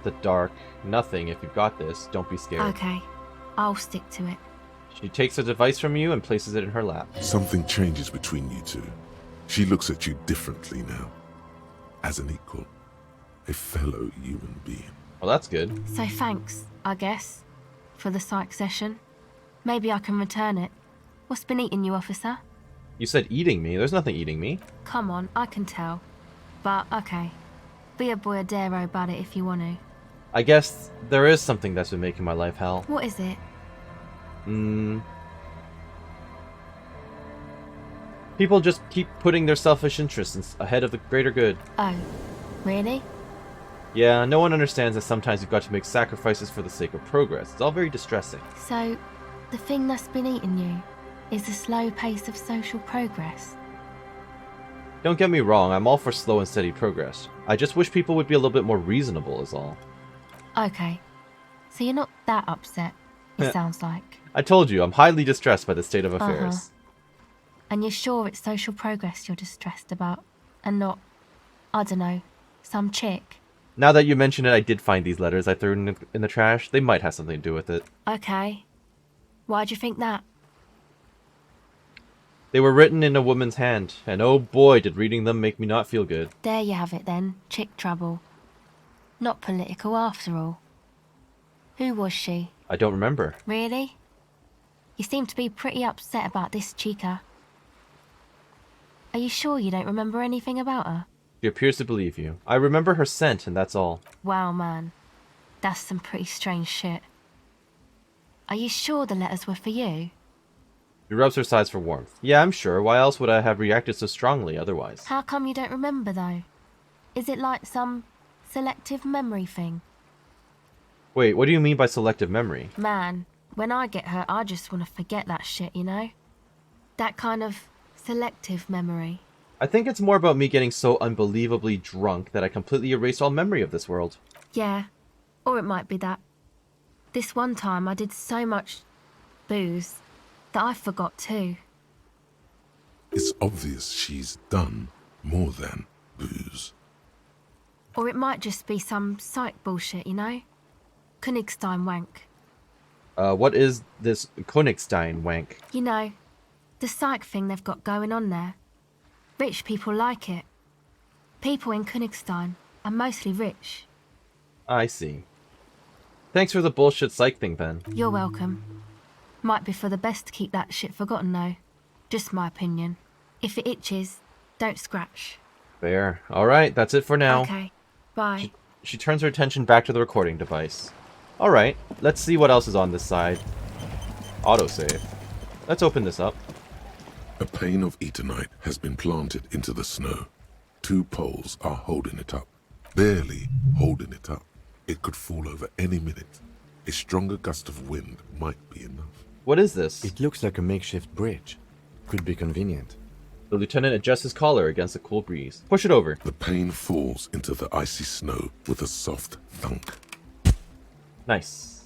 The dark. Nothing. If you've got this, don't be scared. Okay, I'll stick to it. She takes the device from you and places it in her lap. Something changes between you two. She looks at you differently now. As an equal. A fellow human being. Well, that's good. So thanks, I guess, for the psych session. Maybe I can return it. What's been eating you, officer? You said eating me. There's nothing eating me. Come on, I can tell. But, okay. Be a boyadero about it if you want to. I guess there is something that's been making my life hell. What is it? People just keep putting their selfish interests ahead of the greater good. Oh, really? Yeah, no one understands that sometimes you've got to make sacrifices for the sake of progress. It's all very distressing. So, the thing that's been eating you is the slow pace of social progress? Don't get me wrong, I'm all for slow and steady progress. I just wish people would be a little bit more reasonable is all. Okay. So you're not that upset, it sounds like. I told you, I'm highly distressed by the state of affairs. And you're sure it's social progress you're distressed about, and not, I don't know, some chick? Now that you mention it, I did find these letters I threw in the trash. They might have something to do with it. Okay. Why'd you think that? They were written in a woman's hand, and oh boy, did reading them make me not feel good. There you have it then, chick trouble. Not political after all. Who was she? I don't remember. Really? You seem to be pretty upset about this chica. Are you sure you don't remember anything about her? She appears to believe you. I remember her scent, and that's all. Wow, man. That's some pretty strange shit. Are you sure the letters were for you? She rubs her sides for warmth. Yeah, I'm sure. Why else would I have reacted so strongly otherwise? How come you don't remember, though? Is it like some selective memory thing? Wait, what do you mean by selective memory? Man, when I get hurt, I just want to forget that shit, you know? That kind of selective memory. I think it's more about me getting so unbelievably drunk that I completely erased all memory of this world. Yeah, or it might be that. This one time I did so much booze that I forgot too. It's obvious she's done more than booze. Or it might just be some psych bullshit, you know? Königstein wank. What is this Königstein wank? You know, the psych thing they've got going on there. Rich people like it. People in Königstein are mostly rich. I see. Thanks for the bullshit psych thing, Ben. You're welcome. Might be for the best to keep that shit forgotten, though. Just my opinion. If it itches, don't scratch. Fair. Alright, that's it for now. Okay, bye. She turns her attention back to the recording device. Alright, let's see what else is on this side. Autosave. Let's open this up. A pane of Eternite has been planted into the snow. 2 poles are holding it up. Barely holding it up. It could fall over any minute. A stronger gust of wind might be enough. What is this? It looks like a makeshift bridge. Could be convenient. The lieutenant adjusts his collar against the cool breeze. Push it over. The pane falls into the icy snow with a soft thunk. Nice.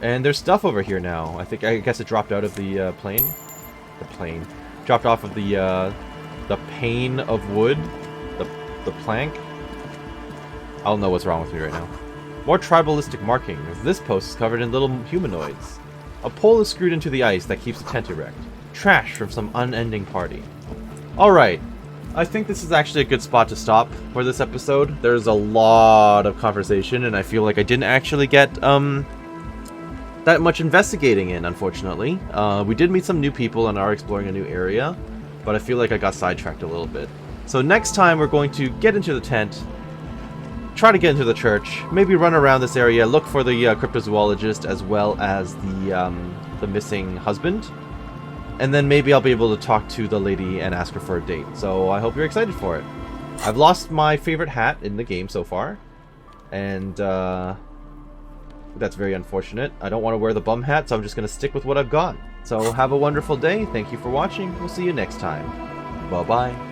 And there's stuff over here now. I guess it dropped out of the plane. The plane dropped off of the pane of wood. The plank. I don't know what's wrong with me right now. More tribalistic markings. This post is covered in little humanoids. A pole is screwed into the ice that keeps the tent erect. Trash from some unending party. Alright. I think this is actually a good spot to stop for this episode. There's a lot of conversation, and I feel like I didn't actually get, that much investigating in, unfortunately. We did meet some new people and are exploring a new area, but I feel like I got sidetracked a little bit. So next time we're going to get into the tent, try to get into the church, maybe run around this area, look for the cryptozoologist as well as the missing husband, and then maybe I'll be able to talk to the lady and ask her for a date. So I hope you're excited for it. I've lost my favorite hat in the game so far, and that's very unfortunate. I don't want to wear the bum hat, so I'm just going to stick with what I've got. So have a wonderful day. Thank you for watching. We'll see you next time. Bye-bye.